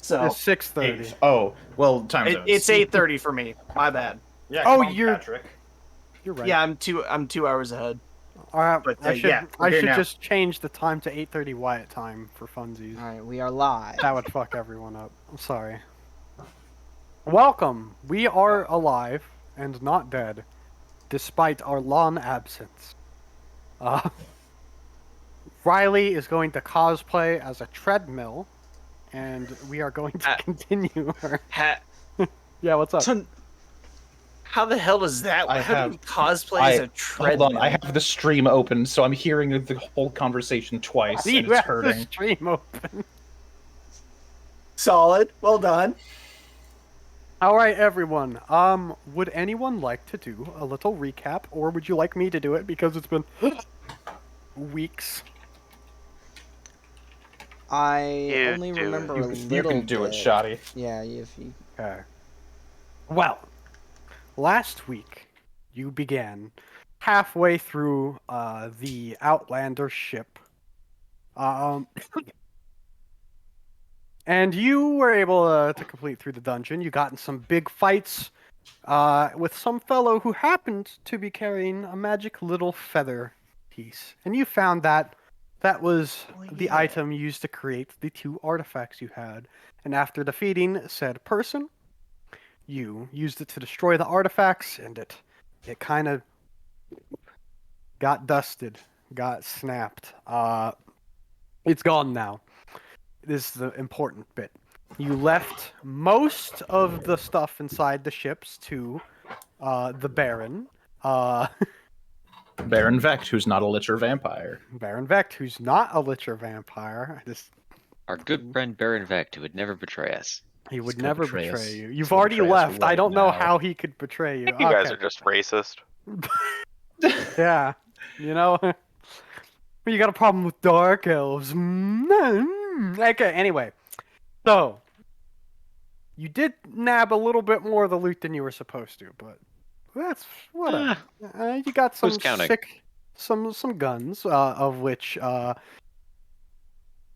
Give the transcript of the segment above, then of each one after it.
So It's 6:30. Oh, well, time zones. it's 8:30 for me. My bad. Yeah, Oh, come on, you're- Patrick. You're right. Yeah, I'm 2 hours ahead. But, I should yeah, we're here now. just change the time to 8:30 Wyatt time for funsies. Alright, we are live. That would fuck everyone up. I'm sorry. Welcome. We are alive and not dead, despite our long absence. Riley is going to cosplay as a treadmill, and we are going to continue our... Yeah, what's up? So, how the hell does that? I How do have- you cosplay as a treadmill? Hold on, I have the stream open, so I'm hearing the whole conversation twice, and You it's have the hurting. stream open. Solid. Well done. All right, everyone. Would anyone like to do a little recap, or would you like me to do it because it's been weeks? I only remember a little You can do it, bit. Shoddy. Yeah, if you... Okay. Well, last week you began halfway through the Outlander ship, and you were able to complete through the dungeon. You got in some big fights with some fellow who happened to be carrying a magic little feather piece, and you found that was the item used to create the two artifacts you had. And after defeating said person, you used it to destroy the artifacts, and it kind of got dusted, got snapped. It's gone now. This is the important bit. You left most of the stuff inside the ships to the Baron. Baron Vecht, who's not a Licher vampire. Baron Vecht, who's not a Licher vampire. Our good friend Baron Vecht, who would never betray us. He would gonna never betray betray us. you. He's You've gonna already betray us left. I right don't know now. how he could betray you. I think you guys Okay. are just racist. Yeah, you know, you got a problem with dark elves. Okay, anyway, so you did nab a little bit more of the loot than you were supposed to, but that's whatever. You got some who's counting? some guns, of which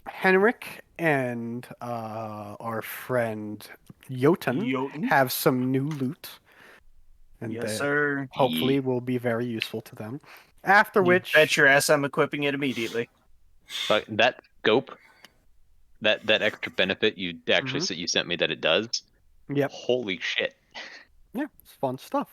Henrik and our friend Jotun have some new loot. And Yes, sir. hopefully will be very useful to them. After You which, bet your ass I'm equipping it immediately. But that scope, that extra benefit you actually you sent me that it does. Yep. Holy shit! yeah, it's fun stuff.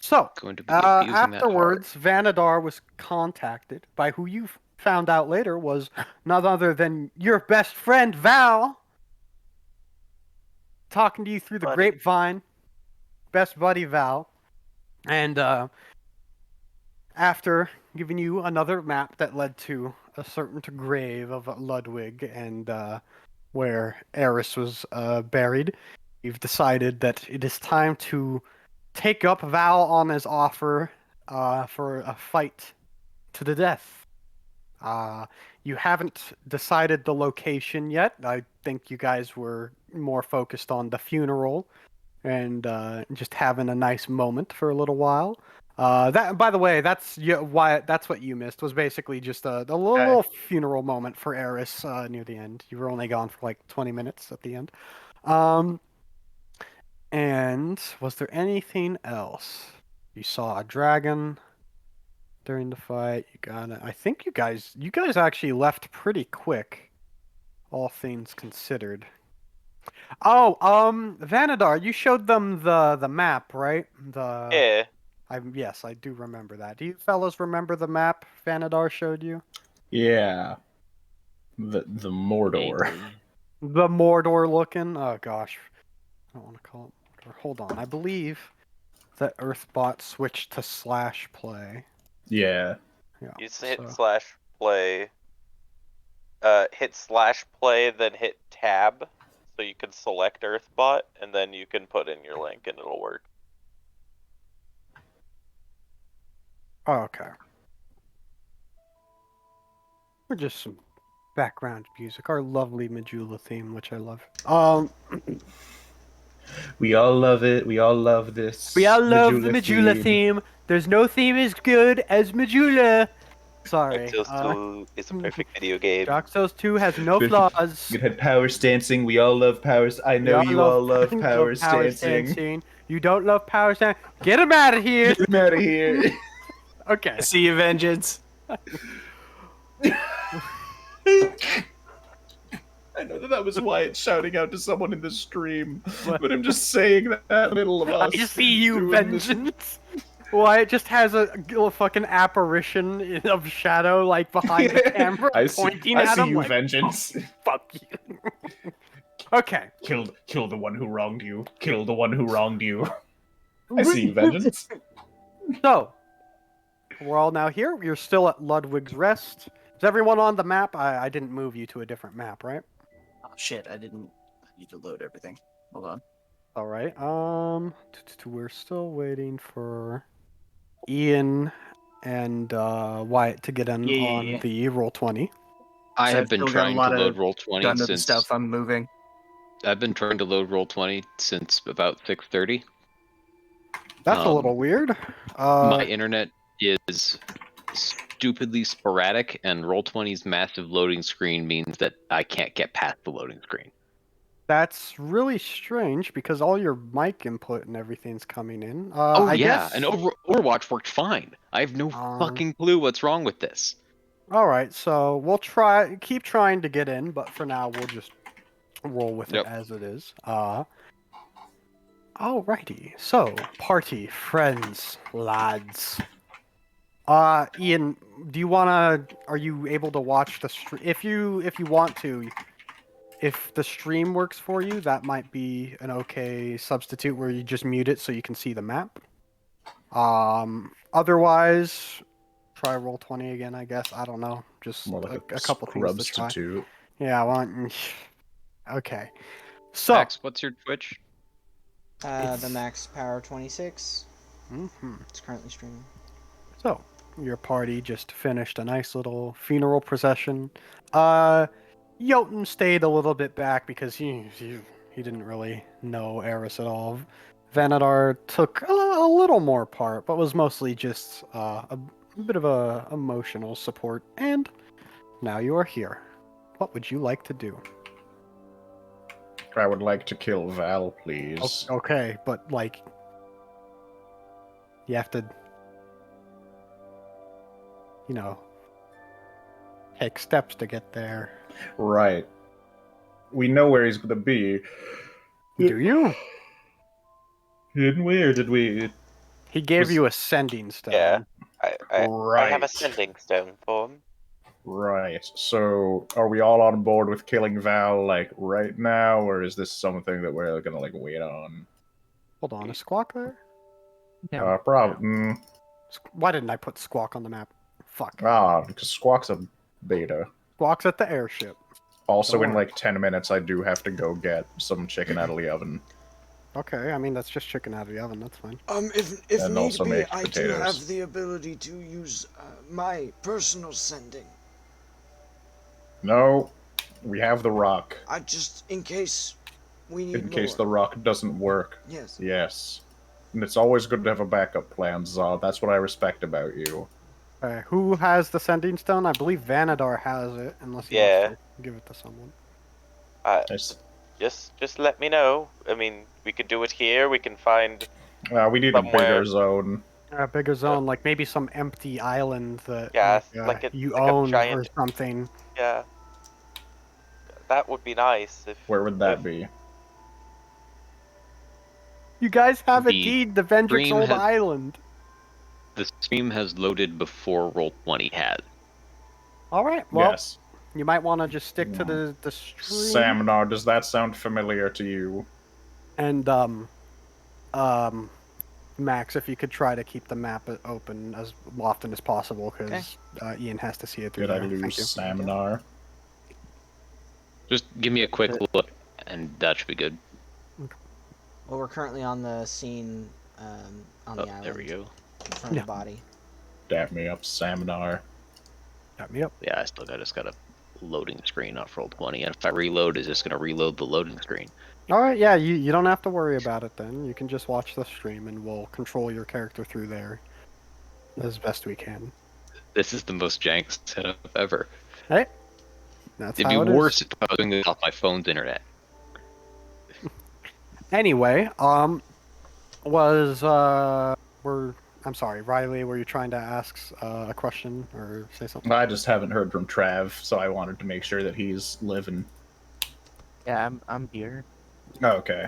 So Going to be abusing afterwards, Vanadar was contacted by who you found out later was none other than your best friend Val, talking to you through the Buddy. grapevine. Best buddy Val, and after giving you another map that led to a certain grave of Ludwig and where Eris was buried, you've decided that it is time to take up Val on his offer for a fight to the death. You haven't decided the location yet. I think you guys were more focused on the funeral and just having a nice moment for a little while. That, by the way, that's what you missed, was basically just a little funeral moment for Eris near the end. You were only gone for like 20 minutes at the end. And was there anything else? You saw a dragon during the fight. You got it. I think you guys actually left pretty quick, all things considered. Oh, Vanadar, you showed them the map, right? Yeah. Yes, I do remember that. Do you fellas remember the map Vanadar showed you? Yeah. The Mordor. The Mordor looking? Oh gosh. I don't want to call it Mordor. Hold on. I believe that Earthbot switched to /play. Yeah. Yeah. You just hit so- /play. Hit /play, then hit tab, so you can select Earthbot, and then you can put in your link, and it'll work. Oh, okay. Or just some background music. Our lovely Majula theme, which I love. We all love it. We all love this. We all love the Majula theme. There's no theme as good as Majula. Sorry. Dark Souls 2 is a perfect video game. Dark Souls 2 has no Perfect. flaws. It had power stancing. We all love power. I know you all love power stancing. You don't love power stancing. Get him out of here. Get him out of here. Okay. I see you, Vengeance. I know that was Wyatt shouting out to someone in the stream, What? but I'm just saying that in the middle of I us. see you, doing this- Vengeance. Why it just has a fucking apparition of shadow like behind the camera pointing I at see him. you, Like, Vengeance. fuck you. Okay. Kill the one who wronged you. Kill the one who wronged you. I see you, Vengeance. So, we're all now here. You're still at Ludwig's Rest. Is everyone on the map? I didn't move you to a different map, right? Oh shit! I need to load everything. Hold on. All right. We're still waiting for Ian and Wyatt to get in Yeah. on the Roll20. I So have I've been still got a trying to lot of load Roll20 Done with the since stuff. I'm moving. I've been trying to load Roll20 since about 6:30. That's a little weird. My internet is stupidly sporadic, and Roll20's massive loading screen means that I can't get past the loading screen. That's really strange because all your mic input and everything's coming in. Oh I yeah, guess... and Overwatch worked fine. I have no fucking clue what's wrong with this. All right, so we'll keep trying to get in, but for now we'll just roll with it as it is. Alrighty, so party, friends, lads. Ian, do you wanna? Are you able to watch the stream? If you want to, if the stream works for you, that might be an okay substitute where you just mute it so you can see the map. Otherwise, try Roll20 again, I guess. I don't know. Just More like a couple things to try. substitute. Yeah, okay. So, Max, what's your Twitch? The max power 26. mhm. It's currently streaming. So, your party just finished a nice little funeral procession. Jotun stayed a little bit back because he didn't really know Eris at all. Vanadar took a little more part, but was mostly just a bit of a emotional support. And now you are here. What would you like to do? I would like to kill Val, please. Okay, but like, you have to, take steps to get there. Right. We know where he's gonna be. Do you? Didn't we, or did we? He gave Was- you a sending stone. Yeah. I have a Right. sending stone for him. Right. So, are we all on board with killing Val, like, right now, or is this something that we're gonna, like, wait on? Hold on, is Squawk there? Probably. Why didn't I put Squawk on the map? Fuck. Because Squawk's a beta. Squawk's at the airship. Also, in, Alright. like, 10 minutes, I do have to go get some chicken out of the oven. Okay, I mean, that's just chicken out of the oven, that's fine. If And need also be, make I do potatoes. have the ability to use my personal sending. No, we have the rock. I just, in case we need In case more. the rock doesn't work. Yes. Yes. And it's always good to have a backup plan, Zod. That's what I respect about you. Who has the sending stone? I believe Vanadar has it, unless he Yeah. wants to give it to someone. Nice. Just let me know. I mean, we could do it here. We can find. We need a Somewhere. bigger zone. A bigger zone, like maybe some empty island that Yeah, like a- you like a own or giant- something. Yeah. That would be nice if. Where would that if- be? You guys have The indeed the Vendrick's stream old has- island. The stream has loaded before Roll20 has. All right, well, Yes. you might want to just stick to the stream. Saminar, does that sound familiar to you? And Max, if you could try to keep the map open as often as possible, because Ian has to see it through Did I there. Thank lose you. Saminar? Just give me a quick look, and that should be good. Well, we're currently on the scene on the Oh, island. there we go. In front Yeah. of the body. Dap me up, Saminar. Got me up. Yeah, I just got a loading screen off Roll20, and if I reload, it's just gonna reload the loading screen. All right, yeah, you don't have to worry about it then. You can just watch the stream, and we'll control your character through there as best we can. This is the most jank setup ever. Hey, that's It'd be how it is. worse if I was doing this off my phone's internet. Anyway, I'm sorry, Riley, were you trying to ask a question or say something? I just haven't heard from Trav, so I wanted to make sure that he's living. Yeah, I'm here. Okay.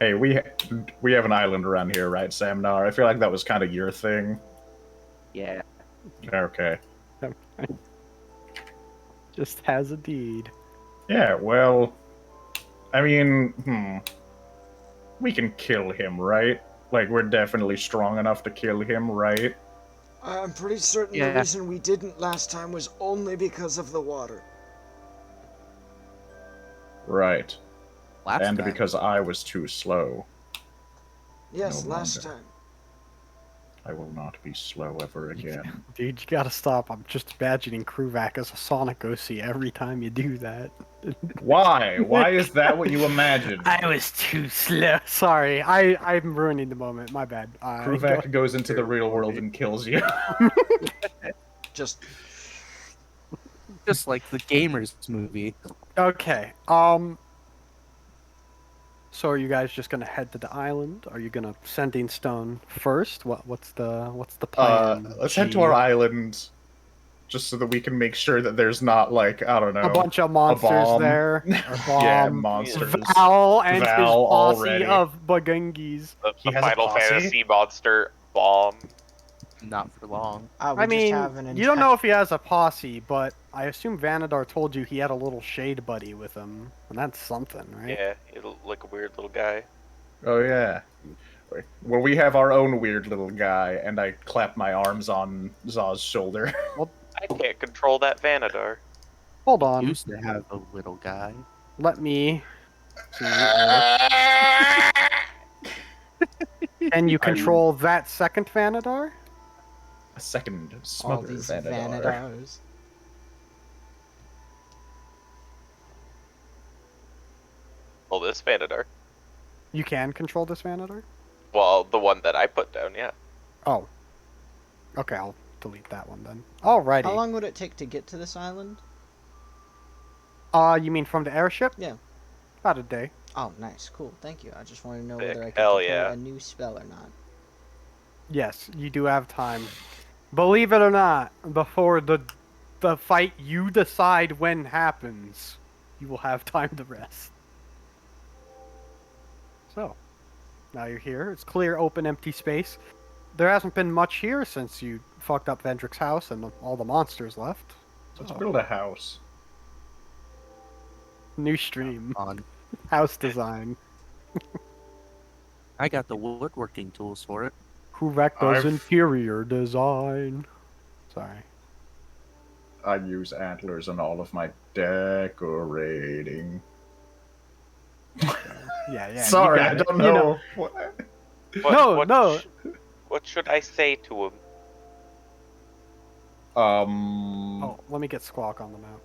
Hey, we have an island around here, right, Samnar? I feel like that was kind of your thing. Yeah. Okay. Just has a deed. Yeah, well, I mean, we can kill him, right? Like, we're definitely strong enough to kill him, right? I'm pretty certain the reason we didn't last time was only because of the water. Right. Last And time. because I was too slow. Yes, No last wonder. time. I will not be slow ever again. Dude, you gotta stop. I'm just imagining Kruvak as a Sonic OC every time you do that. Why? Why is that what you imagined? I was too slow. Sorry, I'm ruining the moment. My bad. Kruvak goes into the real world and kills you. Just like the Gamers movie. Okay. So are you guys just gonna head to the island? Are you gonna sending stone first? What's the plan? Let's head to G? our island, just so that we can make sure that there's not, like, I don't know, A bunch of monsters bomb. there. A Yeah, bomb. monsters. Val and his Val posse already. of Bagungis. He The has a Final posse? Fantasy monster bomb. Not for long. We I just mean, have an you don't know if he has a posse, but I assume Vanadar told you he had a little shade buddy with him, and that's something, right? Yeah, it'll look a weird little guy. Oh, yeah. Well, we have our own weird little guy, and I clap my arms on Zaw's shoulder. I can't control that Vanadar. Hold on. Used to have a little guy. Let me see. Can you control that second Vanadar? A second all smother these Vanadar. Vanadars. Well, this Vanadar. You can control this Vanadar? Well, the one that I put down, yeah. Oh. Okay, I'll delete that one then. Alrighty. How long would it take to get to this island? You mean from the airship? Yeah. About a day. Oh, nice, cool, thank you. I just want to know Sick. whether I can Hell deploy yeah. a new spell or not. Yes, you do have time. Believe it or not, before the fight you decide when happens, you will have time to rest. So, now you're here. It's clear, open, empty space. There hasn't been much here since you fucked up Vendrick's house and all the monsters left. Let's build a house. New stream. On. House design. I got the woodworking tools for it. Kruvak does I've- interior design. Sorry. I use antlers in all of my decorating. Yeah, you Sorry, got I it. don't You know. No. What should I say to him? Oh, let me get Squawk on the map.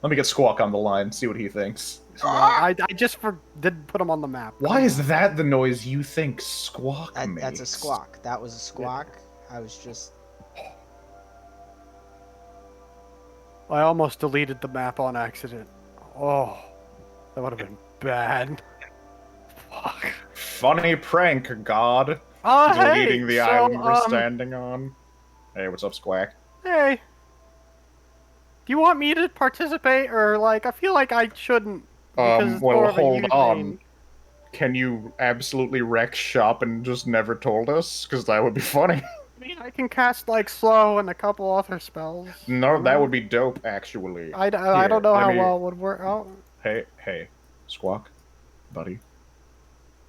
Let me get Squawk on the line, see what he thinks. No, I just didn't put him on the map. Why is that the noise you think Squawk makes? That's a squawk. That was a squawk. I was just... I almost deleted the map on accident. Oh, that would have been bad. Fuck. Funny prank, God. Oh, Deleting hey, the so, island we're standing on. Hey, what's up, Squawk? Hey. Do you want me to participate, or, like, I feel like I shouldn't, because it's more Well, of a hold you on. thing. Can you absolutely wreck shop and just never told us? Because that would be funny. I mean, I can cast, like, slow and a couple other spells. No, you that know? would be dope, actually. I don't know Here, how let me- well it would work out. Hey, Squawk, buddy.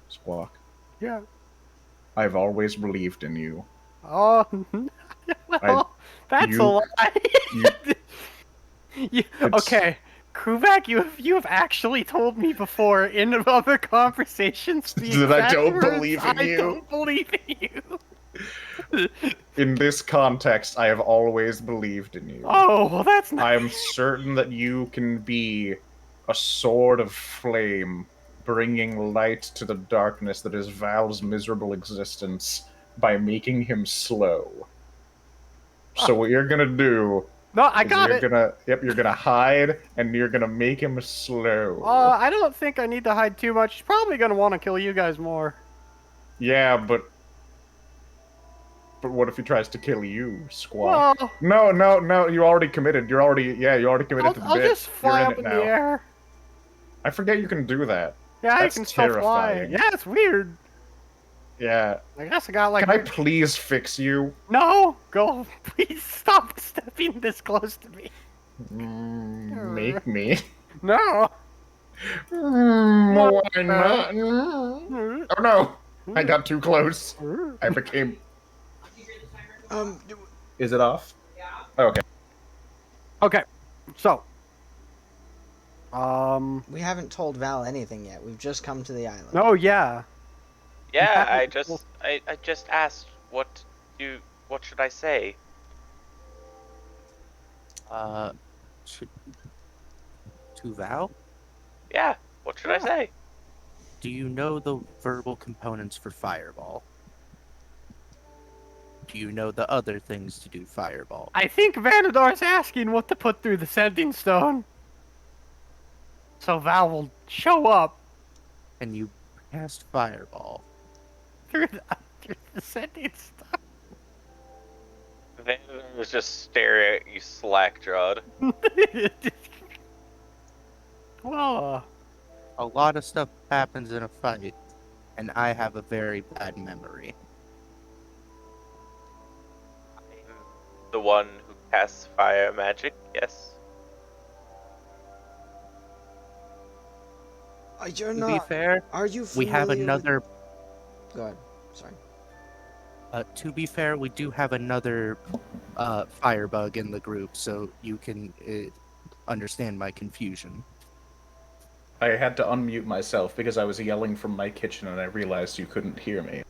Squawk. Yeah. I've always believed in you. Oh, well, that's you- a lie. you- Okay, Kruvak, you have actually told me before in other conversations. The That I exact don't words, believe in I you." don't believe in you. In this context, I have always believed in you. Oh, well, that's not. I am certain that you can be a sword of flame, bringing light to the darkness that is Val's miserable existence, by making him slow. So what you're gonna do No, I is got you're it. you're gonna hide and you're gonna make him slow. I don't think I need to hide too much. He's probably gonna want to kill you guys more. Yeah, but what if he tries to kill you, Squaw? Well, No, you already committed. You already committed to the I'll bit. just fly You're in up it in now. the air. I forget you can do that. Yeah, That's I can still fly. terrifying. Yeah, it's weird. Yeah. I guess I got like. Can I please fix you? No, go. Please stop stepping this close to me. Make me. No. Why not? Oh no! I got too close. I became. Is it off? Yeah. Okay. Okay, so. We haven't told Val anything yet. We've just come to the island. Oh yeah. Yeah, haven't- I just asked what should I say? To Val? Yeah, what should I say? Do you know the verbal components for Fireball? Do you know the other things to do Fireball? I think Vanador's asking what to put through the sending stone. So Val will show up And you cast Fireball. through the sending stone. Vanador was just staring at you slack-jawed. Well, A lot of stuff happens in a fight, and I have a very bad memory. I'm the one who casts fire magic, yes. You're To not. be fair, Are you? we have familiar with- another. Go ahead. Sorry. To be fair, we do have another firebug in the group, so you can understand my confusion. I had to unmute myself because I was yelling from my kitchen and I realized you couldn't hear me.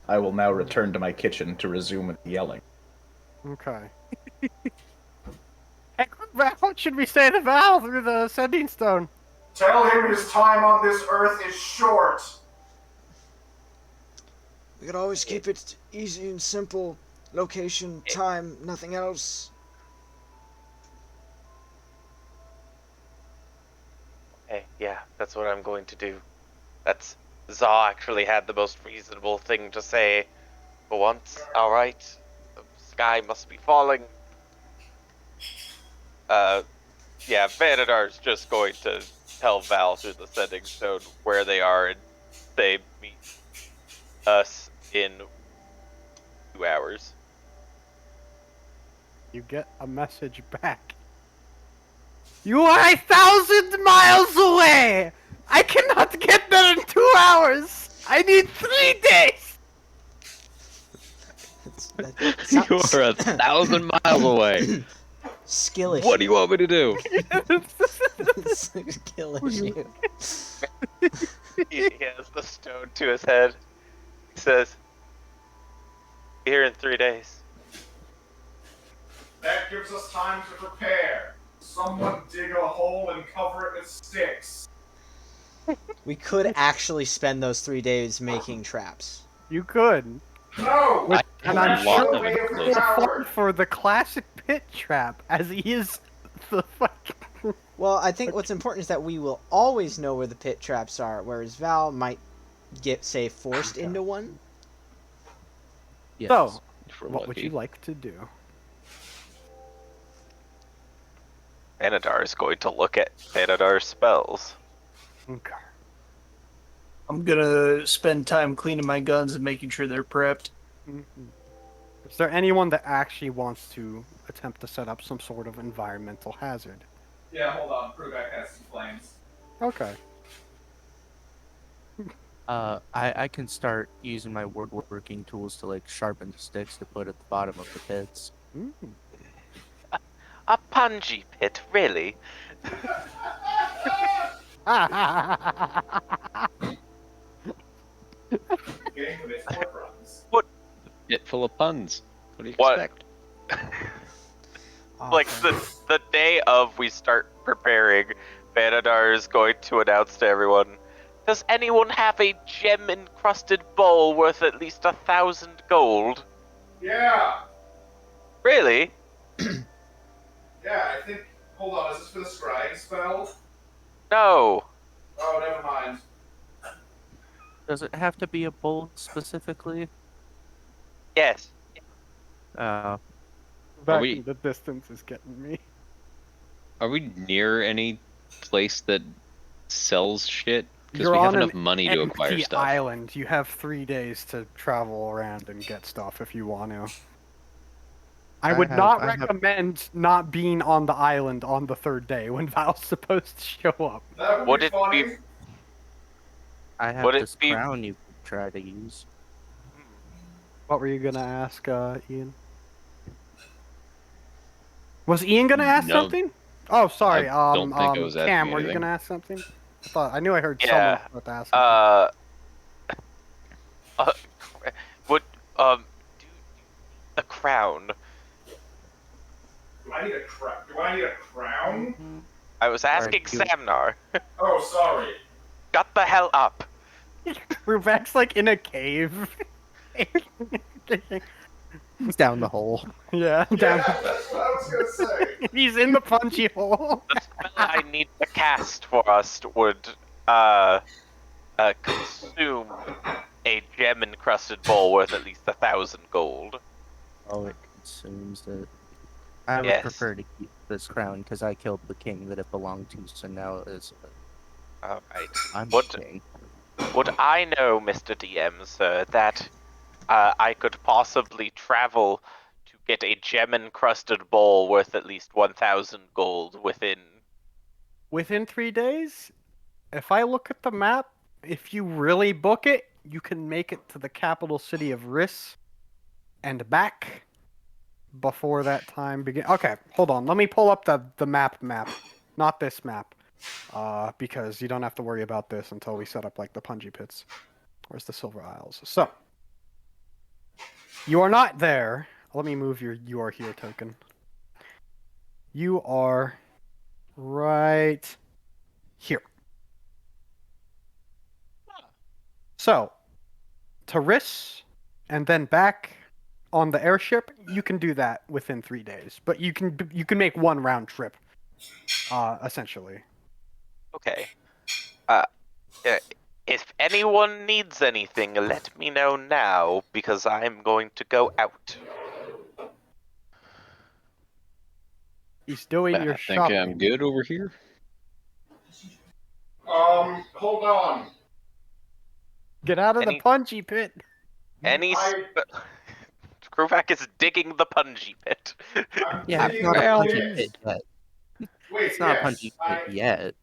I will now return to my kitchen to resume yelling. okay. Hey, Val, what should we say to Val through the sending stone? Tell him his time on this earth is short. We could always keep it easy and simple. Location, time, nothing else. Hey, yeah, that's what I'm going to do. Zaw actually had the most reasonable thing to say for once. Alright, the sky must be falling. Yeah, Vanadar's just going to tell Val through the sending stone where they are, and they meet us in 2 hours. You get a message back. You are 1,000 miles away! I cannot get there in 2 hours! I need 3 days! You are 1,000 miles away. Skill issue. What do you want me to do? Skill issue. He has the stone to his head. He says, "Be here in 3 days." That gives us time to prepare. Someone dig a hole and cover it with sticks. We could actually spend those 3 days making traps. You could. No! I And have I'm a lot sure of way of explosives. the fall coward. for the classic pit trap, as he is the fucking... Well, I think what's important is that we will always know where the pit traps are, whereas Val might get, say, forced into one. Yes. So, If we're what would lucky. you like to do? Vanadar is going to look at Vanadar's spells. Okay. I'm gonna spend time cleaning my guns and making sure they're prepped. Is there anyone that actually wants to attempt to set up some sort of environmental hazard? Yeah, hold on. Krubeck has some flames. Okay. I can start using my woodworking tools to like sharpen the sticks to put at the bottom of the pits. Mm. A punji pit, really? Getting to this forefronts. Pit full of puns. What do you What? expect? Like, Awesome. the day of we start preparing, Vanadar is going to announce to everyone Does anyone have a gem-encrusted bowl worth at least 1,000 gold? Yeah. Really? Yeah, I think. Hold on, is this for the scrying spell? No. Oh, never mind. Does it have to be a bowl specifically? Yes. Back we- in the distance is getting me. Are we near any place that sells shit? Because You're we have on enough an money to acquire empty stuff. island. You have 3 days to travel around and get stuff if you want to. I would not I have recommend not being on the island on the 3rd day when Val's supposed to show up. That would Would be it funny. be? I have Would it this be- crown you could try to use. What were you gonna ask, Ian? Was Ian gonna ask No. something? Oh, sorry. I don't think I was asking Cam, were you anything. gonna ask something? I knew I heard Yeah. someone about to ask something. Would do the crown? Do I need a crown? I was asking you- Samnar. Oh, sorry. Shut the hell up. Rubek's like in a cave. He's down the hole. Yeah, Yeah, down. that's what I was gonna say. He's in the punchy hole. The spell I need to cast for us would consume a gem-encrusted bowl worth at least 1,000 gold. Oh, it consumes it. I would Yes. prefer to keep this crown because I killed the king that it belonged to, so now it's All right. I'm What- the king. Would I know, Mr. DM, sir, that I could possibly travel to get a gem-encrusted bowl worth at least 1,000 gold within? Within 3 days, if I look at the map, if you really book it, you can make it to the capital city of Riss and back before that time begins. Okay, hold on. Let me pull up the map, not this map, because you don't have to worry about this until we set up like the Punji pits. Where's the Silver Isles? So you are not there. Let me move your "you are here" token. You are right here. So, to Riss and then back on the airship, you can do that within 3 days. But you can make one round trip, essentially. Okay. If anyone needs anything, let me know now, because I'm going to go out. He's doing I your think shopping. I'm good over here. Hold on. Get out of Any- the punchy pit. Kruvac is digging the punji pit. Yeah, it's digging not a the punchy pit. pit yet. Wait, It's not a yes, punchy pit yet.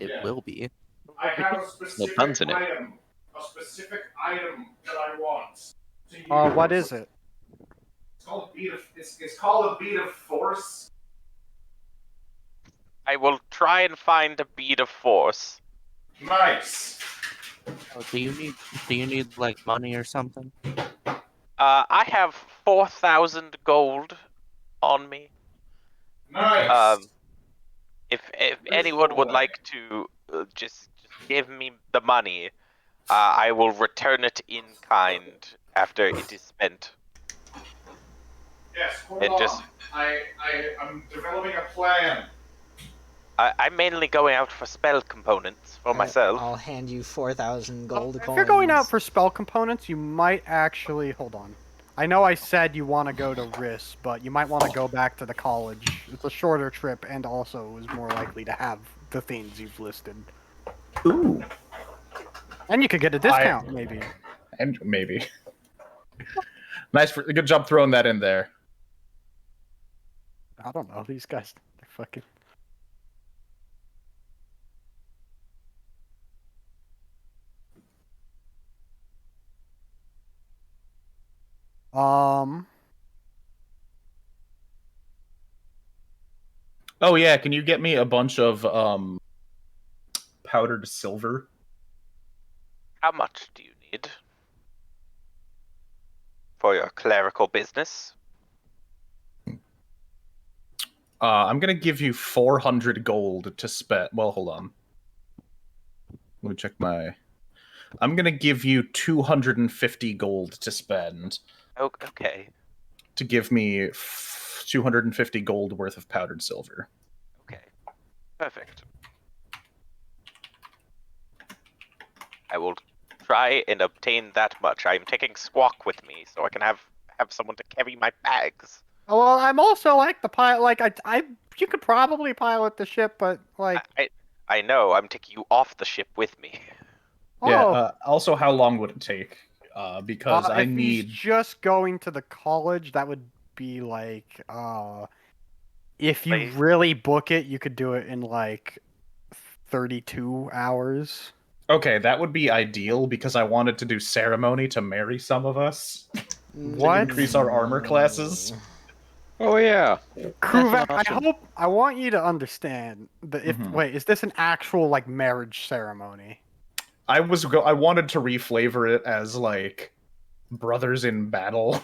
It Yeah. will be. I have a specific puns in it. item. A specific item that I want to use. What is it? It's called a bead of. It's called a bead of force. I will try and find a bead of force. Nice. Oh, do you need like money or something? I have 4,000 gold on me. Nice. If anyone would like to just give me the money, I will return it in kind after it is spent. Yes. Hold it on. just- I'm developing a plan. I'm mainly going out for spell components for myself. I'll hand you 4,000 gold If coins. you're going out for spell components, you might actually hold on. I know I said you want to go to Riss, but you might want to go back to the college. It's a shorter trip, and also is more likely to have the things you've listed. Ooh. And you could get a discount, maybe. And maybe. Good job throwing that in there. I don't know. These guys, they're fucking. Oh yeah, can you get me a bunch of powdered silver? How much do you need for your clerical business? I'm gonna give you 400 gold to spend. Well, hold on. Let me check my I'm gonna give you 250 gold to spend Okay. to give me 250 gold worth of powdered silver. Okay. Perfect. I will try and obtain that much. I'm taking Squawk with me, so I can have someone to carry my bags. Oh, well, I'm also like the pilot. Like you could probably pilot the ship, but like, I know. I'm taking you off the ship with me. Yeah. oh, Also, how long would it take? Because I if he's need. just going to the college, that would be like, if you Like, really book it, you could do it in like 32 hours. Okay, that would be ideal because I wanted to do ceremony to marry some of us to What? increase our armor classes. Oh yeah. Kruvak, That's an option. I want you to understand that if Mhm. wait, is this an actual like marriage ceremony? I wanted to reflavor it as like brothers in battle,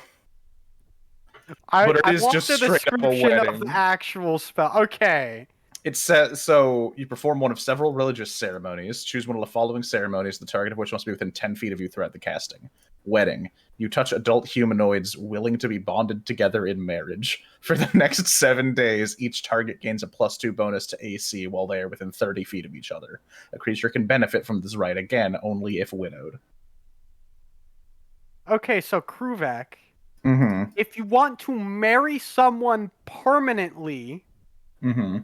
but it I is want just the straight up a description of the wedding. actual spell. Okay. It says so. You perform one of several religious ceremonies. Choose one of the following ceremonies, the target of which must be within 10 feet of you throughout the casting. Wedding. You touch adult humanoids willing to be bonded together in marriage. For the next 7 days, each target gains a +2 bonus to AC while they are within 30 feet of each other. A creature can benefit from this right again only if widowed. Okay, so Kruvak, Mm-hmm. if you want to marry someone permanently, Mm-hmm.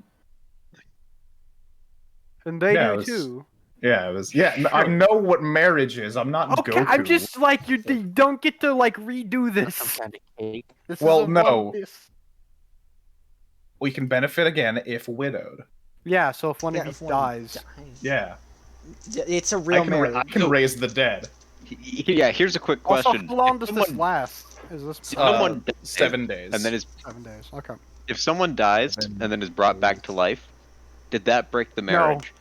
then they Yeah, do it was, too. yeah, it was. Yeah, I Sure. know what marriage is. I'm not Okay, Goku. I'm just like you don't get to like redo Some this. kind of cake. This Well, is no. this. We can benefit again if widowed. Yeah, so if one Yeah, of you if one dies. Yeah. It's a real marriage. I can raise the dead. Yeah. Here's a quick Also, question. how long If does this someone- last? Is this if someone dies 7 days. and then is 7 days? Okay. if someone dies 7 and then is brought back to days. life, did that break the No. marriage?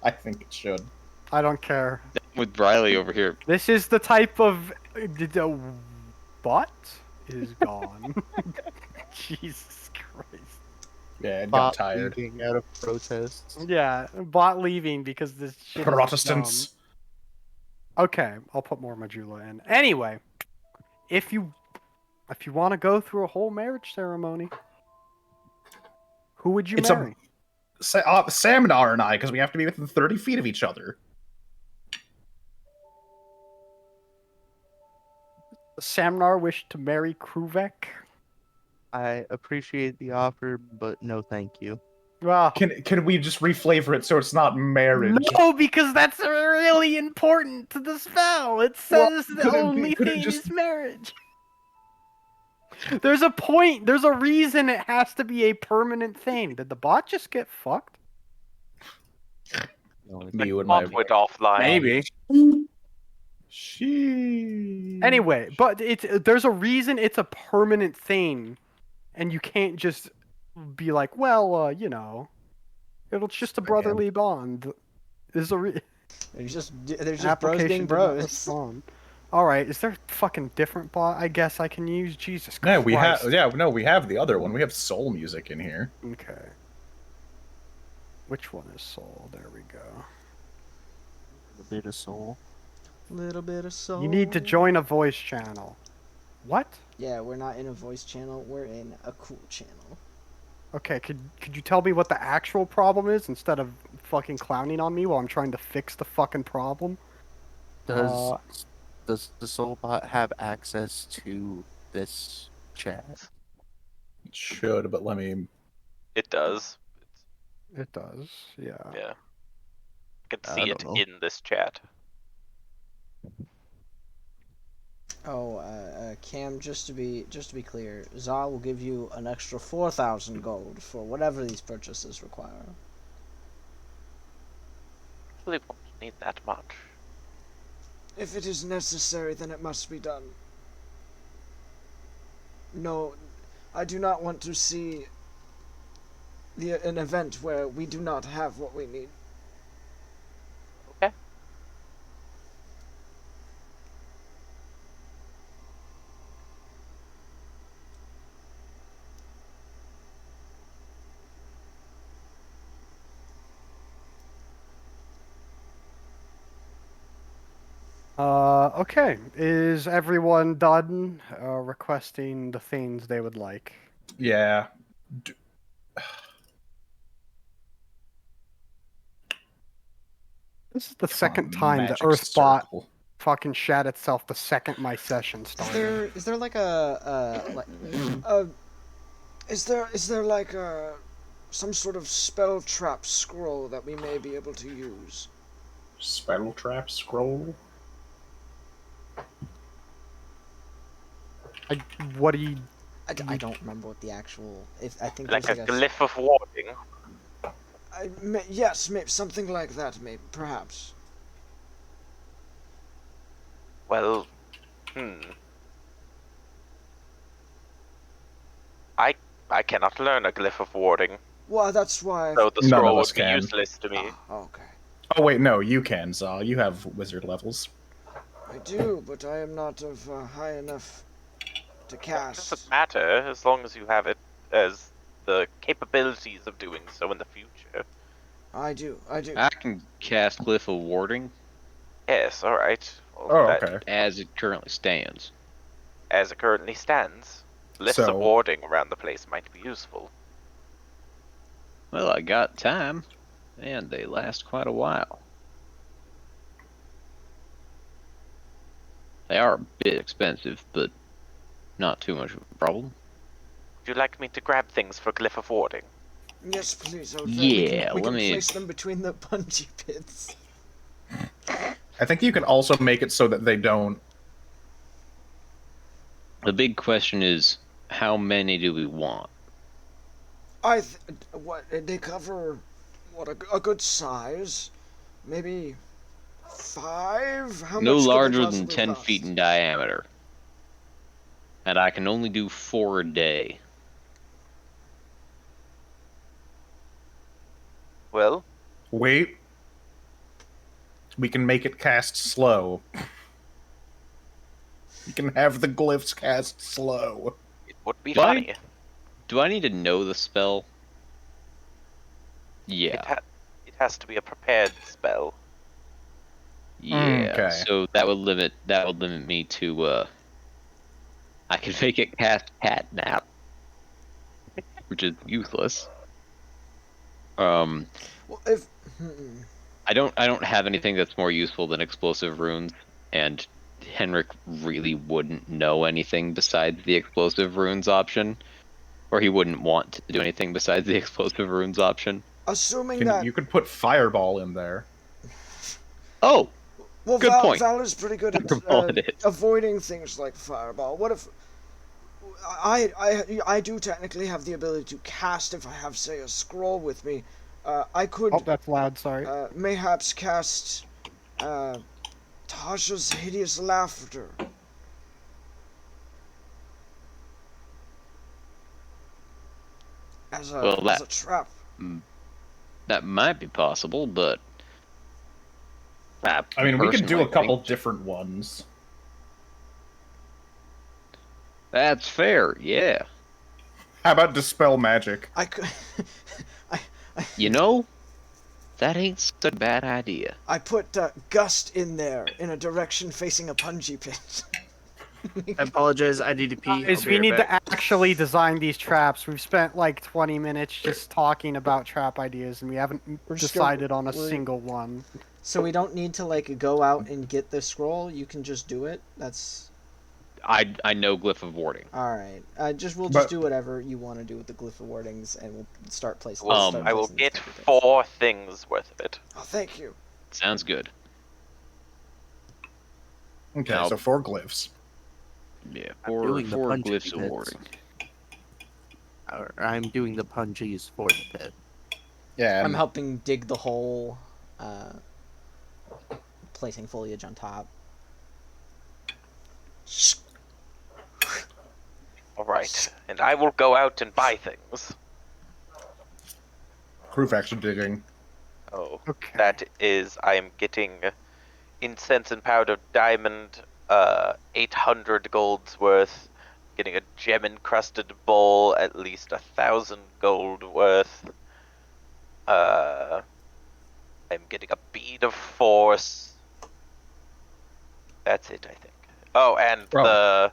I think it should. I don't care. With Riley over here. This is the type of butt is gone. Jesus Christ. Yeah, it got Bot tired. leaving out of protest. Yeah, bot leaving because this shit is Protestants. dumb. Okay, I'll put more Majula in. Anyway, if you want to go through a whole marriage ceremony, who would you It's marry? Saminar and I, because we have to be within 30 feet of each other. Samnar wished to marry Kruvek. I appreciate the offer, but no thank you. Well, Can we just reflavor it so it's not marriage? no, because that's really important to the spell. It Well, says the could it be- only could it thing just- is marriage. There's a point. There's a reason it has to be a permanent thing. Did the bot just get fucked? Me and my Bot went offline. Maybe. She. Anyway, but there's a reason it's a permanent thing, and you can't just be like, well, it's just a brotherly bond. There's a There's just bros being application did not bros. respond. All right, is there a fucking different bot? I guess I can use. Jesus Christ. No, we have. Yeah, no, we have the other one. We have soul music in here. Okay. Which one is soul? There we go. A bit of soul. Little bit of soul. You need to join a voice channel. What? Yeah, we're not in a voice channel. We're in a cool channel. Okay, could you tell me what the actual problem is instead of fucking clowning on me while I'm trying to fix the fucking problem? Does the Soulbot have access to this chat? It should, but let me. It does. It does, yeah. Yeah. I can I see it don't know. in this chat. Oh, Cam, just to be clear, Za will give you an extra 4,000 gold for whatever these purchases require. Really won't need that much. If it is necessary, then it must be done. No, I do not want to see an event where we do not have what we need. Okay. Okay. Is everyone done requesting the things they would like? Yeah. This is the Come second on, time the magic Earthbot circle. fucking shat itself the second my session Is started. there like a Is there like some sort of spell trap scroll that we may be able to use? Spell trap scroll. What do you? I don't remember what the actual. If I think Like there's a like a glyph of warding. Yes, maybe something like that. Maybe perhaps. Well, I cannot learn a glyph of warding, Well, that's why. so the None of scroll us would be can. useless to me. Okay. Oh wait, no, you can, Zaw. You have wizard levels. I do, but I am not of high enough to It cast. doesn't matter as long as you have it as the capabilities of doing so in the future. I do. I can cast Glyph of Warding Yes, all right. Well, Oh, that, okay. as it currently stands. as it currently stands, glyphs of So- warding around the place might be useful. Well, I got time, and they last quite a while. They are a bit expensive, but not too much of a problem. Would you like me to grab things for glyph of warding? Yes, please. Yeah, we let can me- place them between the bungee pits. I think you can also make it so that they don't. The big question is, how many do we want? What they cover? What a good size? Maybe 5. How No much could they larger than possibly 10 cost? feet in diameter. And I can only do 4 a day. Well, Wait. We can make it cast slow. You can have the glyphs cast slow. it would be Do I- funny. Do I need to know the spell? Yeah. It has to be a prepared spell. Yeah. Okay. So that would limit me to I could make it cast Catnap, which is useless. Well, if I don't have anything that's more useful than explosive runes, and Henrik really wouldn't know anything besides the explosive runes option, or he wouldn't want to do anything besides the explosive runes option. assuming that You could put fireball in there. Oh, well, good point. Val is pretty good at Fireball it is. avoiding things like fireball. What if I do technically have the ability to cast if I have, say, a scroll with me. I could Oh, that's loud. Sorry. mayhaps cast Tasha's hideous laughter. As a trap. That might be possible, but I mean, we could do a personally couple think different ones. that's fair. Yeah. How about dispel magic? I could. You know, that ain't such a bad idea. I put gust in there in a direction facing a bungee pit. I apologize. I need to pee. Guys, we need to actually design these traps. We've spent like 20 minutes just talking about trap ideas, and we haven't just decided on a we're- single one. So we don't need to like go out and get the scroll. You can just do it. That's I know Glyph of Warding. all right. We'll But- just do whatever you want to do with the glyph of wardings, and we'll start placing. I will placing these get bungee pits. 4 things worth of it. Oh, thank you. Sounds good. Okay, Now- so 4 glyphs. Yeah, doing the four punch Glyphs of pits. Warding. I'm doing the punchies for the pit. Yeah, I'm helping dig the hole, placing foliage on top. Alright, and I will go out and buy things. proof action digging. Oh, Okay. that is, I am getting incense and powdered diamond, 800 golds worth. Getting a gem encrusted bowl, at least 1,000 gold worth. I'm getting a bead of force. That's it, I think. Oh, and Oh.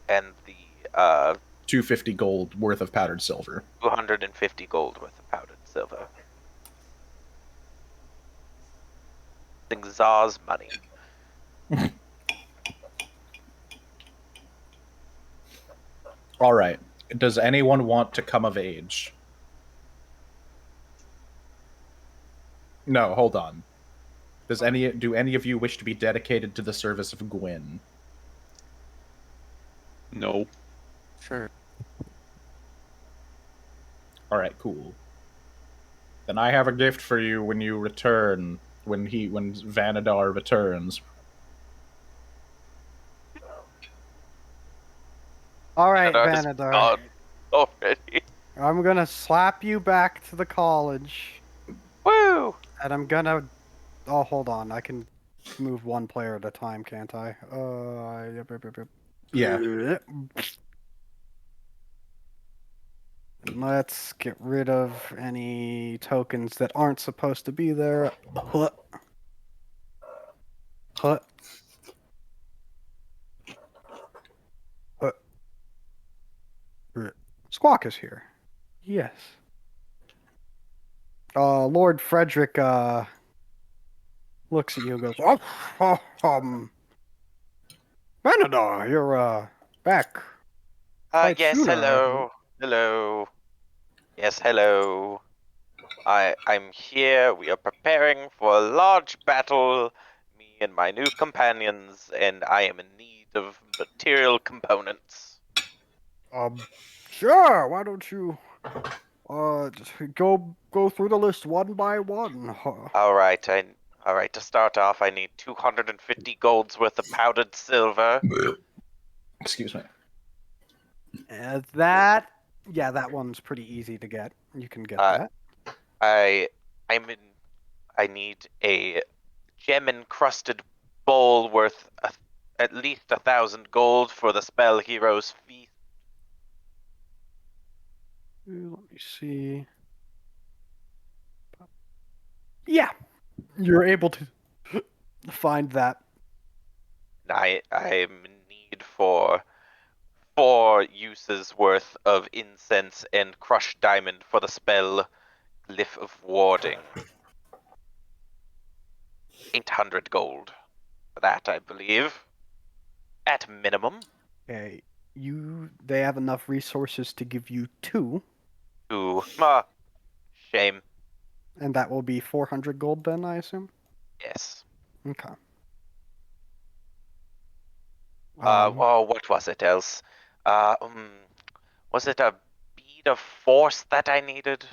the 250 gold worth of powdered silver. 250 gold worth of powdered silver. Czar's money. All right. Does anyone want to come of age? No, hold on. Do any of you wish to be dedicated to the service of Gwyn? No. Sure. All right, cool. Then I have a gift for you when you return. When Vanadar returns. All right, Vanadar's Vanadar. gone already. I'm gonna slap you back to the college, Woo! and I'm gonna. Oh, hold on. I can move one player at a time, can't I? Yep. Yeah. Let's get rid of any tokens that aren't supposed to be there. Hut. Hut. Hut. Squawk is here. Yes. Lord Frederick, looks at you and goes, Vanadar, you're, back. Quite Yes, soon, hello. Hello. Yes, hello. I'm here. We are preparing for a large battle. Me and my new companions, and I am in need of material components. Sure, why don't you, just go through the list one by one. All right, to start off, I need 250 golds worth of powdered silver. Excuse me. That one's pretty easy to get. You can get that. I need a gem encrusted bowl worth at least 1,000 gold for the spell Hero's Feast. Let me see. Yeah, you're able to find that. I'm in need for 4 uses worth of incense and crushed diamond for the spell Glyph of Warding. 800 gold for that, I believe. At minimum. Okay, they have enough resources to give you 2. Shame. And that will be 400 gold then, I assume? Yes. Okay. What was it else? Was it a bead of force that I needed?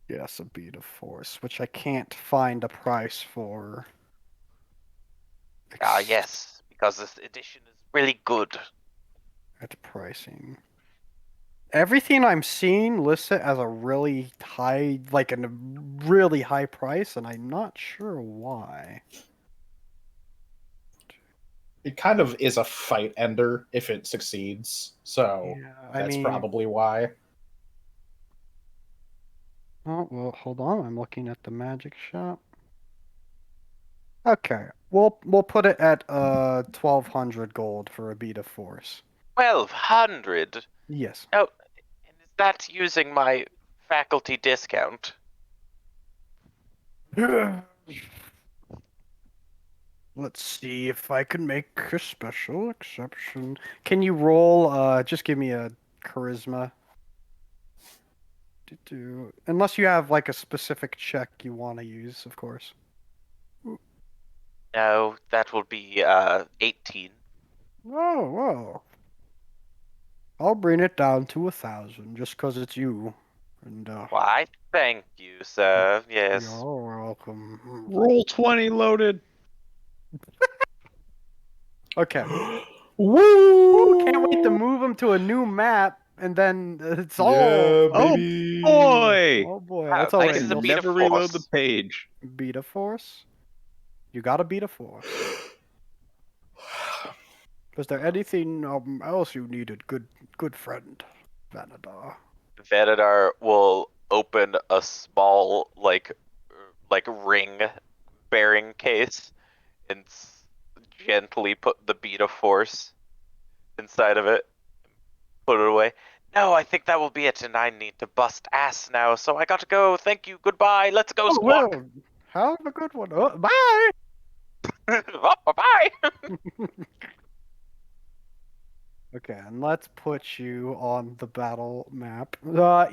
Yes, a bead of force, which I can't find a price for. Yes, because this edition is really good. At pricing. Everything I'm seeing lists it as a really high, like a really high price, and I'm not sure why. It kind of is a fight ender if it succeeds, so that's probably why. Oh, well, hold on. I'm looking at the magic shop. Okay, we'll put it at 1,200 gold for a bead of force. 1,200? Yes. Oh, and is that using my faculty discount? Let's see if I can make a special exception. Can you roll? Just give me a charisma. Unless you have like a specific check you want to use, of course. No, that will be 18. Oh, well. I'll bring it down to 1,000 just because it's you. And Why, thank you, sir. Yes. You're welcome. Roll 20 loaded. Okay. Woo! Can't wait to move them to a new map, and then it's all. Yeah, Oh baby. boy! Oh boy, Wow, that's nice already as a I bead of never reload force. the page. beat a force. You got to beat a force. Was there anything else you needed, good friend, Vanadar? Vanadar will open a small like ring bearing case and gently put the bead of force inside of it. Put it away. No, I think that will be it, and I need to bust ass now, so I got to go. Thank you. Goodbye. Let's go, Oh, Squawk. well, have a good one. Oh, bye! Bye. Okay, and let's put you on the battle map.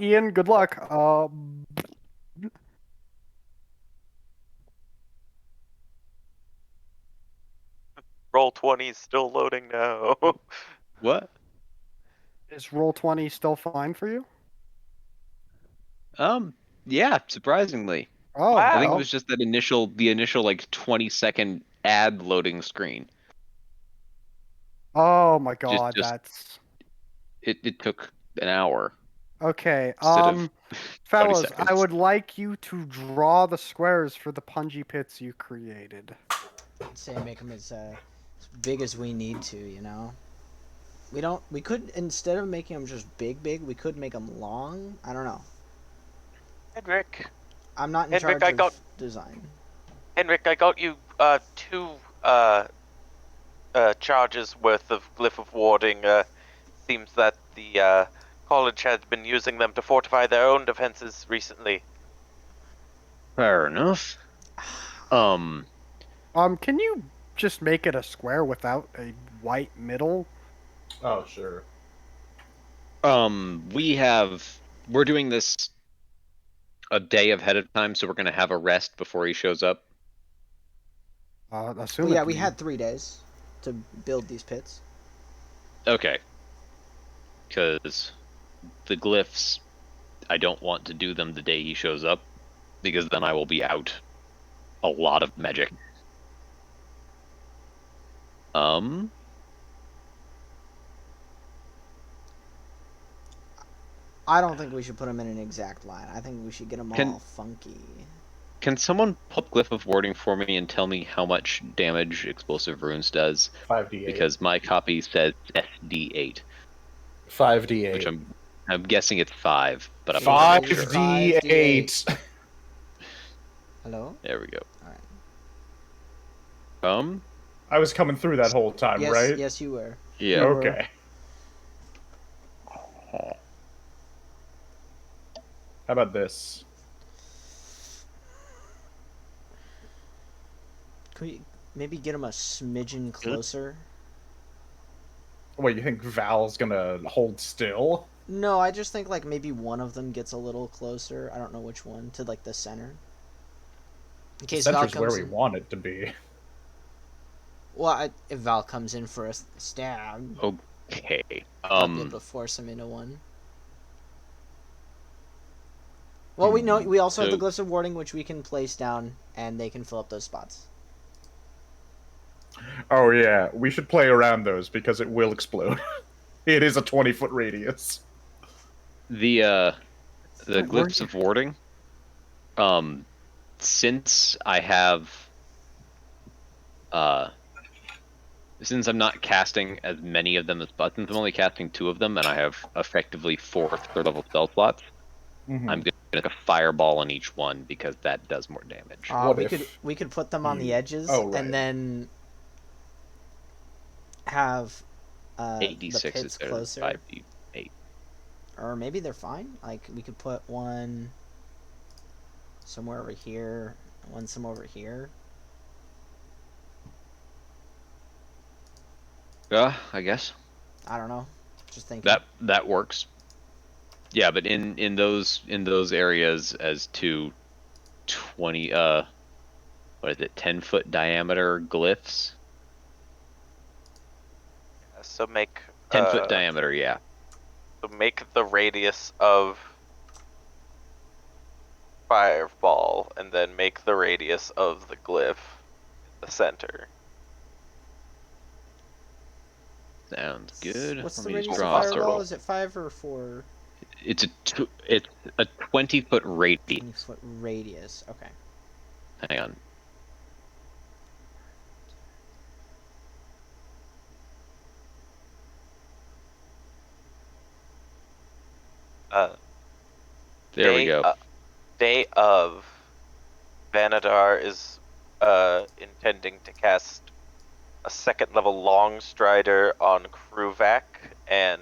Ian, good luck. Roll 20 is still loading now. What? Is roll 20 still fine for you? Yeah, surprisingly. Oh, Wow. I think it well. was just the initial like 20-second ad loading screen. Oh my god, Just that's it took an hour okay. instead of 20 Fellas, seconds. I would like you to draw the squares for the punji pits you created. I'd say make them as big as we need to, you know. We could, instead of making them just big, we could make them long. I don't know. Henrik, I'm not in Henrik, charge of design. I got you 2 charges worth of glyph of warding. Seems that the college has been using them to fortify their own defenses recently. Fair enough. Can you just make it a square without a white middle? Oh, sure. We're doing this a day ahead of time, so we're gonna have a rest before he shows up. Assume Well, yeah, we had 3 days to build these pits. Okay. Because the glyphs, I don't want to do them the day he shows up, because then I will be out a lot of magic. I don't think we should put them in an exact line. I think we should get them all funky. Can someone pop Glyph of Warding for me and tell me how much damage Explosive Runes does? 5d8. Because my copy says SD8. 5d8. Which I'm guessing it's 5, but I'm not sure. 5d8. Hello? There we go. Alright. I was coming through that whole time, Yes, right? yes, you were. Yeah. Okay. How about this? Could we maybe get them a smidgen closer? What, you think Val's gonna hold still? No, I just think like maybe one of them gets a little closer. I don't know which one, to like the center. In case Val Center's comes where we in. want it to be. Well, if Val comes in for a stab, Okay. I'll be able to force him into one. Well, we also have the Glyphs of Warding, which we can place down, and they can fill up those spots. Oh yeah, we should play around those because it will explode. It is a 20-foot radius. The Glyphs of Warding, since I have since I'm not casting as many of them as since I'm only casting 2 of them and I have effectively 4 third level spell slots, I'm gonna make a fireball on each one because that does more damage. We could put them on the edges and then have 8d6 the is pits better than closer. 5d8. Or maybe they're fine. Like we could put one somewhere over here, one somewhere over here. Yeah, I guess. I don't know. Just thinking. That works. Yeah, but in those areas as to 20 what is it, 10-foot diameter glyphs? So make 10-foot diameter, yeah. So make the radius of fireball, and then make the radius of the glyph in the center. Sounds good. What's Let the me just radius of draw a fireball? circle. Is it 5 or 4? It's a 20-foot radius. 20-foot radius. Okay. Hang on. There we go. Day of Vanadar is intending to cast a 2nd level Long Strider on Kruvak and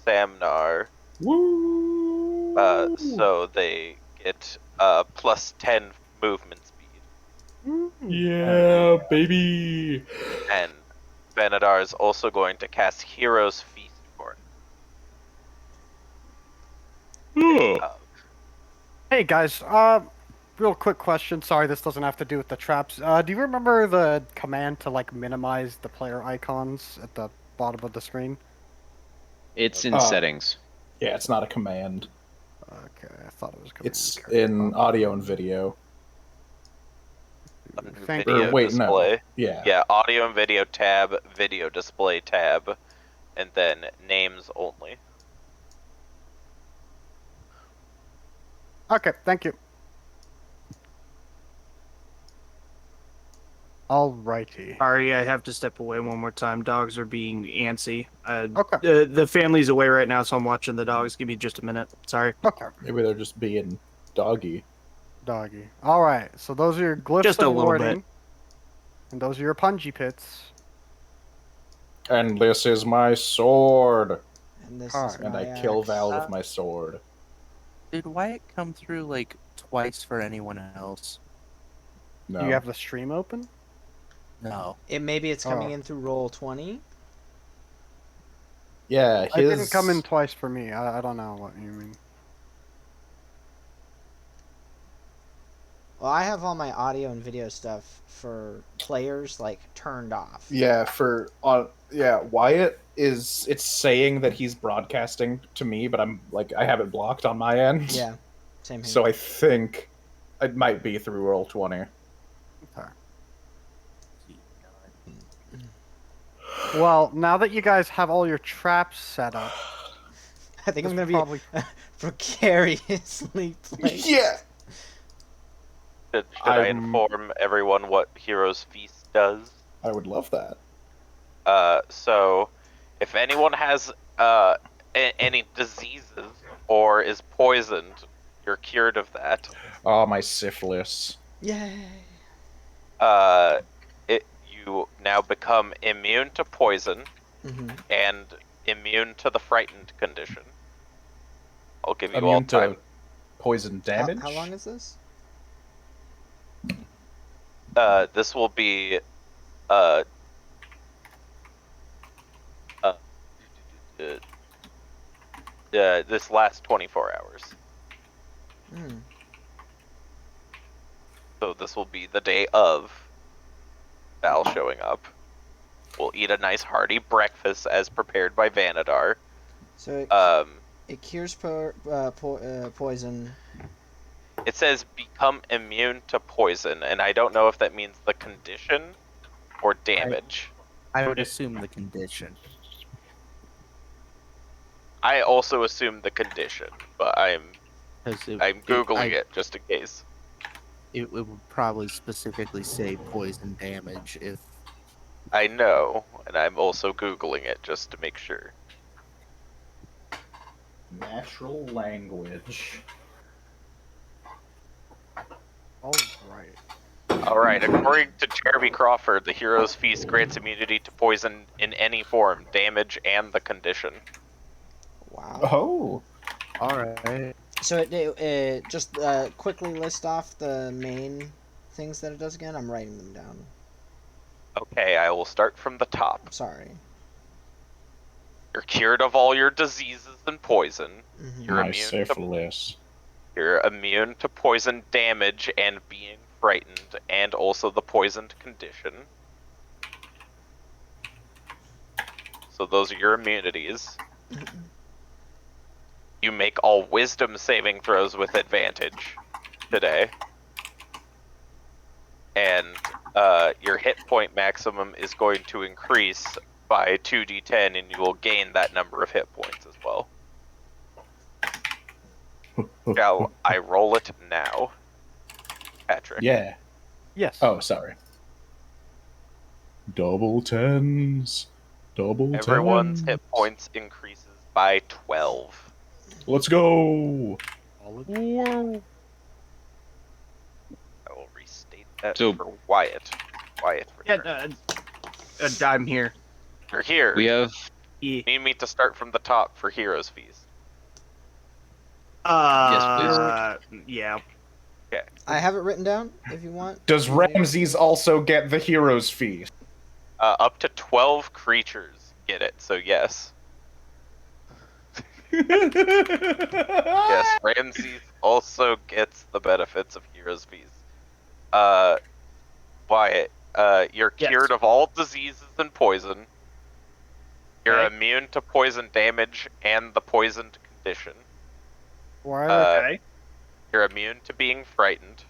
Samnar. Woo! So they get plus 10 movement speed. Yeah, baby. And Vanadar is also going to cast Hero's Feast for it. Hey guys, real quick question. Sorry, this doesn't have to do with the traps. Do you remember the command to like minimize the player icons at the bottom of the screen? It's in settings. Yeah, it's not a command. Okay, I thought it was a command. It's Okay, in audio and video. Thank Video Or wait, display. no. Yeah. Yeah, audio and video tab, video display tab, and then names only. Okay, thank you. Alrighty. Sorry, I have to step away one more time. Dogs are being antsy. Okay. The family's away right now, so I'm watching the dogs. Give me just a minute. Sorry. Okay. Maybe they're just being doggy. Doggy. Alright, so those are your glyphs Just a of little warding. bit. And those are your punji pits. And this is my sword. And this Alright. is And my I kill axe. Val with my sword. Did Wyatt come through like twice for anyone else? No. Do you have the stream open? No. Maybe it's coming Oh. in through roll 20. Yeah, It didn't come in twice for me. I don't know what you mean. Well, I have all my audio and video stuff for players like turned off. Yeah, Wyatt it's saying that he's broadcasting to me, but I'm like I have it blocked on my end. Yeah, same here. So I think it might be through roll 20. Okay. Well, now that you guys have all your traps set up, I think I'm this gonna probably- be precariously playing. Yeah. Should I inform everyone what Hero's Feast does? I would love that. So, if anyone has any diseases or is poisoned, you're cured of that. Oh, my syphilis. Yay! You now become immune to poison Mm-hmm. and immune to the frightened condition. I'll give you all Immune time. to poison damage. How long is this? This will be this last 24 hours. Hmm. So this will be the day of Val showing up. We'll eat a nice hearty breakfast as prepared by Vanadar. So it cures poison. It says become immune to poison, and I don't know if that means the condition or damage. I would assume the condition. I also assume the condition, but I'm Googling it just in case. It would probably specifically say poison damage if. I know, and I'm also Googling it just to make sure. Natural language. Alright. According to Jeremy Crawford, the Hero's Feast grants immunity to poison in any form, damage, and the condition. Wow. Oh. Alright. So it just quickly list off the main things that it does again. I'm writing them down. Okay, I will start from the top. Sorry. You're cured of all your diseases and poison. Mm-hmm. You're My immune syphilis. You're immune to poison damage and being frightened, and also the poisoned condition. So those are your immunities. You make all wisdom saving throws with advantage today. And your hit point maximum is going to increase by 2d10, and you will gain that number of hit points as well. Shall I roll it now? Patrick. Yeah. Yes. Oh, sorry. Double tens. Double Everyone's tens. hit points increases by 12. Let's go. I will restate that So- for Wyatt. Wyatt. Yeah, return. I'm here. You're here. We have Yeah. Need me to start from the top for Heroes Feast. Yeah. I have it written down if you want. Does You need it? Ramses also get the hero's feast? Up to 12 creatures get it, so yes. Yes, Ramses also gets the benefits of Heroes Feast. Wyatt, you're Yes. cured of all diseases and poison. You're Okay. immune to poison damage and the poisoned condition. Why? Okay. You're immune to being frightened.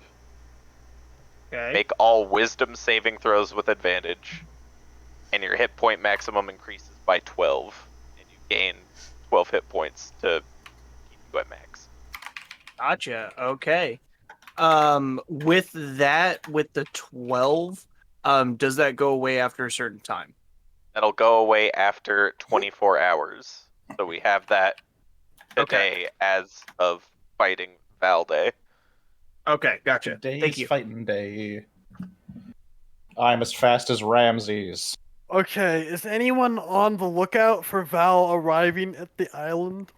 Okay. Make all wisdom saving throws with advantage. And your hit point maximum increases by 12. And you gain 12 hit points to keep you at max. Gotcha. Okay. With that, with the 12, does that go away after a certain time? That'll go away after 24 hours. So we have that Okay. today as of fighting Valday. Okay, gotcha. Today's Thank you. fighting day. I'm as fast as Ramses. Okay, is anyone on the lookout for Val arriving at the island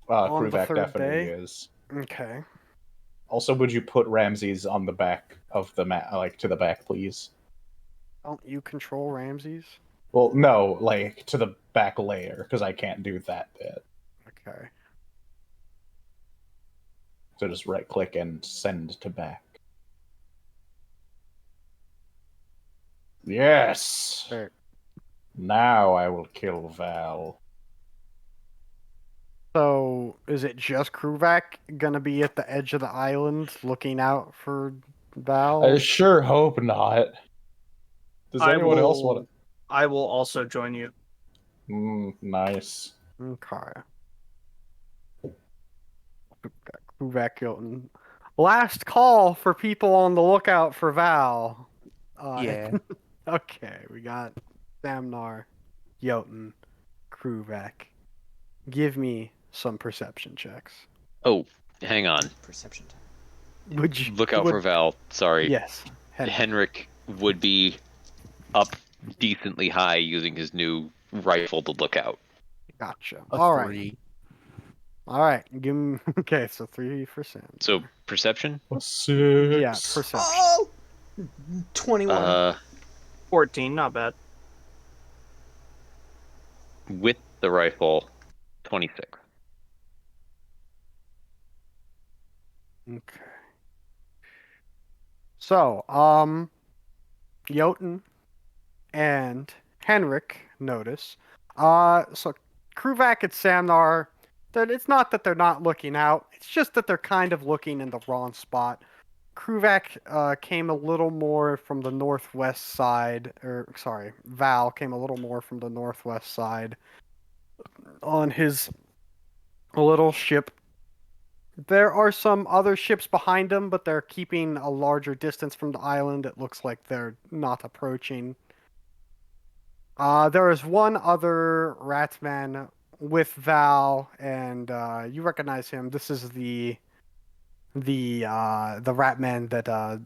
on the Kruvak third definitely day? is. Okay. Also, would you put Ramses on the back of the map, like to the back, please? Don't you control Ramses? Well, no, like to the back layer, because I can't do that bit. Okay. So just right click and send to back. Yes! There. Now I will kill Val. So, is it just Kruvak gonna be at the edge of the island looking out for Val? I sure hope not. Does anyone else want I will also join you. to? Nice. Okay. Kruvak Jotun. Last call for people on the lookout for Val. Yeah. Okay, we got Samnar, Jotun, Kruvak. Give me some perception checks. Oh, hang on. Perception time. Would you Look out for Val. Sorry. Yes. Henrik would be up decently high using his new rifle to look out. Gotcha. A All right. 3. All right. Give him. Okay, so 3 for Sam. So perception? 6. Yeah, perception. Oh! 21. 14, not bad. With the rifle, 26. Okay. So, Jotun and Henrik notice. So Kruvak and Samnar, it's not that they're not looking out. It's just that they're kind of looking in the wrong spot. Kruvak came a little more from the northwest side, or sorry, Val came a little more from the northwest side on his little ship. There are some other ships behind him, but they're keeping a larger distance from the island. It looks like they're not approaching. There is one other Ratman with Val, and you recognize him. This is the Ratman that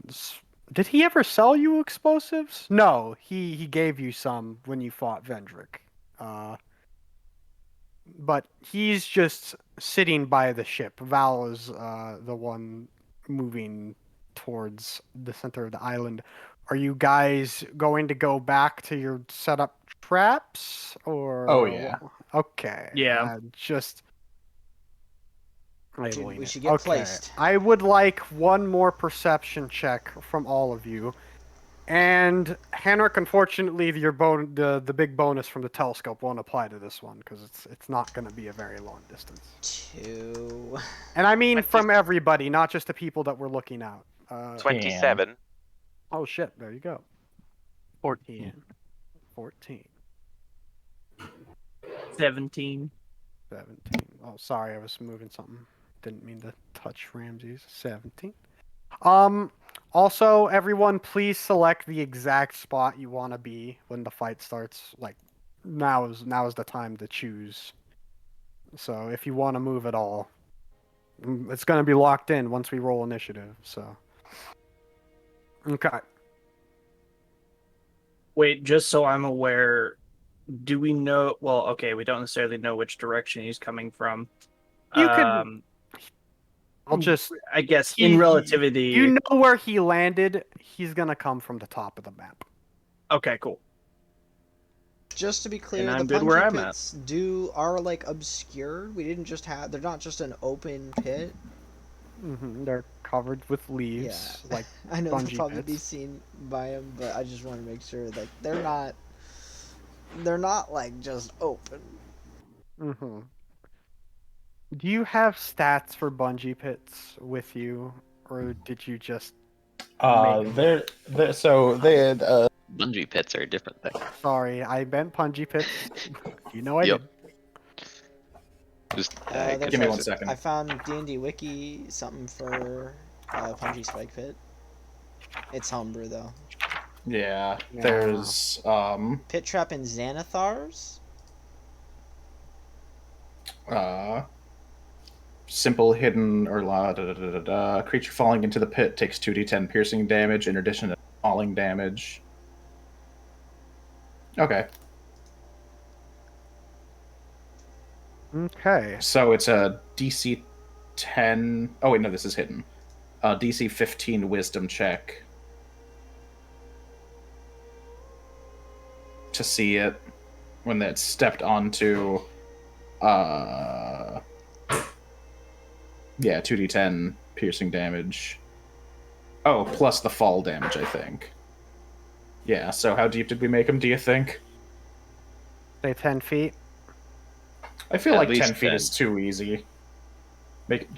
did he ever sell you explosives? No, he gave you some when you fought Vendrick. But he's just sitting by the ship. Val is the one moving towards the center of the island. Are you guys going to go back to your setup traps, or? Oh, yeah. Okay. Yeah. Just. Dude, we should get placed. I would like one more perception check from all of you. And Henrik, unfortunately, the big bonus from the telescope won't apply to this one because it's not going to be a very long distance. 2. And I mean from everybody, not just the people that we're looking at. 27. Oh shit! There you go. 14. 14. 17. 17. Oh, sorry, I was moving something. Didn't mean to touch Ramses. 17. Also, everyone, please select the exact spot you want to be when the fight starts. Like, now is the time to choose. So, if you want to move at all, it's going to be locked in once we roll initiative. So, okay. Wait, just so I'm aware, do we know? Well, okay, we don't necessarily know which direction he's coming from. You could. I'll just. I guess in relativity. You know where he landed. He's gonna come from the top of the map. Okay, cool. Just to be clear, And the I'm good where punji I'm at. pits are like obscured. We didn't just have. They're not just an open pit. They're covered with leaves, Yeah. like I know they'll bungee probably be pits. seen by him, but I just want to make sure like they're not. They're not like just open. Do you have stats for bungee pits with you, or did you just? They're so they had Bungee pits are a different thing. Sorry, I meant bungee pits. You know I Yep. did. Just give me 1 second. I found D&D Wiki something for Punji Spike Pit. It's homebrew though. Yeah, Yeah. there's Pit Trap and Xanathars. simple hidden or creature falling into the pit takes 2d10 piercing damage in addition to falling damage. Okay. Okay. So it's a DC 10. Oh wait, no, this is hidden. DC 15 Wisdom check to see it when it's stepped onto. Yeah, 2d10 piercing damage. Oh, plus the fall damage, I think. Yeah. So how deep did we make him? Do you think? Say 10 feet. I feel At like least 10 feet 10. is too easy.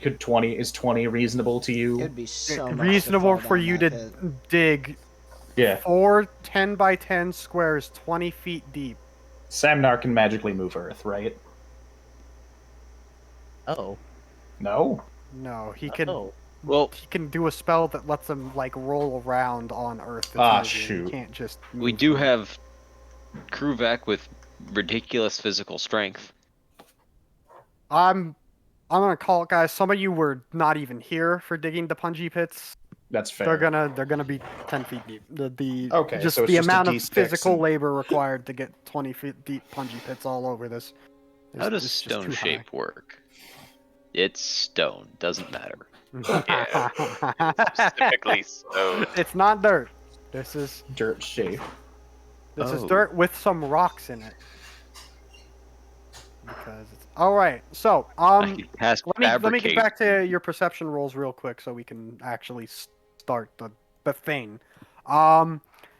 Could 20 is 20 reasonable to you? It'd be so much Reasonable to fall for down you that to pit. dig Yeah. 4 10 by 10 squares 20 feet deep. Samnar can magically move Earth, right? Oh. No? No, he can. Oh. Well, He can do a spell that lets him like roll around on Earth. Shoot. He can't just. we move do around. have Kruvak with ridiculous physical strength. I'm gonna call it, guys. Some of you were not even here for digging the punji pits. That's fair. They're gonna be 10 feet deep. Okay, just so it's the just a amount of D6 physical and- labor required to get 20 feet deep punji pits all over this. How does is just stone too high. shape work? It's stone. Doesn't matter. Specifically stone. It's not dirt. This is Dirt shape. dirt with some rocks in it. Because it's all right. So I can cast let me get fabricate. back to your perception rolls real quick so we can actually start the thing.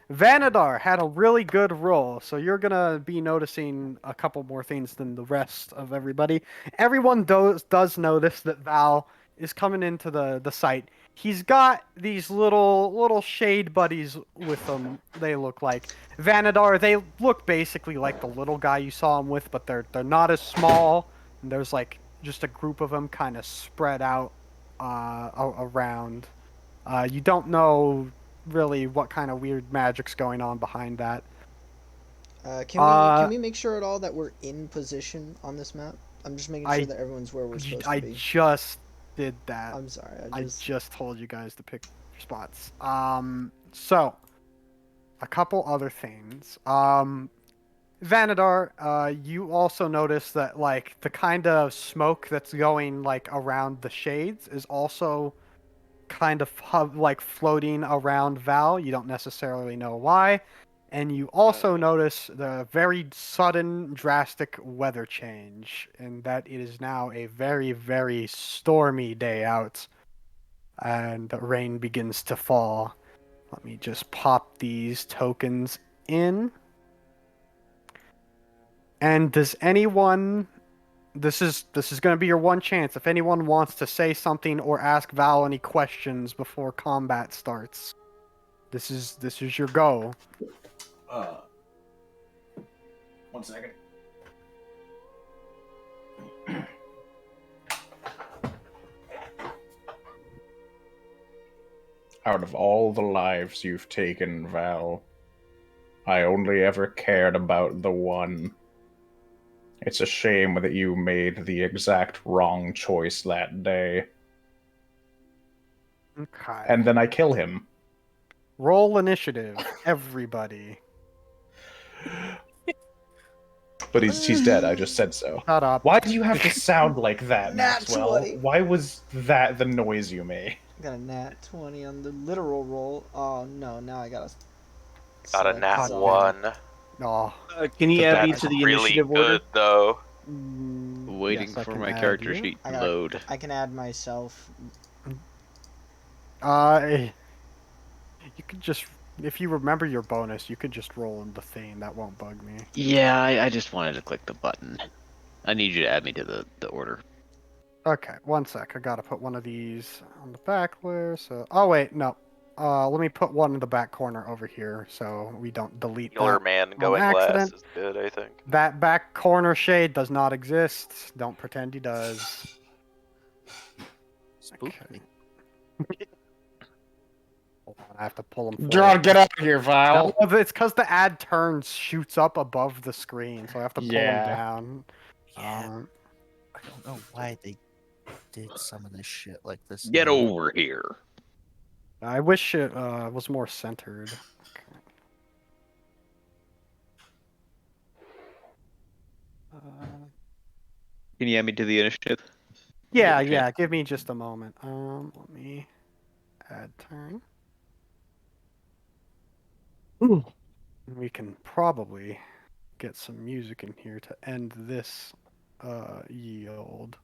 Vanadar had a really good roll, so you're gonna be noticing a couple more things than the rest of everybody. Everyone does notice that Val is coming into the site. He's got these little shade buddies with him. They look like Vanadar. They look basically like the little guy you saw him with, but they're not as small. And there's like just a group of them kind of spread out around. You don't know really what kind of weird magic's going on behind that. Can we make sure at all that we're in position on this map? I'm just making sure I- that everyone's where we're supposed I to be. just did that. I'm sorry. I just told you guys to pick your spots. So a couple other things. Vanadar, you also notice that like the kind of smoke that's going like around the shades is also kind of like floating around Val. You don't necessarily know why. And you also notice the very sudden, drastic weather change, and that it is now a very, very stormy day out, and the rain begins to fall. Let me just pop these tokens in. And does anyone... This is going to be your one chance. If anyone wants to say something or ask Val any questions before combat starts, this is your go. 1 second. Out of all the lives you've taken, Val, I only ever cared about the one. It's a shame that you made the exact wrong choice that day. Okay. And then I kill him. Roll initiative, everybody. But he's dead. I just said so. Shut up. Why do you have to sound like that, Nat Maxwell? 20. Why was that the noise you made? Got a nat 20 on the literal roll. Oh no, now I gotta. Got a select nat zone. 1. Oh, Can you add me That's to the really initiative good, order? though. Waiting yes, I for can my add character you. sheet I to got- load. I can add myself. You could just, if you remember your bonus, you could just roll in the thing. That won't bug me. Yeah, I just wanted to click the button. I need you to add me to the order. Okay, one sec. I gotta put one of these on the back layer. So, oh wait, no. Let me put one in the back corner over here so we don't delete Healer that. man going accident. last is good, I think. That back corner shade does not exist. Don't pretend he does. Spooky. Hold on, I have to pull him. John, get out of here, Val. No, it's because the ad turn shoots up above the screen, so I have to pull him Yeah. down. Yeah. I don't know why they did some of this shit like this. Get now. over here. I wish it was more centered. Okay. Can you add me to the initiative? Yeah, Okay. yeah. Give me just a moment. Let me add turn. We can probably get some music in here to end this yield.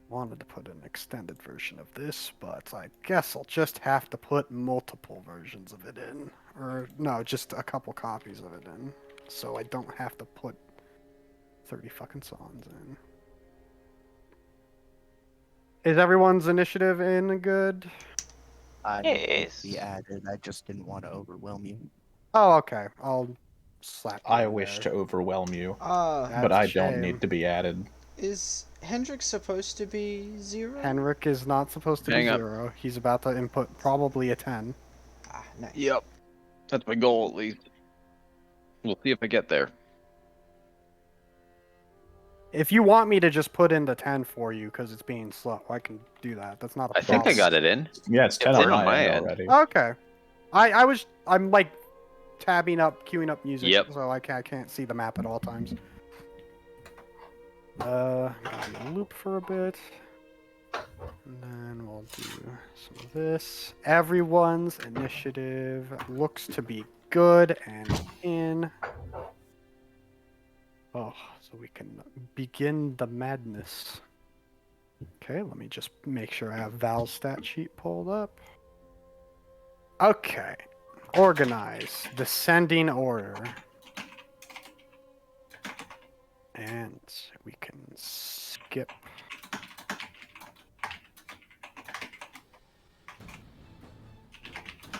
Wanted to put an extended version of this, but I guess I'll just have to put multiple versions of it in. Or, no, just a couple copies of it in. So I don't have to put 30 fucking songs in. Is everyone's initiative in good? I Yes. be added. I just didn't want to overwhelm you. Oh, okay. I'll slap you I in wish there. to overwhelm you, That's but a I don't shame. need to be added. Is Hendrik supposed to be 0? Henrik is not supposed to be Hang up. 0. He's about to input probably a 10. Ah, nice. Yep. That's my goal, at least. We'll see if I get there. If you want me to just put in the 10 for you because it's being slow, I can do that. That's not a I problem. think I got it in. Yeah, it's 10 It's on in my end already. Okay. I'm like tabbing up, queuing up music, Yep. so I can't see the map at all times. Gonna do a loop for a bit. And then we'll do some of this. Everyone's initiative looks to be good and in. Oh, so we can begin the madness. Okay, let me just make sure I have Val's stat sheet pulled up. Okay. Organize. Descending order. And we can skip.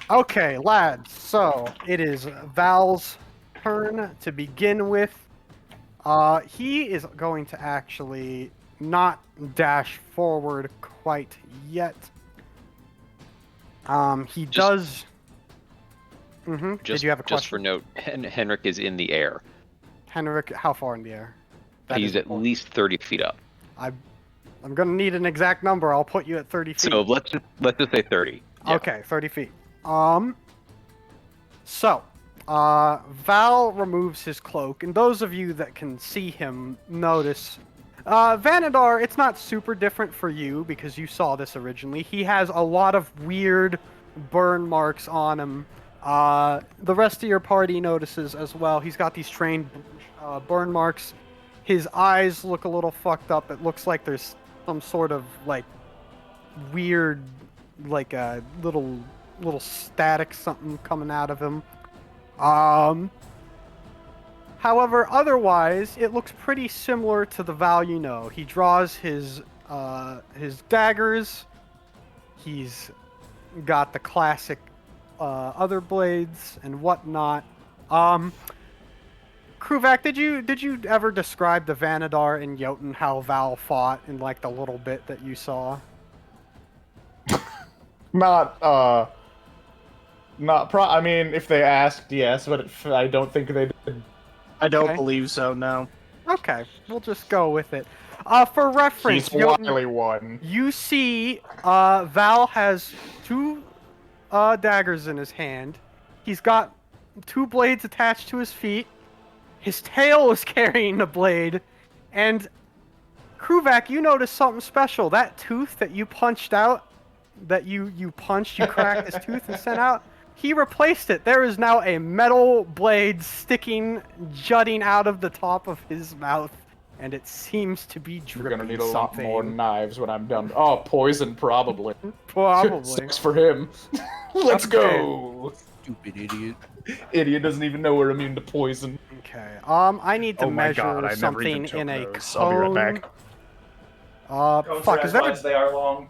Okay, lads. So it is Val's turn to begin with. He is going to actually not dash forward quite yet. He does. Did Just, you have a question? just for note, Henrik is in the air. Henrik, how far in the air? That He's is at important. least 30 feet up. I'm gonna need an exact number. I'll put you at 30 feet. So let's just say 30. Yeah. Okay, 30 feet. So, Val removes his cloak, and those of you that can see him notice, Vanadar, it's not super different for you because you saw this originally. He has a lot of weird burn marks on him. The rest of your party notices as well. He's got these strange burn marks. His eyes look a little fucked up. It looks like there's some sort of like weird, like a little static something coming out of him. However, otherwise, it looks pretty similar to the Val you know. He draws his daggers. He's got the classic other blades and whatnot. Kruvak, did you ever describe the Vanadar and Jotun how Val fought in like the little bit that you saw? I mean, if they asked, yes, but I don't think they did. I don't Okay. believe so, no. Okay, we'll just go with it. For reference, He's the wily one. you see Val has 2 daggers in his hand. He's got 2 blades attached to his feet. His tail is carrying a blade. And Kruvak, you noticed something special. That tooth that you punched out, you cracked his tooth and sent out, he replaced it. There is now a metal blade jutting out of the top of his mouth, and it seems to be dripping You're gonna need a lot something. more knives when I'm done. Oh, poison, probably. Probably. Sucks for him. Let's go! Stupid idiot. Idiot doesn't even know we're immune to poison. Okay. I need to Oh my measure God, I never even something took in a those. cone. I'll be right back. Cones Fuck, are is as that wide as they are long.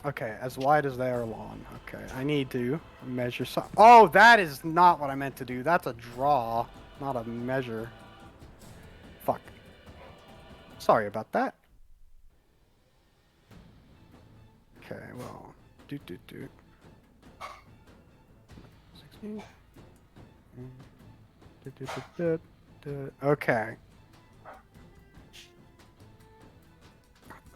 Okay, as wide as they are long. Okay, I need to measure some. Oh, that is not what I meant to do. That's a draw, not a measure. Fuck. Sorry about that. Okay, well, do. 16. Okay.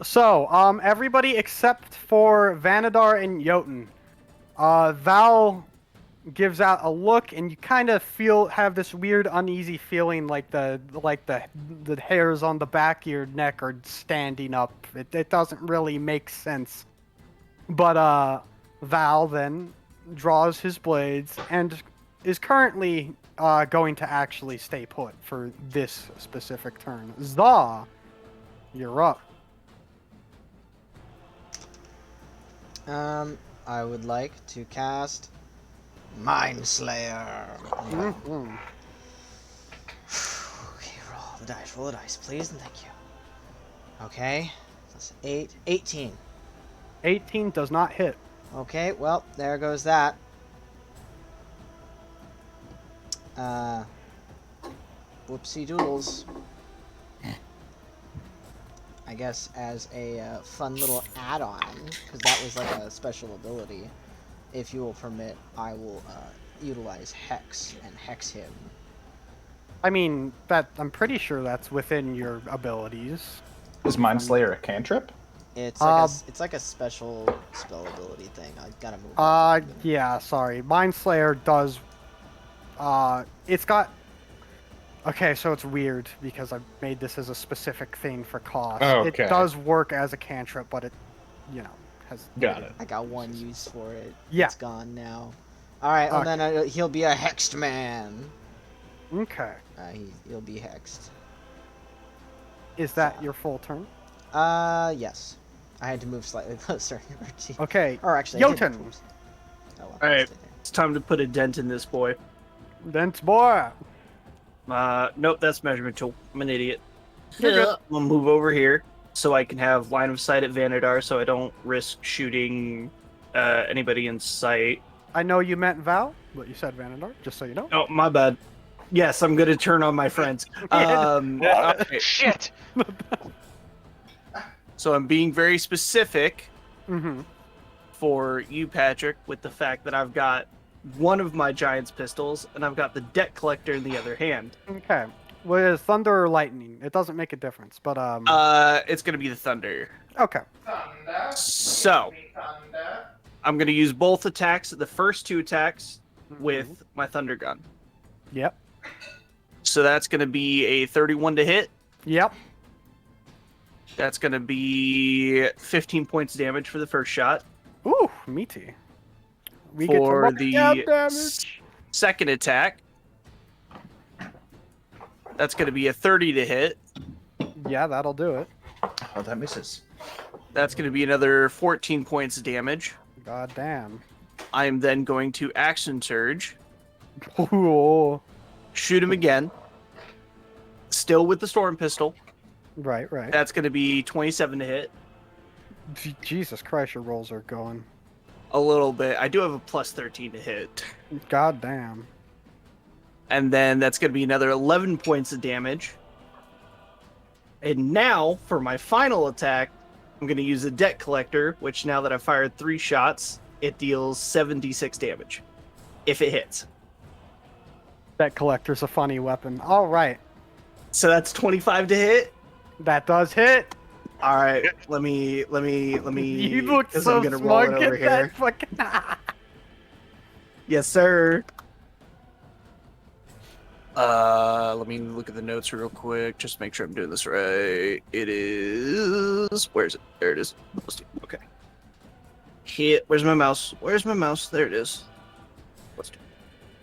So, everybody except for Vanadar and Jotun. Val gives out a look, and you kind of have this weird, uneasy feeling, like the hairs on the back of your neck are standing up. It doesn't really make sense. But Val then draws his blades and is currently going to actually stay put for this specific turn. Za, you're up. I would like to cast Mind Slayer. Mm-hmm. Okay, roll the dice, please, and thank you. Okay, that's 18. 18 does not hit. Okay, well, there goes that. Whoopsie doodles. I guess as a fun little add-on, because that was like a special ability. If you will permit, I will utilize Hex and Hex him. I mean, I'm pretty sure that's within your abilities. Is Mind Slayer a cantrip? It's like a special spell ability thing. I gotta move. on. Yeah, sorry. Mind Slayer does. It's got. Okay, so it's weird because I made this as a specific thing for cost. Okay. It does work as a cantrip, but it, has. Got it. I got one use for it. Yeah. It's gone now. All right, well then he'll be a hexed man. Okay. He'll be hexed. Is that your full turn? Yes. I had to move slightly closer. Okay. Or actually, I Jotun. didn't move. Oh, well, All right, stay there. it's time to put a dent in this boy. Dent boy. Nope, that's measurement tool. I'm an idiot. You're good. I'm gonna move over here so I can have line of sight at Vanadar, so I don't risk shooting anybody in sight. I know you meant Val, but you said Vanadar, just so you know. Oh, my bad. Yes, I'm gonna turn on my friends. Okay. Shit! So I'm being very specific Mm-hmm. for you, Patrick, with the fact that I've got one of my Giant's pistols and I've got the debt collector in the other hand. Okay. With thunder or lightning, it doesn't make a difference, but It's gonna be the thunder. Okay. Thunder. So Thunder. I'm gonna use both attacks, the first 2 attacks, with my thunder gun. Yep. So that's gonna be a 31 to hit. Yep. That's gonna be 15 points damage for the first shot. Ooh, meaty. We For get to look the at damage. second attack, that's gonna be a 30 to hit. Yeah, that'll do it. Oh, that misses. That's gonna be another 14 points of damage. God damn. I am then going to action surge, Ooh. shoot him again. Still with the storm pistol. Right. That's going to be 27 to hit. Jesus Christ, your rolls are going. A little bit. I do have a plus 13 to hit. God damn. And then that's going to be another 11 points of damage. And now, for my final attack, I'm going to use a debt collector, which now that I've fired 3 shots, it deals 76 damage. If it hits. That collector's a funny weapon. All right. So that's 25 to hit. That does hit. All right, let me. You look 'cause so I'm gonna roll it smug over at here. that fucking. Yes, sir. Let me look at the notes real quick. Just make sure I'm doing this right. It is. Where is it? There it is. Okay. Hit. Where's my mouse? Where's my mouse? There it is.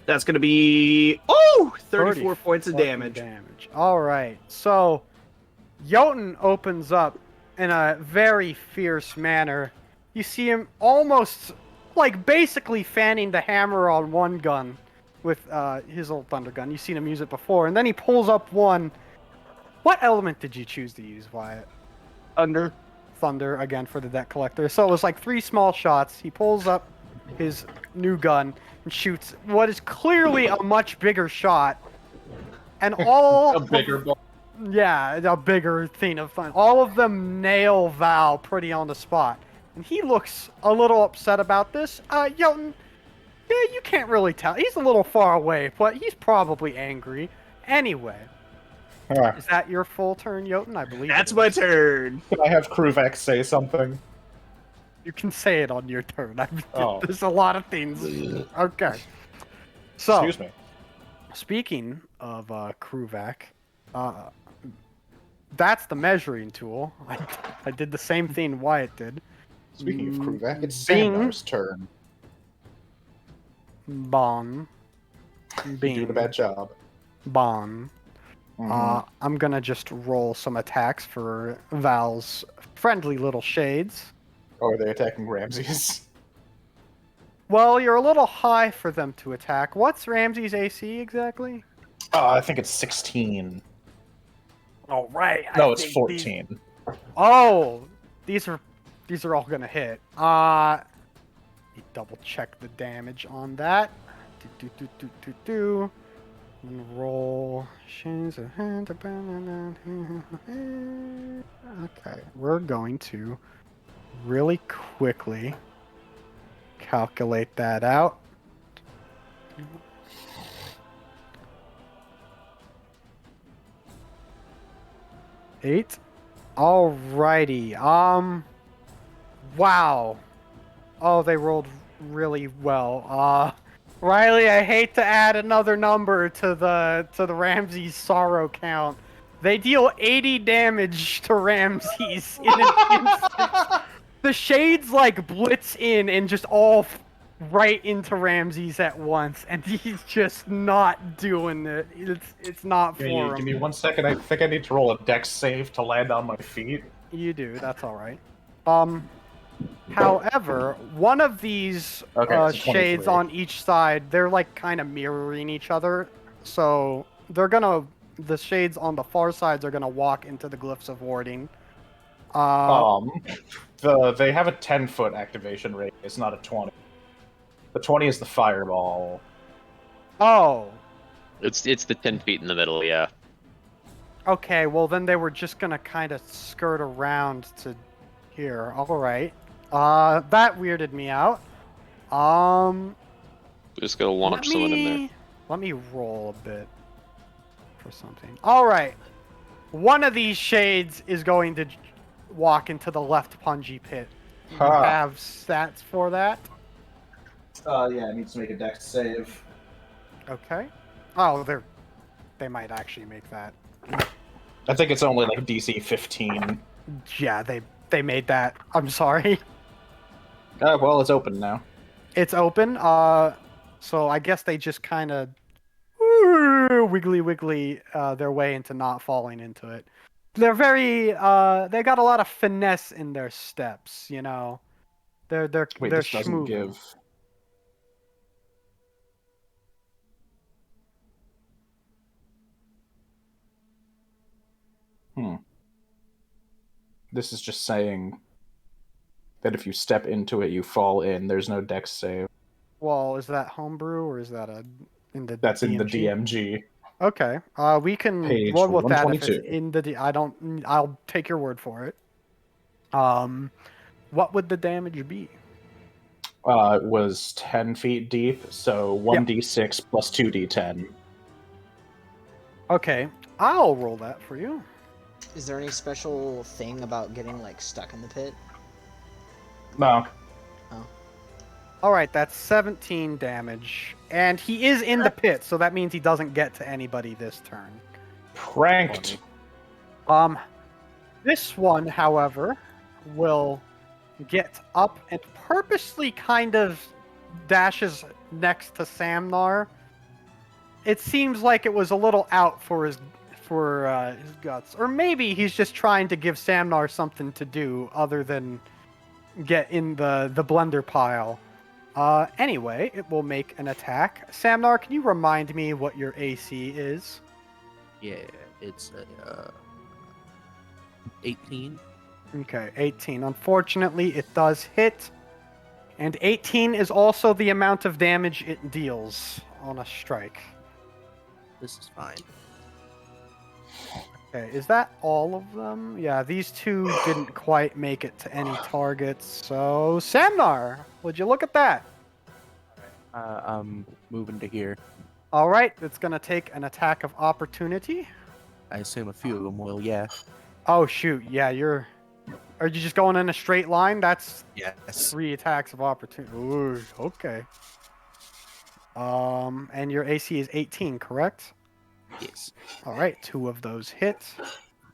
That's gonna be 34 points of fucking damage. All right, so Jotun opens up in a very fierce manner. You see him almost like basically fanning the hammer on one gun with his old thunder gun. You've seen him use it before, and then he pulls up one. What element did you choose to use, Wyatt? Thunder again for the debt collector. So it was like 3 small shots. He pulls up his new gun and shoots what is clearly a much bigger shot. And all A bigger ball. yeah, a bigger thing of fun. All of them nail Val pretty on the spot. And he looks a little upset about this. Jotun, yeah, you can't really tell. He's a little far away, but he's probably angry. Anyway, is that your full turn, Jotun? I believe That's it my is. turn. Can I have Kruvak say something? You can say it on your turn. Oh. There's a lot of things. Okay. So, Excuse me. speaking of Kruvak, that's the measuring tool. I did the same thing Wyatt did. Speaking of Kruvak, it's Bing. Sandar's turn. Bon. You're Bing. doing a bad job. Bon. Mhm. I'm gonna just roll some attacks for Val's friendly little shades. Oh, are they attacking Ramses? Well, you're a little high for them to attack. What's Ramsey's AC exactly? I think it's 16. Oh, right. No, it's 14. Oh, these are all gonna hit. Let me double check the damage on that. And roll. Okay, we're going to really quickly calculate that out. Eight. Alrighty. Wow. Oh, they rolled really well. Riley, I hate to add another number to the Ramses sorrow count. They deal 80 damage to Ramses in an instant. The shades like blitz in and just all right into Ramses at once, and he's just not doing it. It's not for him. Give me 1 second. I think I need to roll a dex save to land on my feet. You do. That's all right. However, one of these Okay, so shades 23. on each side, they're like kind of mirroring each other. So the shades on the far sides are gonna walk into the glyphs of warding. They have a 10-foot activation radius, not a 20. The 20 is the fireball. Oh. It's the 10 feet in the middle, yeah. Okay, well then they were just gonna kind of skirt around to here. All right. That weirded me out. Just gonna launch someone in there. Let me roll a bit for something. All right. One of these shades is going to walk into the left punji pit. You have stats for that? Yeah, it needs to make a dex save. Okay. Oh, they might actually make that. I think it's only like DC 15. Yeah, they made that. I'm sorry. Well, it's open now. It's open. So I guess they just kind of wiggly their way into not falling into it. They're very they got a lot of finesse in their steps, you know. They're Wait, they're this doesn't schmoovin'. give. This is just saying that if you step into it, you fall in. There's no dex save. Well, is that homebrew or is that That's DMG? in the DMG. Okay. We can Page roll with that if it's 122. in the I'll take your word for it. What would the damage be? It was 10 feet deep, so 1d6 plus 2d10. Okay. I'll roll that for you. Is there any special thing about getting like stuck in the pit? No. All right, that's 17 damage, and he is in the pit, so that means he doesn't get to anybody this turn. Pranked. This one, however, will get up and purposely kind of dashes next to Samnar. It seems like it was a little out for his guts, or maybe he's just trying to give Samnar something to do other than get in the blender pile. Anyway, it will make an attack. Samnar, can you remind me what your AC is? Yeah, it's 18. Okay, 18. Unfortunately, it does hit. And 18 is also the amount of damage it deals on a strike. This is fine. Okay, is that all of them? Yeah, these two didn't quite make it to any targets. So, Samnar, would you look at that? I'm moving to here. All right, it's going to take an attack of opportunity. I assume a few of them will, yeah. Oh, shoot. Yeah, Are you just going in a straight line? That's Yes. 3 attacks of opportunity. Ooh, okay. And your AC is 18, correct? Yes. All right, 2 of those hit.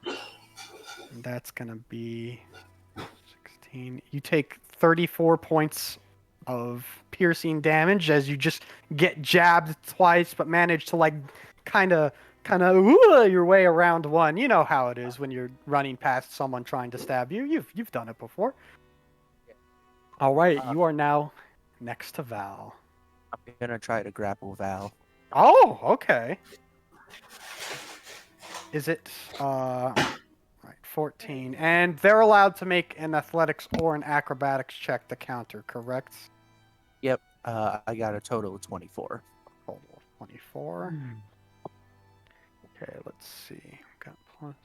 And that's going to be 16. You take 34 points of piercing damage as you just get jabbed twice, but manage to like kind of your way around one. You know how it is when you're running past someone trying to stab you. You've done it before. All right, you are now next to Val. I'm gonna try to grapple Val. Oh, okay. Is it right, 14, and they're allowed to make an athletics or an acrobatics check to counter, correct? Yep. I got a total of 24. Total of 24. Okay, let's see. Got plus.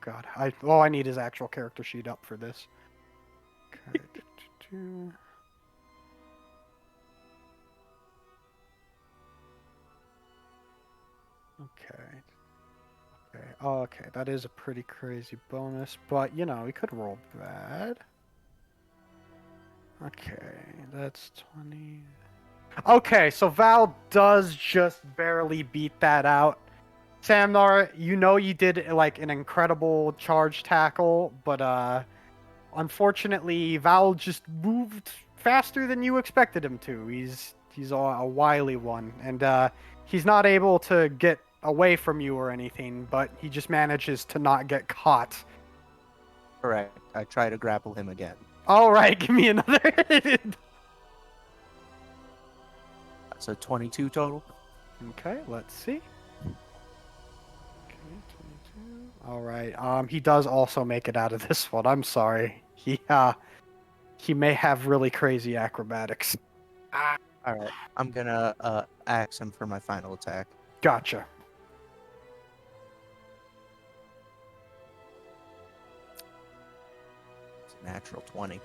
God, all I need is actual character sheet up for this. Okay. Okay. Okay. Oh, okay. That is a pretty crazy bonus, but you know, we could roll bad. Okay, that's 20. Okay, so Val does just barely beat that out. Samnar, you know you did like an incredible charge tackle, but unfortunately Val just moved faster than you expected him to. He's a wily one, and he's not able to get away from you or anything, but he just manages to not get caught. Correct. I try to grapple him again. All right, give me another. So 22 total. Okay, let's see. Okay, 22. All right. He does also make it out of this one. I'm sorry. He may have really crazy acrobatics. All right. I'm gonna axe him for my final attack. Gotcha. It's a natural 20.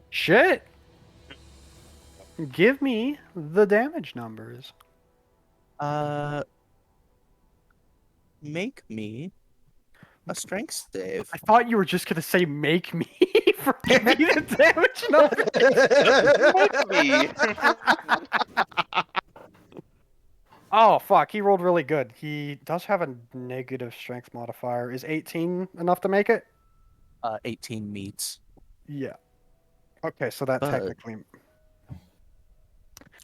Shit. Give me the damage numbers. Make me a strength save. I thought you were just gonna say make me for give me the damage numbers. Oh fuck, he rolled really good. He does have a negative strength modifier. Is 18 enough to make it? 18 meets. Yeah. Okay, so that But- technically.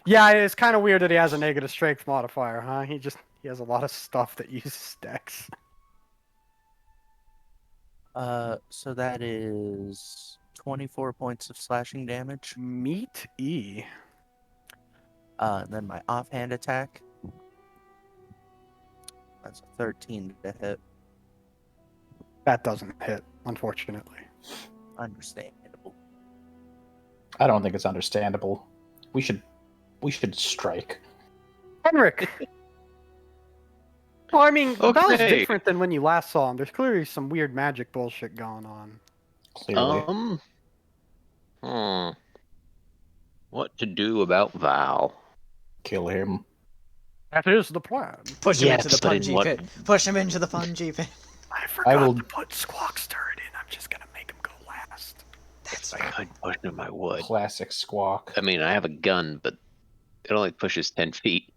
Yeah, it's kind of weird that he has a negative strength modifier, huh? He has a lot of stuff that uses dex. So that is 24 points of slashing damage. Meat E. Then my offhand attack. That's a 13 to hit. That doesn't hit, unfortunately. Understandable. I don't think it's understandable. We should strike. Henrik! Well, I mean, that was Okay. different than when you last saw him. There's clearly some weird magic bullshit going on. Clearly. What to do about Val? Kill him. That is the plan. Push him Yes, into the but in punji what- pit. Push him into the punji pit. I forgot will- to put Squawk's turret in. I'm just gonna make him go last. That's If I could push him, I would. Classic Squawk. I mean, I have a gun, but it only pushes 10 feet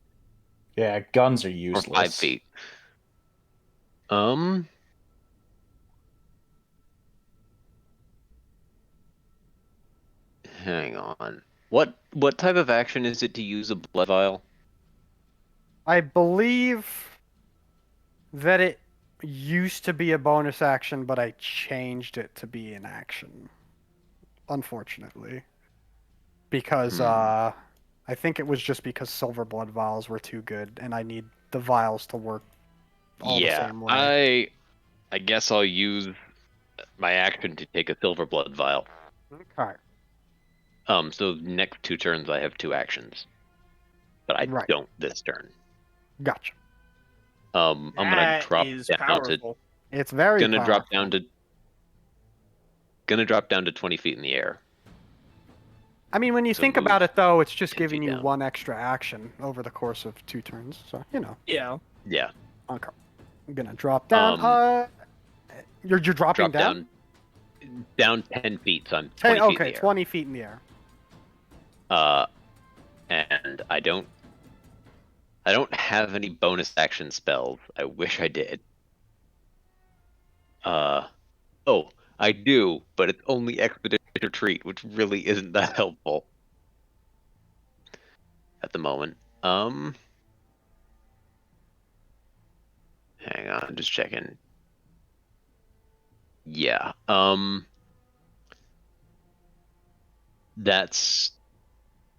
Yeah, guns are or useless. 5 feet. Hang on. What type of action is it to use a blood vial? I believe that it used to be a bonus action, but I changed it to be an action. Unfortunately. Because I think it was just because silver blood vials were too good and I need the vials to work all the same way. I guess I'll use my action to take a silver blood vial. Okay. So next 2 turns I have 2 actions. But I Right. don't this turn. Gotcha. I'm gonna That drop is down powerful. It's very gonna powerful. drop down to 20 feet in the air. I mean, when you So think move about it, though, it's just 10 giving feet you down. 1 extra action over the course of 2 turns. So, you know. Yeah. Yeah. Okay. I'm gonna drop down. You're dropping Drop down? down 10 feet, so I'm 20 feet in Okay, the air. 20 feet in the air. And I don't have any bonus action spells. I wish I did. Oh, I do, but it's only Expedition Retreat, which really isn't that helpful at the moment. Hang on, just checking. Yeah. That's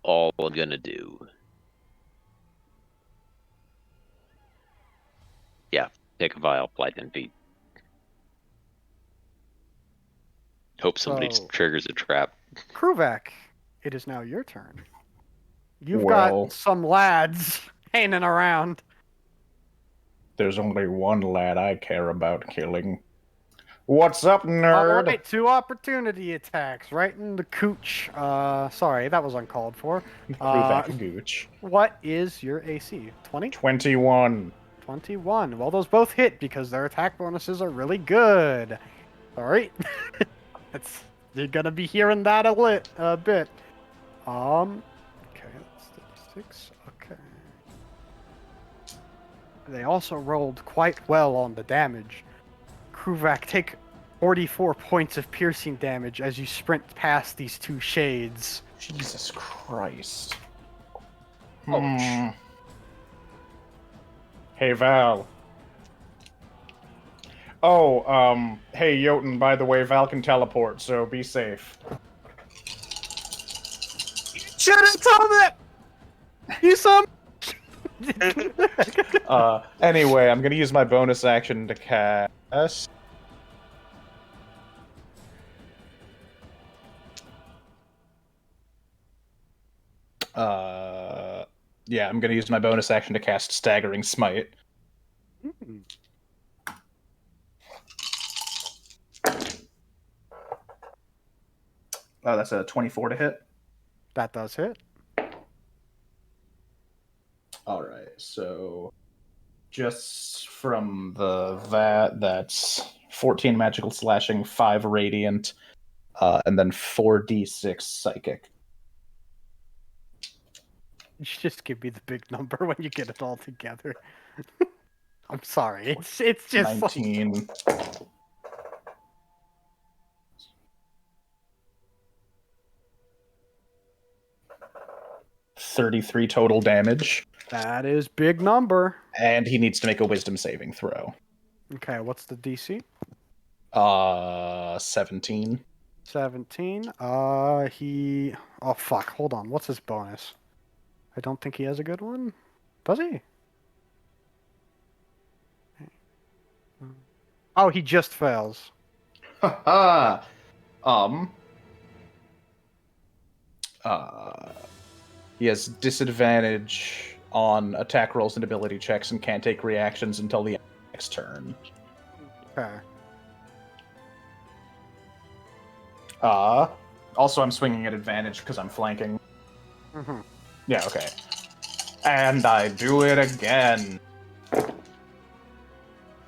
all I'm gonna do. Yeah, take a vial, fly 10 feet. Hope somebody So- triggers a trap. Kruvak, it is now your turn. You've Well- got some lads hanging around. There's only one lad I care about killing. What's up, All nerd? right, 2 opportunity attacks right in the cooch. Sorry, that was uncalled for. Kruvak Gooch. What is your AC? 20? 21. 21. Well, those both hit because their attack bonuses are really good. All right. You're gonna be hearing that a bit. Okay, that's 36. Okay. They also rolled quite well on the damage. Kruvak, take 44 points of piercing damage as you sprint past these 2 shades. Jesus Christ. Ouch. Hey, Val. Oh, hey, Jotun, by the way, Val can teleport, so be safe. Should have told that. You some. Anyway, I'm gonna use my bonus action to cast... Yeah, I'm gonna use my bonus action to cast Staggering Smite. Oh, that's a 24 to hit. That does hit. All right, so just from that's 14 magical slashing, 5 radiant, and then 4d6 psychic. You should just give me the big number when you get it all together. I'm sorry. It's just like- 19. $33 total damage, That is big number. and he needs to make a wisdom saving throw. Okay, what's the DC? 17. 17. Oh fuck, hold on. What's his bonus? I don't think he has a good one. Does he? Oh, he just fails. Haha. He has disadvantage on attack rolls and ability checks and can't take reactions until the next turn. Okay. Also, I'm swinging at advantage because I'm flanking. Mm-hmm. Yeah, okay. And I do it again.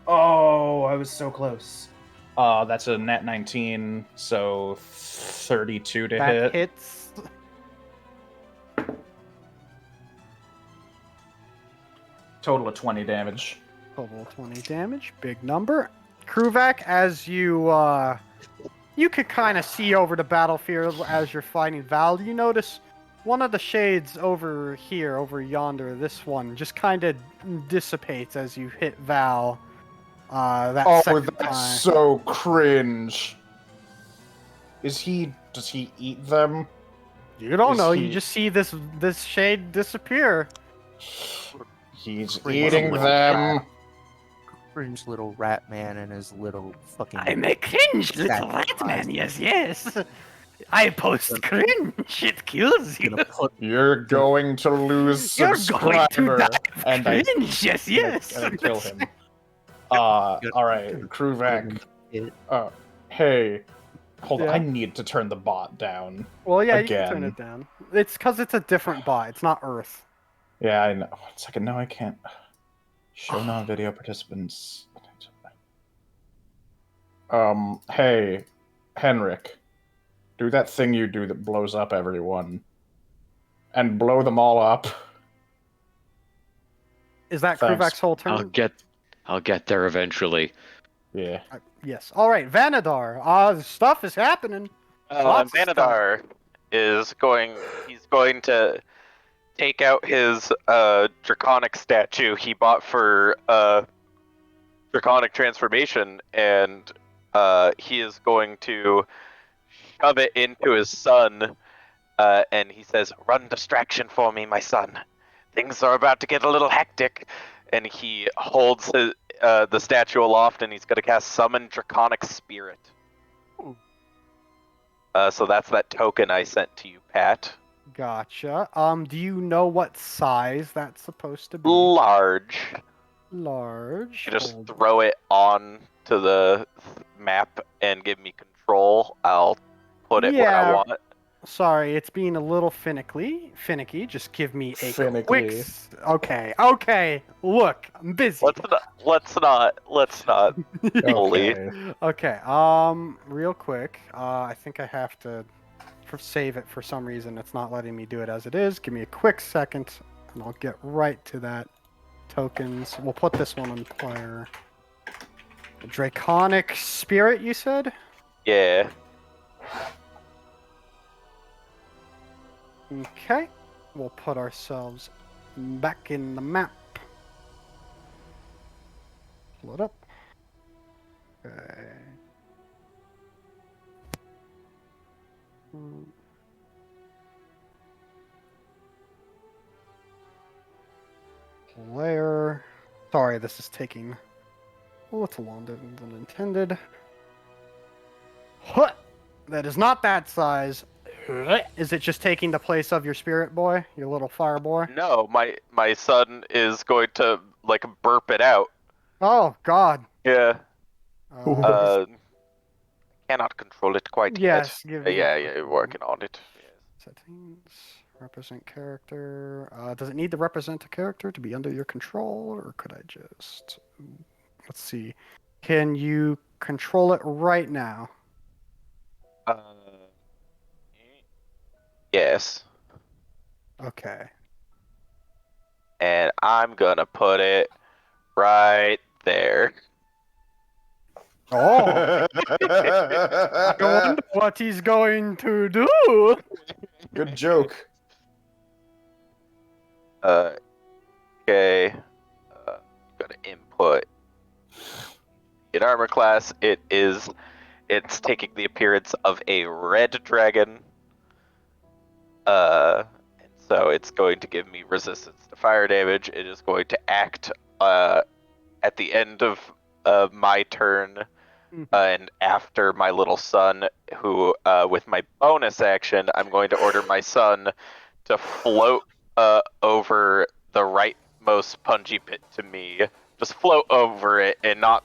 Oh, I was so close. That's a nat 19, so 32 to That hit. hits. Total of 20 damage. Total 20 damage. Big number. Kruvak, as you could kind of see over the battlefield as you're fighting Val, you notice one of the shades over here, over yonder, this one, just kind of dissipates as you hit Val. That second that's time. so cringe. Does he eat them? You don't Is know. he- You just see this shade disappear. He's Cringe eating little them. Cringe little rat man and his little fucking. I'm a cringe little rat man. Yes, yes. I post cringe. It kills you. You're going to lose You're going to subscriber. die of And I cringe. Yes, yes. and I kill him. All right, Kruvak. Hey, hold on. Yeah. I need to turn the bot down. Well, yeah, again. you can turn it down. It's because it's a different bot. It's not Earth. Yeah, I know. 1 second. No, I can't. Show non-video participants. Hey, Henrik. Do that thing you do that blows up everyone. And blow them all up. Is that Thanks. Kruvak's whole turn? I'll get there eventually. Yeah. Yes. All right, Vanadar. Stuff is happening. Lots of stuff. Vanadar is going. He's going to take out his draconic statue he bought for draconic transformation, and he is going to shove it into his son. And he says, "Run distraction for me, my son. Things are about to get a little hectic." And he holds the statue aloft, and he's going to cast Summon Draconic Spirit. So that's that token I sent to you, Pat. Gotcha. Do you know what size that's supposed to be? Large. Large. You just Hold- throw it on to the map and give me control. I'll put it where I Yeah. want it. Sorry, it's being a little finicky. Just give me a Finicky. quick. Okay. Look, I'm busy. Let's not bully. Okay. Okay. Real quick. I think I have to save it for some reason. It's not letting me do it as it is. Give me a quick second, and I'll get right to that. Tokens. We'll put this one on player. Draconic Spirit, you said? Yeah. Okay. We'll put ourselves back in the map. Pull it up. Okay. Player. Sorry, this is taking a little longer than intended. Huh! That is not that size. Is it just taking the place of your spirit boy, your little fire boy? No, my son is going to like burp it out. Oh God. Yeah. Uh, Cannot control it quite yes. yet. Give me Yeah, working on it. settings. Represent character. Does it need to represent a character to be under your control, or could I just? Let's see. Can you control it right now? Yes. Okay. And I'm gonna put it right there. Oh. I wonder what he's going to do. Good joke. Okay. Gonna input. In armor class, it's taking the appearance of a red dragon. And so it's going to give me resistance to fire damage. It is going to act at the end of my turn and after my little son, who with my bonus action, I'm going to order my son to float over the rightmost punji pit to me. Just float over it and not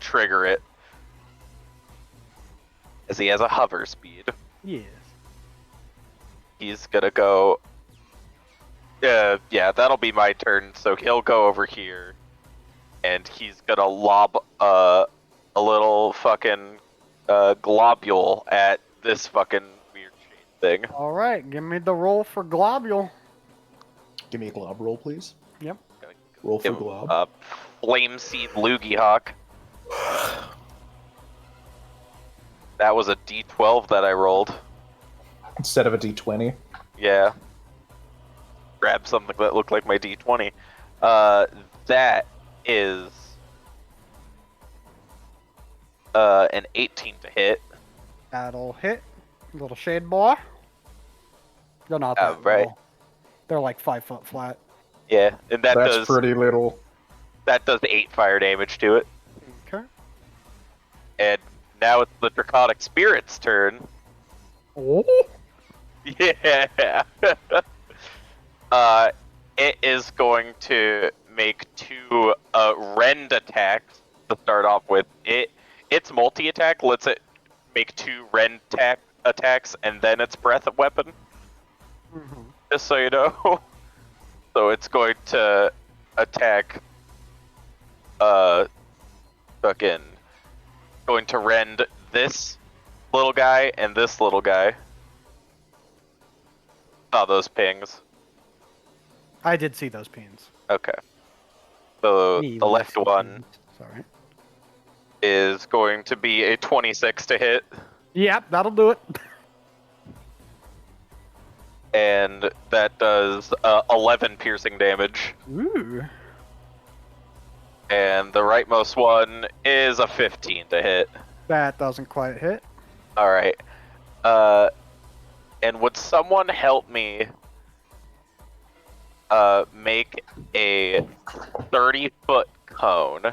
trigger it, as he has a hover speed. Yes. He's gonna go. Yeah, that'll be my turn. So he'll go over here, and he's gonna lob a little fucking globule at this fucking weird shade thing. All right, give me the roll for globule. Give me a glob roll, please. Yep. Roll for Give glob. Flame Seed Loogie Hawk. That was a D12 that I rolled. Instead of a D20. Yeah. Grab something that looked like my D20. That is an 18 to hit. That'll hit. Little shade boy. They're not that right. low. They're like 5 foot flat. Yeah, and that That's does pretty little. 8 fire damage to it. Okay. And now it's the Draconic Spirit's turn. Oh. Yeah. It is going to make 2 rend attacks to start off with. Its multi-attack lets it make 2 rend attacks and then its breath weapon. Mm-hmm. Just so you know. So it's going to attack fucking going to rend this little guy and this little guy. Saw those pings. I did see those pins. Okay. So Me, the left left one pins. Sorry. is going to be a 26 to hit, Yep, that'll do it. and that does 11 piercing damage. Ooh. And the rightmost one is a 15 to hit. That doesn't quite hit. All right. And would someone help me make a 30-foot cone?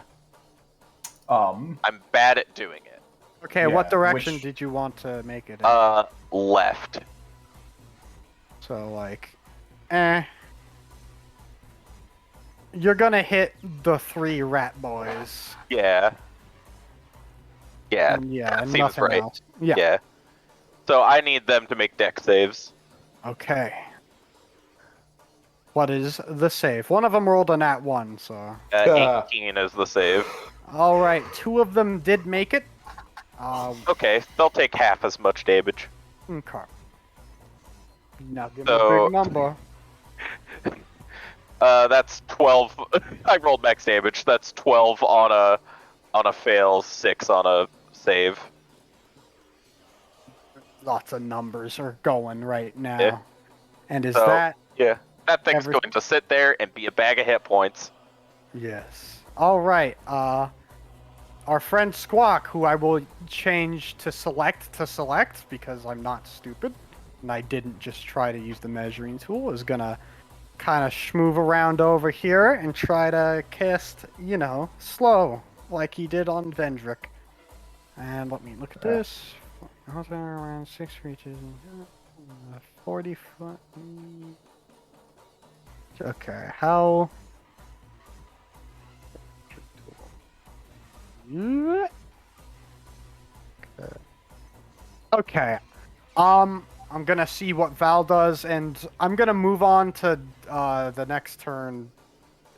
I'm bad at doing it. Okay, Yeah, what direction which- did you want to make it in? Left. So, like, You're gonna hit the 3 rat boys. Yeah. Yeah. Yeah, that and seems nothing right. else. Yeah. Yeah. So I need them to make deck saves. Okay. What is the save? One of them rolled a nat 1, so... 18 is the save. Alright, 2 of them did make it. Okay, they'll take half as much damage. Okay. Now give me So- a big number. That's 12. I rolled max damage. That's 12 on a fail, 6 on a save. Lots of numbers are going right now. Yeah. And is So- that... Yeah. That thing's Every- going to sit there and be a bag of hit points. Yes. Alright, our friend Squawk, who I will change to select because I'm not stupid, and I didn't just try to use the measuring tool, is gonna kind of schmoove around over here and try to cast, slow, like he did on Vendrick. And let me look at this. Around 6 reaches. 40 foot. Okay, how... Okay. I'm gonna see what Val does, and I'm gonna move on to the next turn,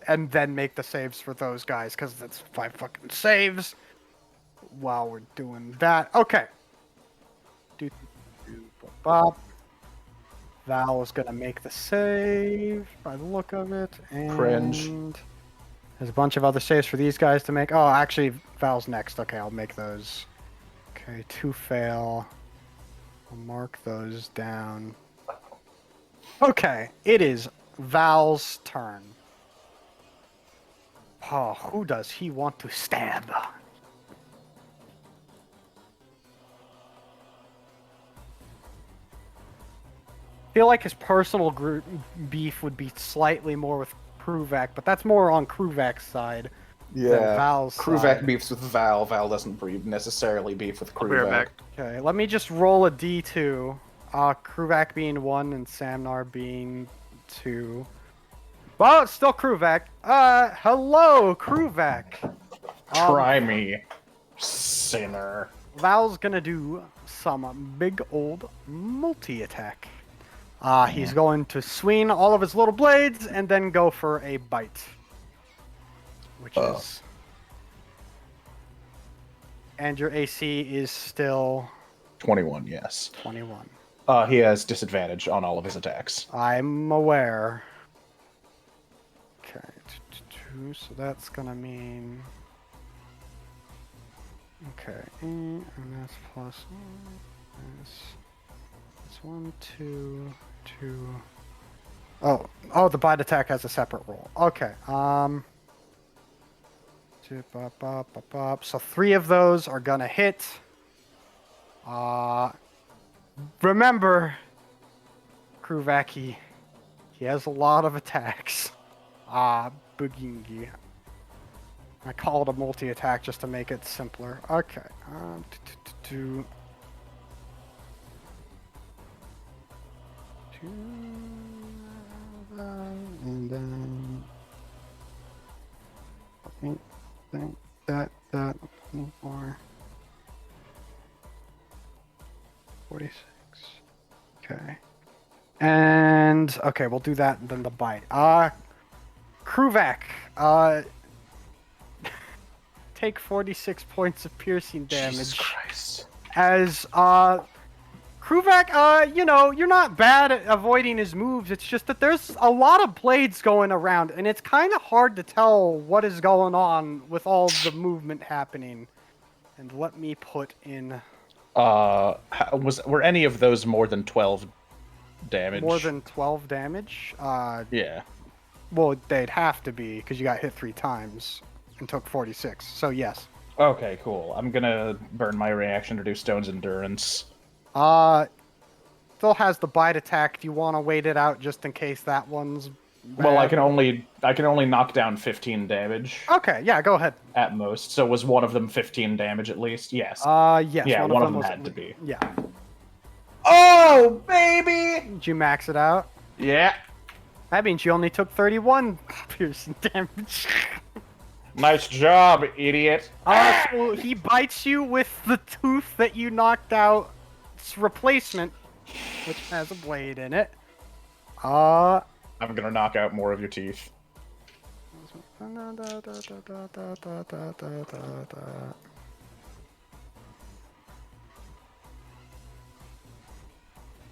and then make the saves for those guys, because that's 5 fucking saves. While we're doing that, okay. Bob. Val is gonna make the save by the look of it, and Cringe. there's a bunch of other saves for these guys to make. Oh, actually, Val's next. Okay, I'll make those. Okay, 2 fail. I'll mark those down. Okay, it is Val's turn. Oh, who does he want to stab? I feel like his personal beef would be slightly more with Kruvak, but that's more on Kruvak's side than Val's Kruvak side. beefs with Val. Val doesn't necessarily beef with I'll be right Kruvak. back. Okay, let me just roll a d2. Kruvak being 1 and Samnar being 2. Well, it's still Kruvak. Hello, Kruvak. Try me, sinner. Val's gonna do some big old multi-attack. He's going to swing all of his little blades and then go for a bite. Which is And your AC is still 21, yes. 21. He has disadvantage on all of his attacks. I'm aware. Okay, so that's gonna mean. Okay, and that's plus. It's 1, 2, 2. Oh, the bite attack has a separate roll. Okay, so 3 of those are gonna hit. Remember, Kruvaki, he has a lot of attacks. Bugingi. I call it a multi-attack just to make it simpler. Okay. Two. And then. That. 4. 46. Okay. And okay, we'll do that and then the bite. Kruvak, take 46 points of piercing damage. Jesus Christ. As Kruvak, you're not bad at avoiding his moves. It's just that there's a lot of blades going around, and it's kind of hard to tell what is going on with all the movement happening. And let me put in. Were any of those more than 12 damage? More than 12 damage? Yeah. Well, they'd have to be, because you got hit 3 times and took 46. So, yes. Okay, cool. I'm gonna burn my reaction to do Stone's Endurance. Still has the bite attack. Do you want to wait it out just in case that one's bad? Well, I can only knock down 15 damage. Okay, yeah, go ahead. At most. So was one of them 15 damage at least? Yes. Yes. Yeah, one of them was, had to be. Yeah. Oh, baby! Did you max it out? Yeah. That means you only took 31 piercing damage. Nice job, idiot. So he bites you with the tooth that you knocked out. Its replacement, which has a blade in it. I'm gonna knock out more of your teeth.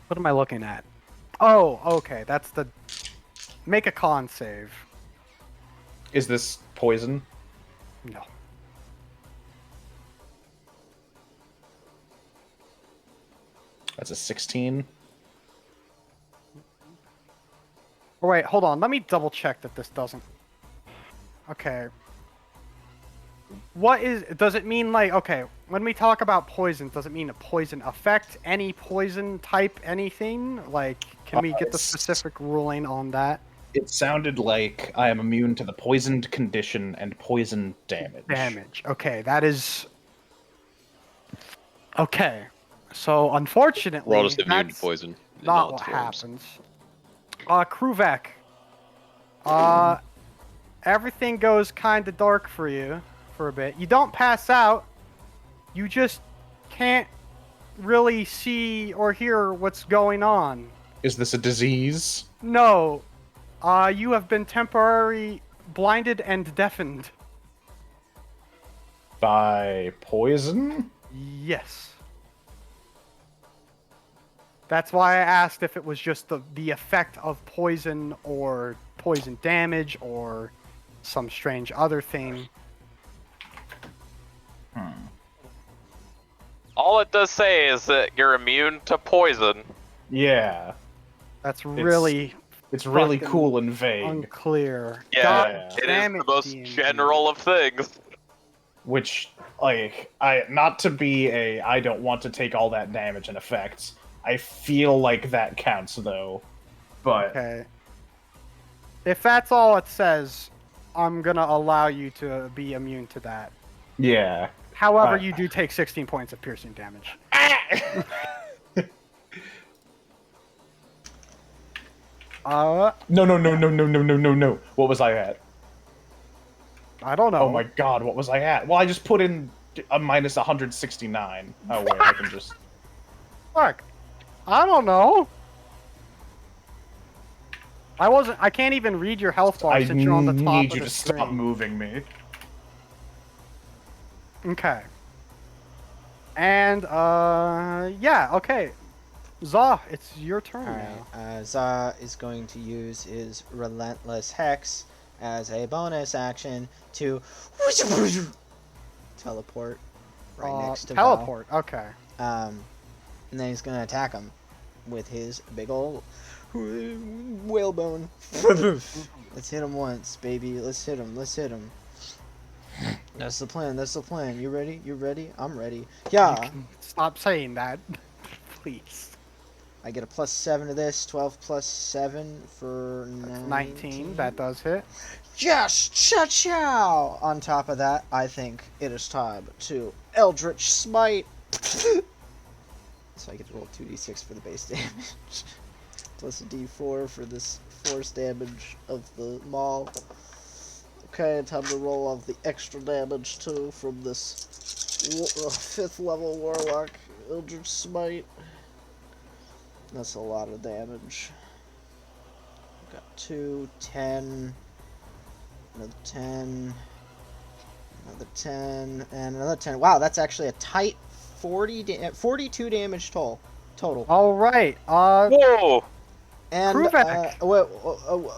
What am I looking at? Oh, okay. That's the... Make a con save. Is this poison? No. That's a 16. Oh, wait, hold on. Let me double check that this doesn't... Okay. What is... Does it mean, like... Okay, when we talk about poison, does it mean a poison effect? Any poison type anything? Like, can we get the specific ruling on that? It sounded like I am immune to the poisoned condition and poison damage. Okay, that is... Okay. So, unfortunately, We're all just immune to that's poison. in not all what its forms. happens. Kruvak. Everything goes kind of dark for you for a bit. You don't pass out. You just can't really see or hear what's going on. Is this a disease? No. You have been temporarily blinded and deafened. By poison? Yes. That's why I asked if it was just the effect of poison or poison damage or some strange other thing. All it does say is that you're immune to poison. Yeah. That's really It's really fucking cool and vague. unclear. Yeah, God it is damn the most D&D. general of things. Which, like, not to be I don't want to take all that damage and effects. I feel like that counts, though. But... Okay. If that's all it says, I'm gonna allow you to be immune to that. Yeah. However, you do take 16 points of piercing damage. No. What was I at? I don't know. Oh my god, what was I at? Well, I just put in a minus 169. Oh, wait, I can just... Fuck. I don't know. I can't even read your health bar I since you're on the top need of you the to screen. stop moving me. Okay. And yeah, okay. Zaw, it's your turn now. Alright, Za is going to use his Relentless Hex as a bonus action to teleport right next to teleport. Okay. Val. And then he's going to attack him with his big ol' whalebone. Let's hit him once, baby. Let's hit him. Let's hit him. That's the plan. That's the plan. You ready? You ready? I'm ready. Yeah. Stop saying that, please. I get a +7 to this. 12 plus 7 for 19. That does hit. Yes! Cha-chow! On top of that, I think it is time to Eldritch Smite. So I get to roll 2d6 for the base damage. Plus a d4 for this force damage of the maul. Okay, time to roll off the extra damage too from this 5th level warlock Eldritch Smite. That's a lot of damage. Got 2, 10, another 10, another 10, and another 10. Wow, that's actually a tight 42 damage total. All right. Whoa! And Kruvak.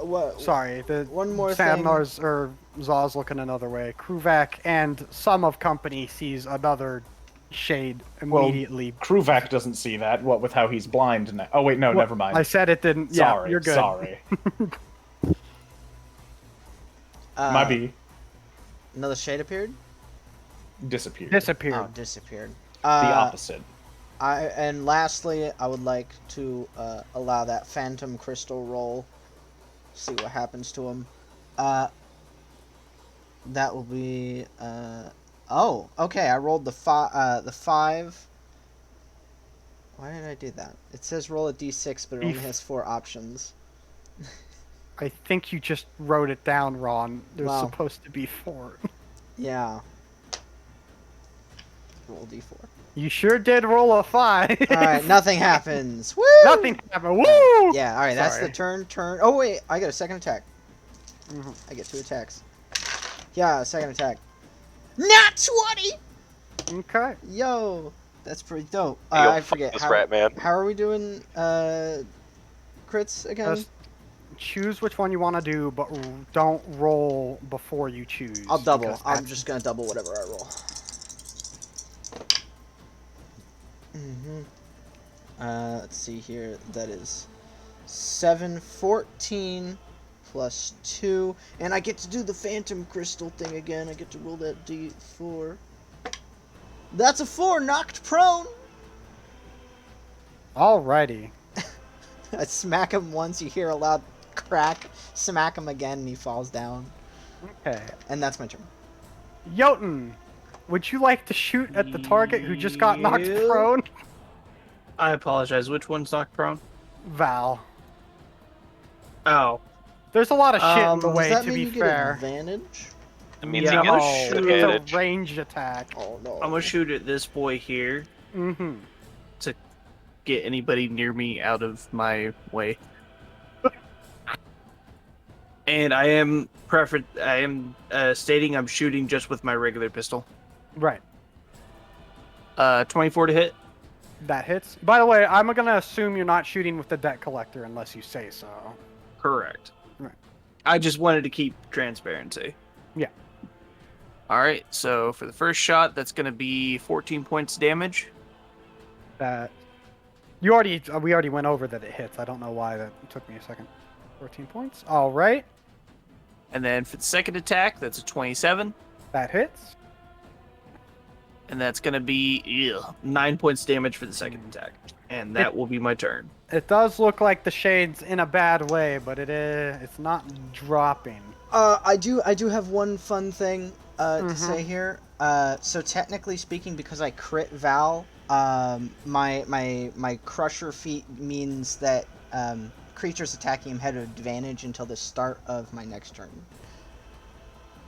what? Sorry, the one more Samnar's or Zaw's looking another way. Kruvak and some of company sees another shade immediately. Kruvak doesn't see that. What with how he's blind now? Oh wait, no, Well, never mind. I said it didn't. Sorry, Yeah, you're good. sorry. My B Another shade appeared. disappeared. Disappeared. Oh, disappeared. The opposite. And lastly, I would like to allow that Phantom Crystal roll. See what happens to him. That will be. Oh, okay. I rolled the 5. Why did I do that? It says roll a d6, but it only has 4 options. I think you just wrote it down wrong. There's Wow. supposed to be 4. Yeah. Roll d4. You sure did roll a 5. Alright, nothing happens. Woo! Nothing happened. Woo! Yeah, alright, that's the Sorry. turn. Oh, wait, I get a second attack. Mhm. I get 2 attacks. Yeah, second attack. Nat 20! Okay. Yo! That's pretty dope. Hey, yo, I fuck forget. this How, rat man. how are we doing crits again? Just choose which one you want to do, but don't roll before you choose. I'll double. because I'm that's- just gonna double whatever I roll. Let's see here. That is 7, 14 plus 2. And I get to do the Phantom Crystal thing again. I get to roll that d4. That's a 4, knocked prone. Alrighty. I smack him once, you hear a loud crack. Smack him again, and he falls down. Okay. And that's my turn. Jotun, would you like to shoot at the target who just got knocked Yeah. prone? I apologize. Which one's knocked prone? Val. Oh. There's a lot of shit in the Does way, that to mean be you get fair. advantage? It means Yeah, he I'm gets gonna a shoot It's advantage. a ranged attack. Oh no. I'm gonna shoot at this boy here. Mm-hmm. Get anybody near me out of my way. And I am stating I'm shooting just with my regular pistol. Right. 24 to hit. That hits. By the way, I'm gonna assume you're not shooting with the debt collector unless you say so. Correct. Right. I just wanted to keep transparency. Yeah. All right. So for the first shot, that's gonna be 14 points damage. That we already went over that it hits. I don't know why that took me a second. 14 points. All right. And then for the second attack, that's a 27. That hits. And that's going to be 9 points damage for the second attack. And that will be my turn. It does look like the shade's in a bad way, but it's not dropping. I do have one fun thing to say Mhm. here. So technically speaking, because I crit Val, my Crusher feat means that creatures attacking him had advantage until the start of my next turn.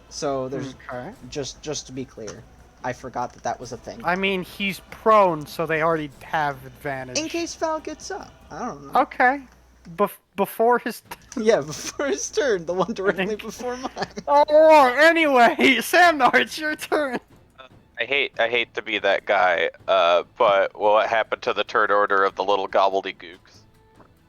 So there's Okay. just to be clear, I forgot that was a thing. I mean, he's prone, so they already have advantage. In case Val gets up, I don't know. Okay. Before his. Yeah, before his turn, the one directly think- before mine. Oh, anyway, Samnar, it's your turn. I hate to be that guy, but what happened to the turn order of the little gobbledygooks?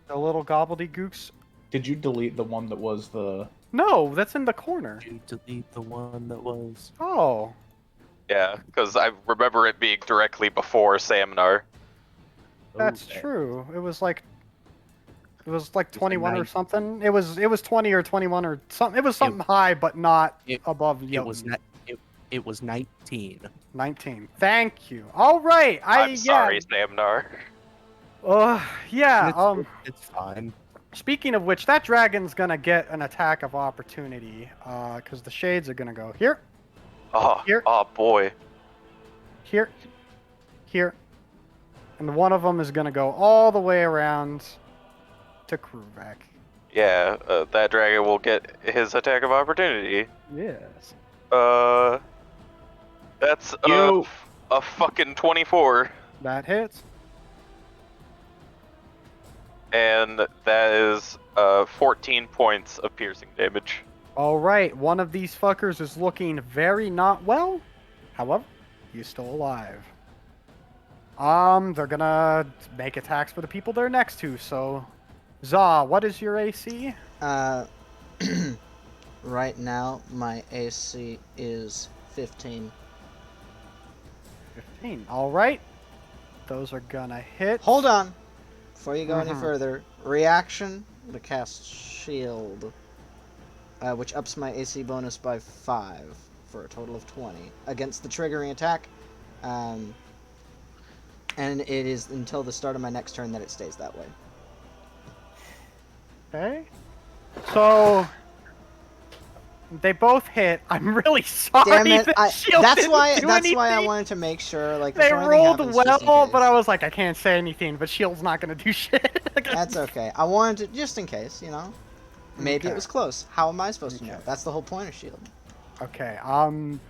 The little gobbledygooks. Did you delete the one that was the? No, that's in the corner. Did you delete the one that was? Oh, Yeah, because I remember it being directly before Samnar. that's Okay. true. It was like was 21 or 9. something. It was 20 or 21 or something. It was something high, but not it- above It was Jotun. it was 19. 19. Thank you. All right. I'm sorry, Samnar. Yeah. It's fine. Speaking of which, that dragon's gonna get an attack of opportunity. Because the shades are gonna go here, Oh, Here. oh boy. here, here, and one of them is gonna go all the way around to Kruvak. Yeah, that dragon will get his attack of opportunity. Yes. That's You- a fucking 24, That hits. and that is 14 points of piercing damage. All right. One of these fuckers is looking very not well. However, he's still alive. They're gonna make attacks for the people they're next to. So, Za, what is your AC? Right now, my AC is 15. 15. All right. Those are gonna hit. Hold on. Before you go any Mhm. further, reaction to cast Shield, which ups my AC bonus by 5 for a total of 20 against the triggering attack. And it is until the start of my next turn that it stays that way. Okay. So they both hit. I'm really sorry. Damn it! that Shield That's didn't why. do That's why I anything. wanted to make sure. Like They before anything rolled happens, just in well, case. but I was like, I can't say anything. But Shield's not gonna do shit. That's okay. I wanted to just in case, you know. Maybe Okay. it was close. How am I supposed to know? Okay. That's the whole point of Shield. Okay.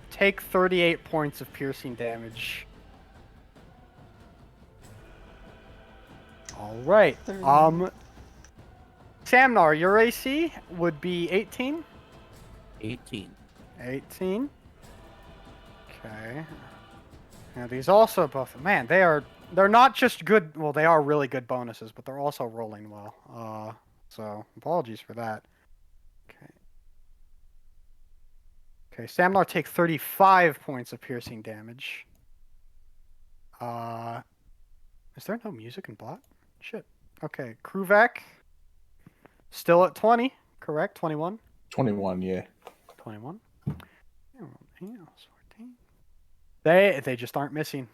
Take 38 points of piercing damage. All right. 30. Samnar, your AC would be 18. 18. 18. Okay. Now these also both, man, they're not just good, well, they are really good bonuses, but they're also rolling well. So apologies for that. Okay. Okay, Samnar take 35 points of piercing damage. Is there no music in bot? Shit. Okay, Kruvak still at 20, correct? 21? 21, yeah. 21. They just aren't missing.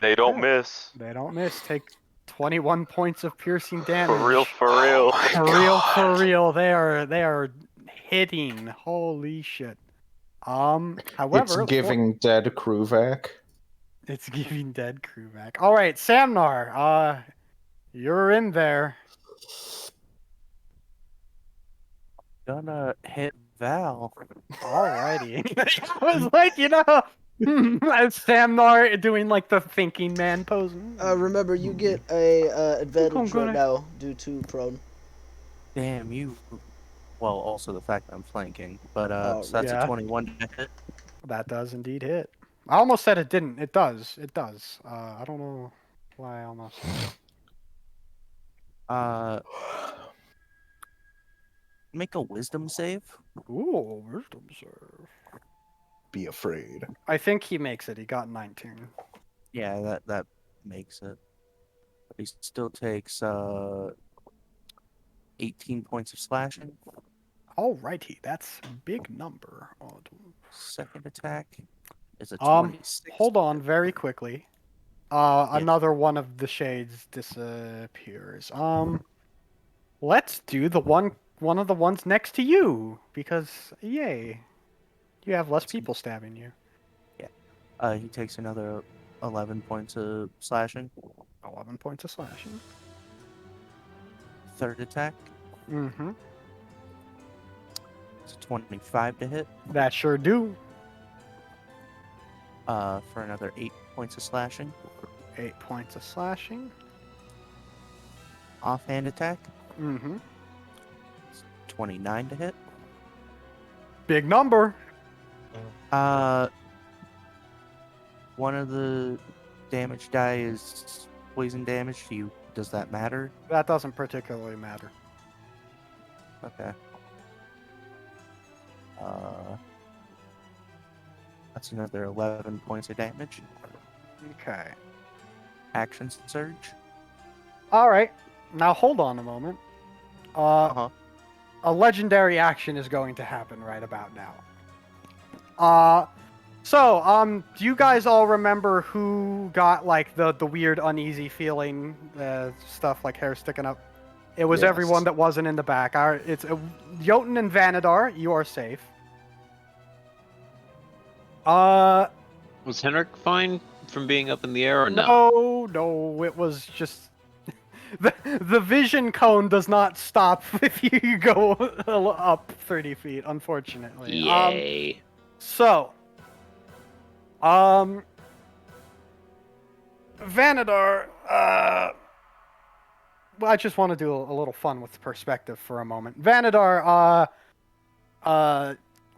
They don't Okay. miss. They don't miss. Take 21 points of piercing damage. For real, for real. For real. They are hitting. Holy shit. However, It's giving dead Kruvak. it's giving dead crew back. All right, Samnar. You're in there. Gonna hit Val. Alrighty. I was like, as Samnar doing like the thinking man pose. Remember, you get a advantage I'm gonna- right now due to prone. Damn you. Well, also the fact that I'm flanking. But Oh, so that's yeah. a 21 to hit. That does indeed hit. I almost said it didn't. It does. It does. I don't know why I almost. Make a wisdom save. Ooh, wisdom serve. Be afraid. I think he makes it. He got 19. Yeah, that makes it. But he still takes 18 points of slashing. Alrighty, that's a big number. Second attack is a 26. Hold on, very quickly. Another one of the shades disappears. Let's do the one of the ones next to you because yay, you have less people stabbing you. He takes another 11 points of slashing. 11 points of slashing. Third attack Mm-hmm. is a 25 to hit. That sure do. For another 8 points of slashing. 8 points of slashing. Offhand attack, Mm-hmm. 29 to hit. Big number. one of the damage die is poison damage to you, does that matter? That doesn't particularly matter. Okay. That's another 11 points of damage. Okay. Action surge. All right. Now hold on a moment. Uh-huh. A legendary action is going to happen right about now. Do you guys all remember who got like the weird uneasy feeling stuff like hair sticking up? It was Yes. everyone that wasn't in the back. It's Jotun and Vanadar. You are safe. Was Henrik fine from being up in the air or no? No, it was just the vision cone does not stop if you go up 30 feet, unfortunately. Yay. Vanadar, well, I just want to do a little fun with perspective for a moment. Vanadar,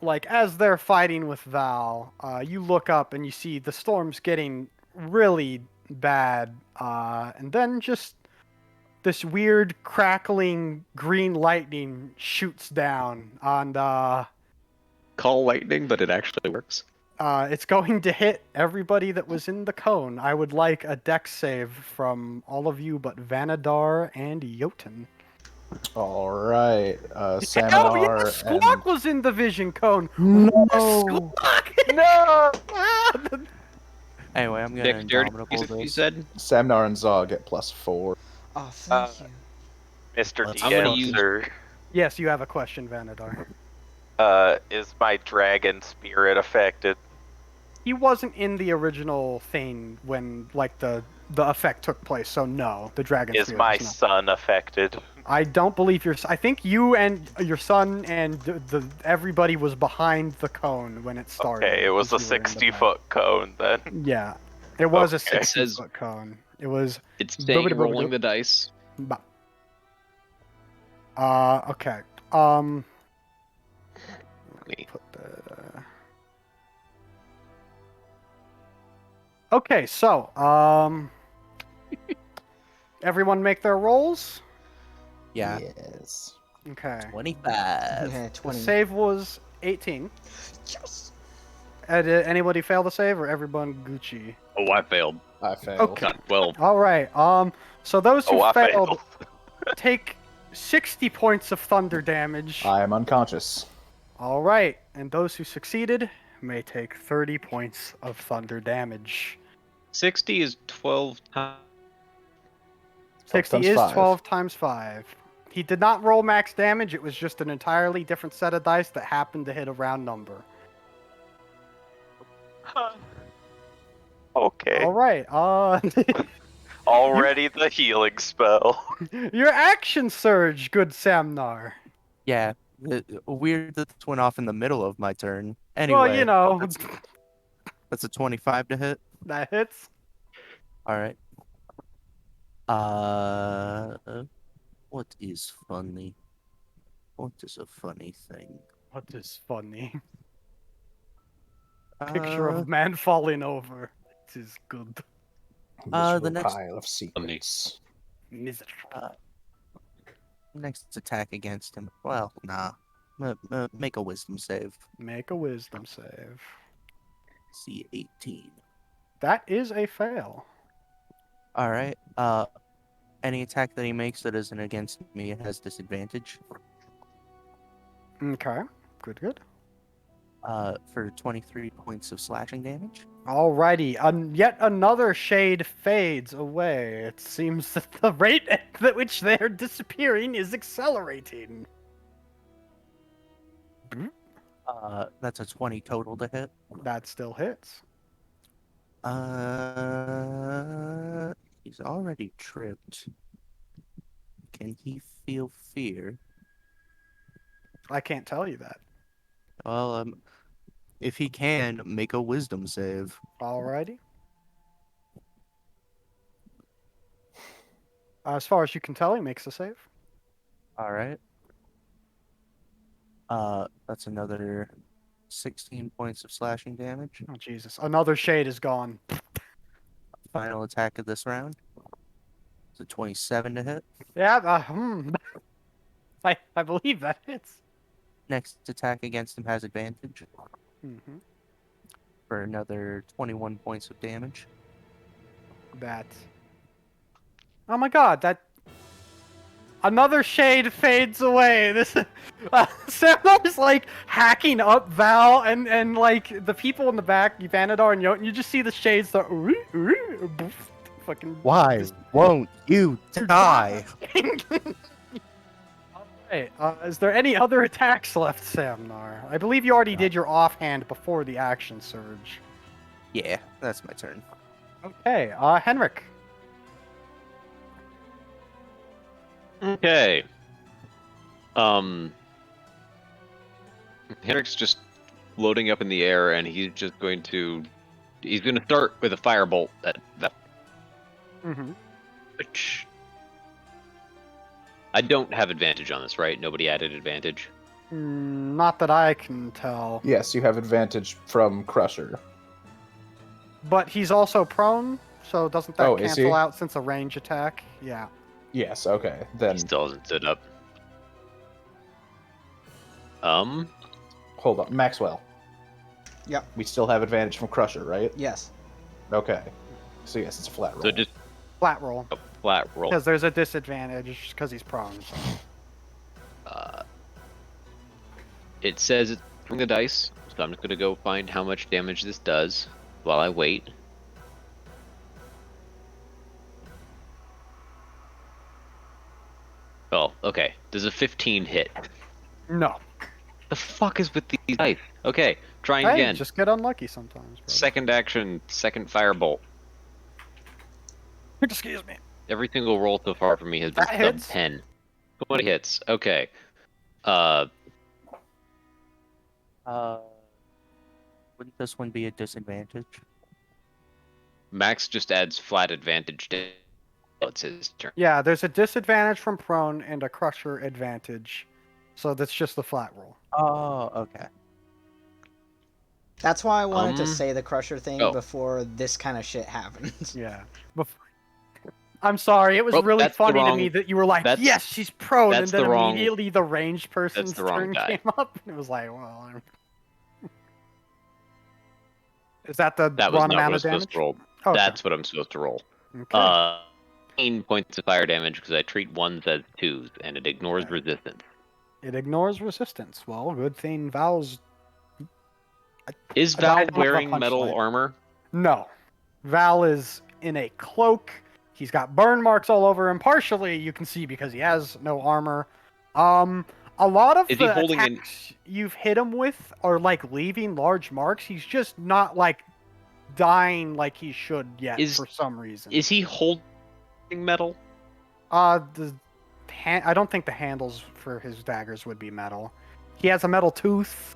like as they're fighting with Val, you look up and you see the storm's getting really bad, and then just this weird crackling green lightning shoots down, and Call lightning, but it actually works. it's going to hit everybody that was in the cone. I would like a dex save from all of you but Vanadar and Jotun. All right. Oh, yeah, Saminar Squawk was in the vision cone. No. Squawk! No! Anyway, I'm gonna Dexterity, indomitable you this. said? Samnar and Zog get +4. Oh, thank you. Mr. Let's I'm gonna DM, use- sir, Yes, you have a question, Vanadar. is my dragon spirit affected? He wasn't in the original thing when like the effect took place, so no, the dragon. Is Spirit my is not. son affected? I don't believe I think you and your son and everybody was behind the cone when it started. Okay, it was a because you were in the 60-foot cone then. back. Yeah, it was a Okay. 60-foot cone. It was. It's saying rolling the dice. Okay. Me. Put the. Okay, so everyone make their rolls. Yeah. Yes. Okay. 25. Yeah, The 20. save was 18. Yes. Did anybody fail the save, or everyone Gucci? Oh, I failed. I failed. Okay. Got 12. All right. So those who Oh, I failed failed. take 60 points of thunder damage. I am unconscious. All right, and those who succeeded may take 30 points of thunder damage. 60 is 12 times. 60 times is 5. 12 times 5. He did not roll max damage. It was just an entirely different set of dice that happened to hit a round number. Okay. All right. Already the healing spell. Your action surge, good Samnar. Yeah. Weird that this went off in the middle of my turn. Anyway, Well, you know, that's a 25 to hit. that hits. All right. What is funny? What is a funny thing? What is funny? Picture Uh, of man falling over. It is good. The next- pile of secrets. Misery. next attack against him. Well, nah. Make a wisdom save. Make a wisdom save. C 18. That is a fail. All right. Any attack that he makes that isn't against me has disadvantage. Okay. Good. For 23 points of slashing damage. Alrighty. Yet another shade fades away. It seems that the rate at which they're disappearing is accelerating. That's a 20 total to hit. That still hits. He's already tripped. Can he feel fear? I can't tell you that. Well, if he can, make a wisdom save. Alrighty. As far as you can tell, he makes a save. All right. That's another 16 points of slashing damage. Oh Jesus! Another shade is gone. Final attack of this round. It's a 27 to hit. Yeah. I believe that hits. Next attack against him has advantage Mm-hmm. for another 21 points of damage. That. Oh my God! That. Another shade fades away. This Samuel's like hacking up Val and like the people in the back, Vanadar and Jotun. You just see the shades start fucking. Why won't you die? Hey, is there any other attacks left, Samnar? I believe you already did your offhand before the action surge. Yeah, that's my turn. Okay, Henrik. Okay. Henrik's just loading up in the air, and he's going to start with a firebolt at that. Mm-hmm. Which I don't have advantage on this, right? Nobody added advantage. Not that I can tell. Yes, you have advantage from Crusher. But he's also prone, so doesn't that Oh, is he? cancel out since a range attack? Yeah. Yes, okay. Then He still hasn't stood up. hold on. Maxwell. Yep. We still have advantage from Crusher, right? Yes. Okay. So yes, it's a flat roll. So just Flat roll. a flat roll. Because there's a disadvantage because he's prone. So. It says it's from the dice, so I'm just gonna go find how much damage this does while I wait. Oh, okay. Does a 15 hit? No. The fuck is with these dice? Okay, trying Hey, again. just get unlucky sometimes, bro. Second action, second firebolt. Excuse me. Every single roll so far for me has been That sub hits. 10. 20 hits. Okay. Wouldn't this one be a disadvantage? Max just adds flat advantage to it's his turn. Yeah, there's a disadvantage from prone and a crusher advantage. So that's just the flat roll. Oh, okay. That's why I wanted to Um, say the Crusher thing oh. before this kind of shit happened. Yeah. I'm sorry, it was Well, really that's the funny to wrong- me that you were like, that's- yes, she's prone, and that's then the wrong- immediately the ranged person's the wrong turn guy. came up, and it was like, well, is that the That was wrong not what I amount was of supposed damage? to roll. Okay. That's what I'm supposed to roll. Okay. 15 points of fire damage because I treat ones as twos, and it ignores Okay. resistance. It ignores resistance. Well, good thing Val's... Is I Val don't have a wearing punch metal line. armor? No. Val is in a cloak. He's got burn marks all over him. Partially, you can see because he has no armor. A lot of Is he the holding an- attacks you've hit him with are like leaving large marks. He's just not like dying like he should yet Is- for some reason. Is he holding metal? I don't think the handles for his daggers would be metal. He has a metal tooth.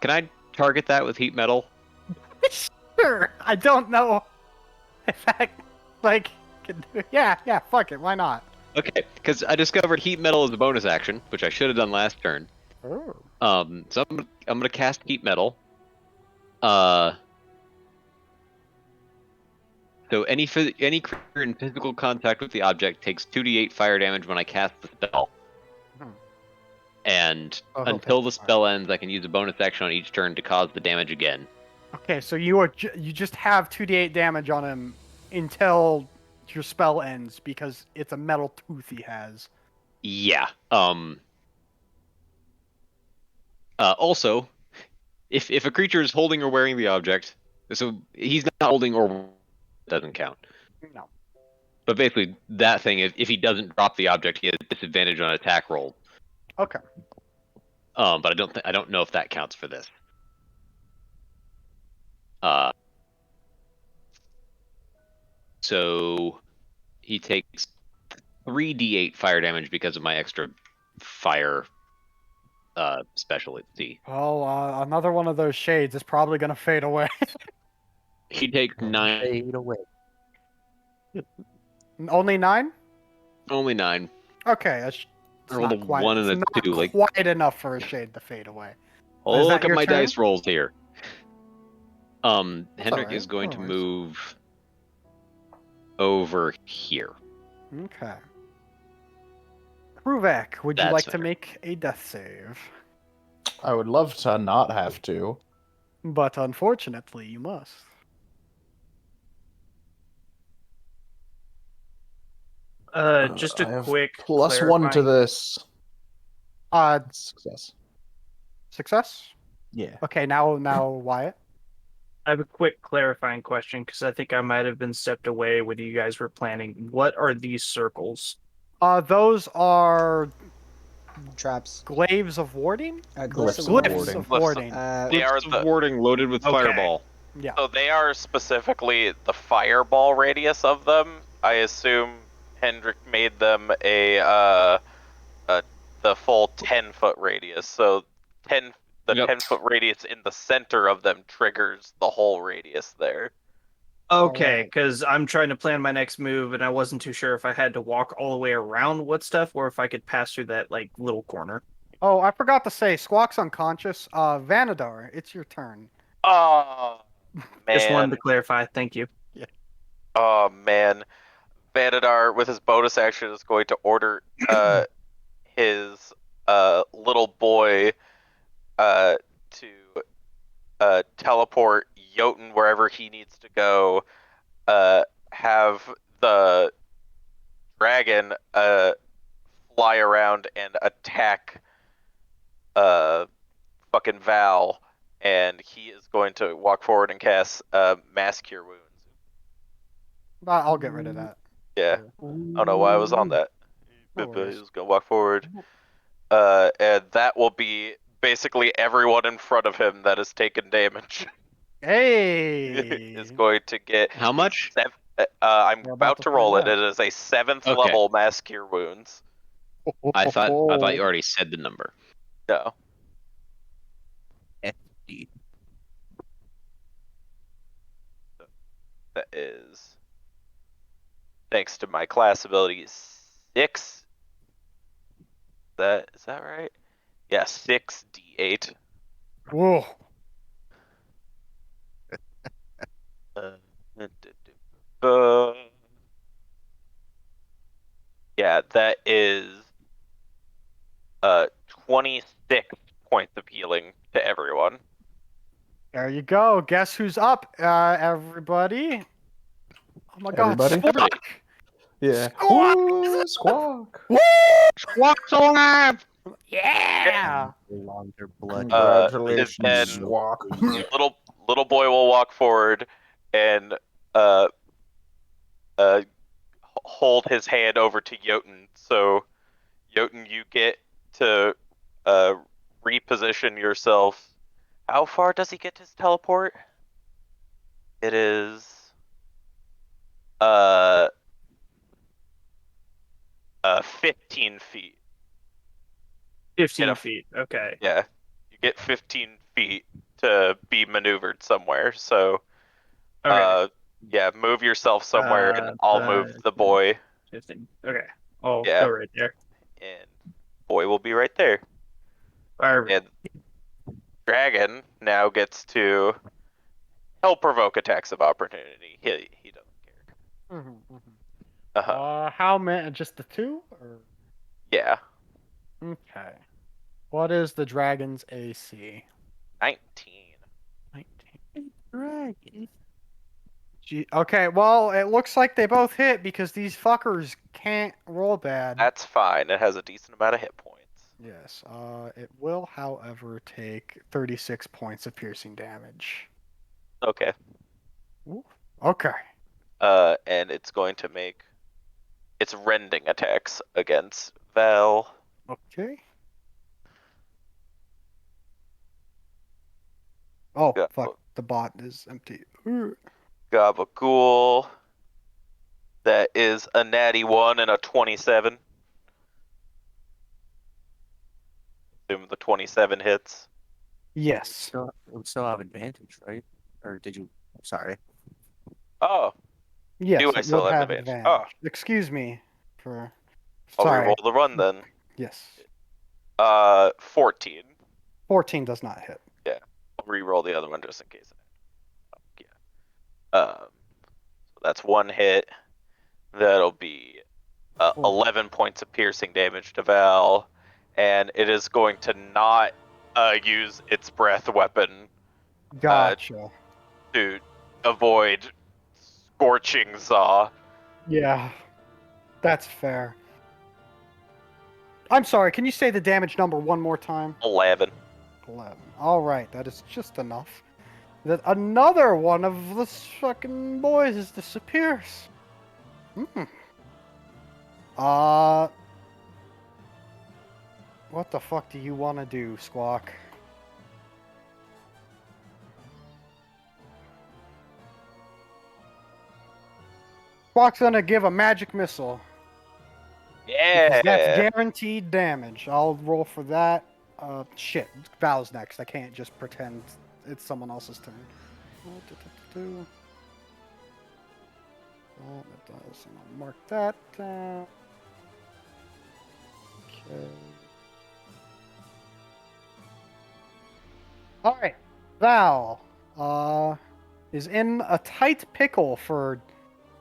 Can I target that with heat metal? Sure. I don't know if that like can do. Yeah, fuck it. Why not? Okay, because I discovered heat metal as a bonus action, which I should have done last turn. Oh. So I'm gonna cast heat metal. So any creature in physical contact with the object takes 2d8 fire damage when I cast the spell. Hmm. And Oh, he'll until take the fire. spell ends, I can use a bonus action on each turn to cause the damage again. Okay, so you just have 2d8 damage on him until your spell ends because it's a metal tooth he has. Yeah. Also, if a creature is holding or wearing the object, so he's not holding or doesn't count. No. But basically, that thing, if he doesn't drop the object, he has disadvantage on attack roll. Okay. But I don't know if that counts for this. So he takes 3d8 fire damage because of my extra fire specialty. Well, another one of those shades is probably gonna fade away. He takes 9. Fade away. Only 9? Only 9. Okay, It's rolled not a quite. 1 It's and a not 2. Like, quite enough for a shade to fade away. oh, Is that look at your my turn? dice rolls here. Henrik alright, is going no to worries. move over here. Okay. Kruvak, would you That's like to better. make a death save? I would love to not have to. But unfortunately, you must. Just I a have quick +1 to clarifying- this. Uh, Success. success? Yeah. Okay, now Wyatt. I have a quick clarifying question because I think I might have been stepped away when you guys were planning. What are these circles? Those are Traps. glaives of warding? Glyphs of Glyphs warding. of warding. They are Glyphs of the warding loaded with Okay. fireball. Yeah. so they are specifically the fireball radius of them. I assume Hendrik made them the full 10-foot radius. So 10 the Yep. 10-foot radius in the center of them triggers the whole radius there. Okay, Alright. because I'm trying to plan my next move, and I wasn't too sure if I had to walk all the way around what stuff, or if I could pass through that like little corner. Oh, I forgot to say, Squawk's unconscious. Vanadar, it's your turn. Oh Just wanted man. to clarify. Thank you. Oh man. Vanadar with his bonus action is going to order his little boy to teleport Jotun wherever he needs to go. Have the dragon fly around and attack fucking Val, and he is going to walk forward and cast Mass Cure Wounds. I'll get rid of that. Yeah, I don't know why I was on that. No But he worries. was gonna walk forward, and that will be basically everyone in front of him that has taken damage. Hey! is going to get How much? I'm We're about to roll it. find It is a 7th Okay. level Mass Cure Wounds. I thought you already said the number. No. FD. That is, thanks to my class ability, 6. Is that right? Yeah, 6d8. Whoa. Uh, yeah, that is 26 points of healing to everyone. There you go. Guess who's up, everybody? Oh my god, Everybody? Squawk! Yeah. Squawk! Ooh, squawk. Squawk's alive! Yeah! No longer bloody. Congratulations, and then- squawk. Little boy will walk forward and hold his hand over to Jotun. So, Jotun, you get to reposition yourself. How far does he get his teleport? It is 15 feet. 15 Get a- feet. Okay. Yeah, you get 15 feet to be maneuvered somewhere. So, Okay. yeah, move yourself somewhere, and I'll move the 15. boy, 15. Okay. I'll Yeah. go right there. and boy will be right there. Perfect. And dragon now gets to help provoke attacks of opportunity. He doesn't care. Mhm, mhm. Uh-huh. How many? Just the two? Or... Yeah, Okay. What is the dragon's AC? 19. 19. Dragon. Okay, well, it looks like they both hit because these fuckers can't roll bad. That's fine. It has a decent amount of hit points. Yes. It will, however, take 36 points of piercing damage. Okay. Ooh. Okay. And it's going to make its rending attacks against Val. Okay. Oh, Yeah. fuck. The bot is empty. Ooh. Gabagool. That is a natty 1 and a 27. Assume the 27 hits. Yes. We still have advantage, right? Or did you? Sorry. Oh, Yes, Do I it still would have have advantage? advantage. Excuse me for... I'll Sorry. reroll the run then. Yes. 14. 14 does not hit. Yeah. I'll re-roll the other one just in case. Yeah. So that's one hit. That'll be 11 points of piercing damage to Val, and it is going to not use its breath weapon Gotcha. to avoid scorching Zaw. Yeah, that's fair. I'm sorry, can you say the damage number one more time? 11. 11. Alright, that is just enough. That another one of the fucking boys disappears. Hmm. What the fuck do you want to do, Squawk? Squawk's gonna give a magic missile. Because that's Yeah. guaranteed damage. I'll roll for that. Shit. Val's next. I can't just pretend it's someone else's turn. That does. And I'll mark that down. Okay. Alright. Val is in a tight pickle for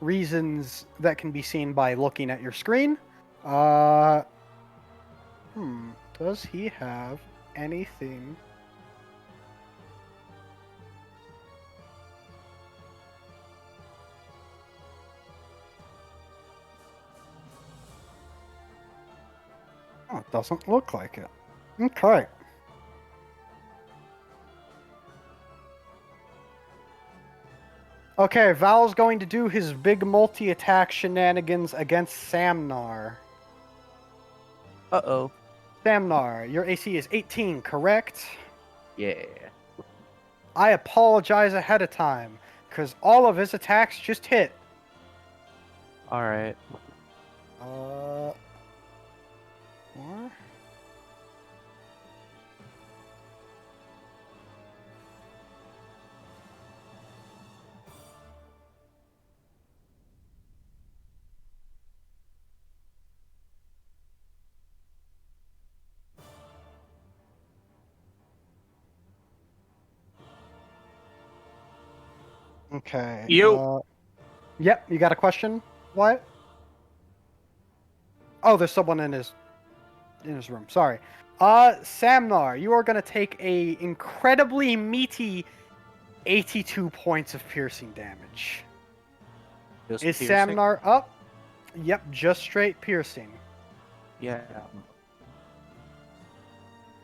reasons that can be seen by looking at your screen. Does he have anything? Oh, it doesn't look like it. Okay. Okay, Val's going to do his big multi-attack shenanigans against Samnar. Uh-oh. Samnar, your AC is 18, correct? Yeah. I apologize ahead of time, because all of his attacks just hit. Alright. What? Okay. Yep, you got a question? What? Oh, there's someone in his room. Sorry. Samnar, you are gonna take a incredibly meaty 82 points of piercing damage. Just Is piercing? Samnar up? Yep, just straight piercing. Yeah.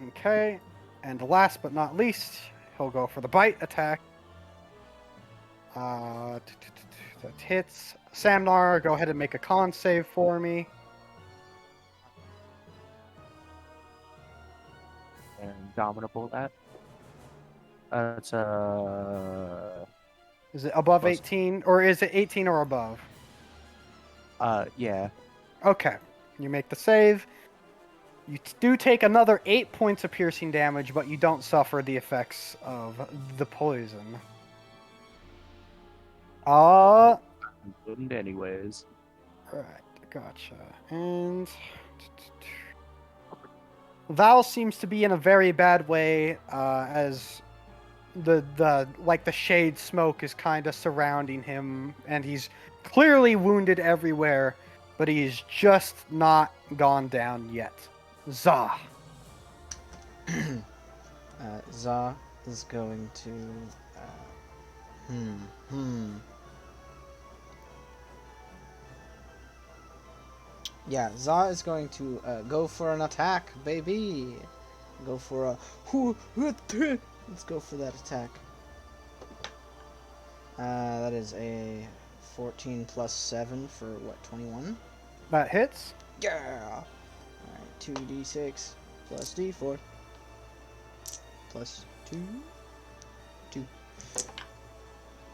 Okay. And last but not least, he'll go for the bite attack. That hits. Samnar, go ahead and make a con save for me. And dominable that. It's Is it above Plus- 18? Or is it 18 or above? yeah. Okay. You make the save. You do take another 8 points of piercing damage, but you don't suffer the effects of the poison. Wouldn't anyways. Right, gotcha. And Val seems to be in a very bad way, as the shade smoke is kind of surrounding him, and he's clearly wounded everywhere, but he's just not gone down yet. Za. Za is going to. Yeah, Za is going to go for an attack, baby. Go for a. Let's go for that attack. That is a 14 plus 7 for what, 21? That hits. Yeah! Alright, 2d6 plus d4 plus 2. 2.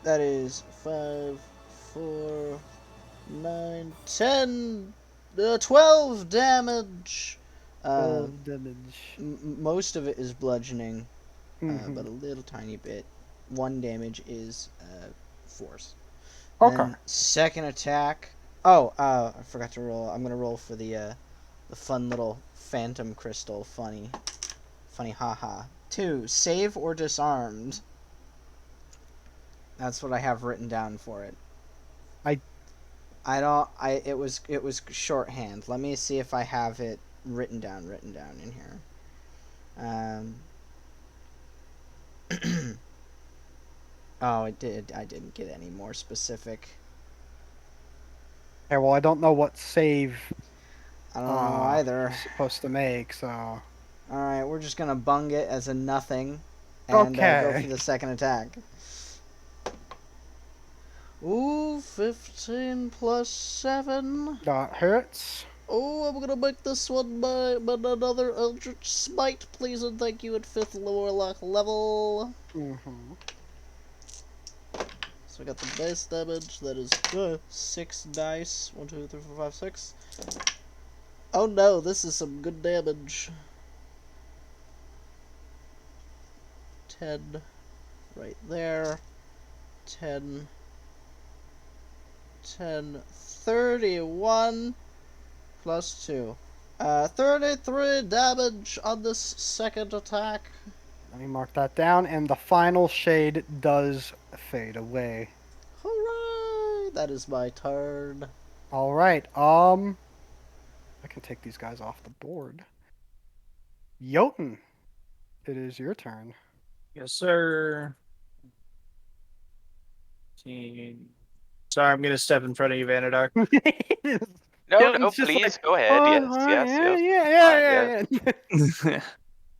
That is 5, 4, 9, 10, 12 damage! 12 damage. Most of it is bludgeoning, Mhm. but a little tiny bit. 1 damage is force. Okay. Then second attack. Oh, I forgot to roll. I'm gonna roll for the The fun little phantom crystal. Funny. Funny haha. 2. Save or disarmed. That's what I have written down for it. It was shorthand. Let me see if I have it written down in here. Oh, it did. I didn't get any more specific. Okay, well, I don't know what save I don't know either. it's supposed to make, so. Alright, we're just gonna bung it as a nothing and go Okay. for the second attack. Ooh, 15 plus 7. That hurts. Oh, I'm gonna make this one by another Eldritch Smite, please and thank you at 5th Warlock level. Mm-hmm. So I got the base damage, that is 6 dice. 1, 2, 3, 4, 5, 6. Oh no, this is some good damage. 10 right there. 10. 10. 31 plus 2. 33 damage on this second attack. Let me mark that down, and the final shade does fade away. Hooray! That is my turn. All right. I can take these guys off the board. Jotun, it is your turn. Yes, sir. Sorry, I'm gonna step in front of you, Vanadar. No, Jotun's just please like, go ahead. "Oh, Yes, oh, yes, yeah, yes. yeah.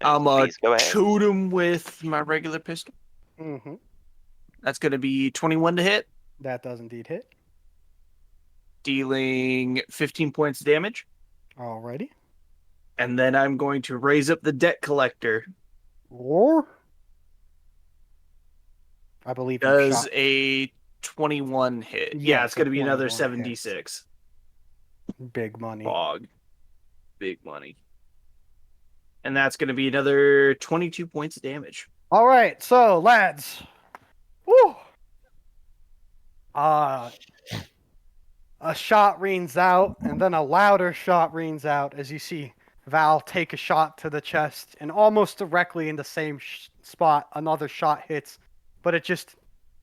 I'm Please go ahead. shoot him with my regular pistol. Mm-hmm. That's gonna be 21 to hit, That does indeed hit. dealing 15 points of damage. Alrighty. And then I'm going to raise up the debt collector. Or I believe you Does shot. a 21 hit. Yeah, Yeah, it's it's a going to be another 21 hit. 76. Big money. Fog. Big money. And that's going to be another 22 points of damage. All right, so lads, woo. A shot rings out, and then a louder shot rings out as you see Val take a shot to the chest, and almost directly in the same spot, another shot hits, but it just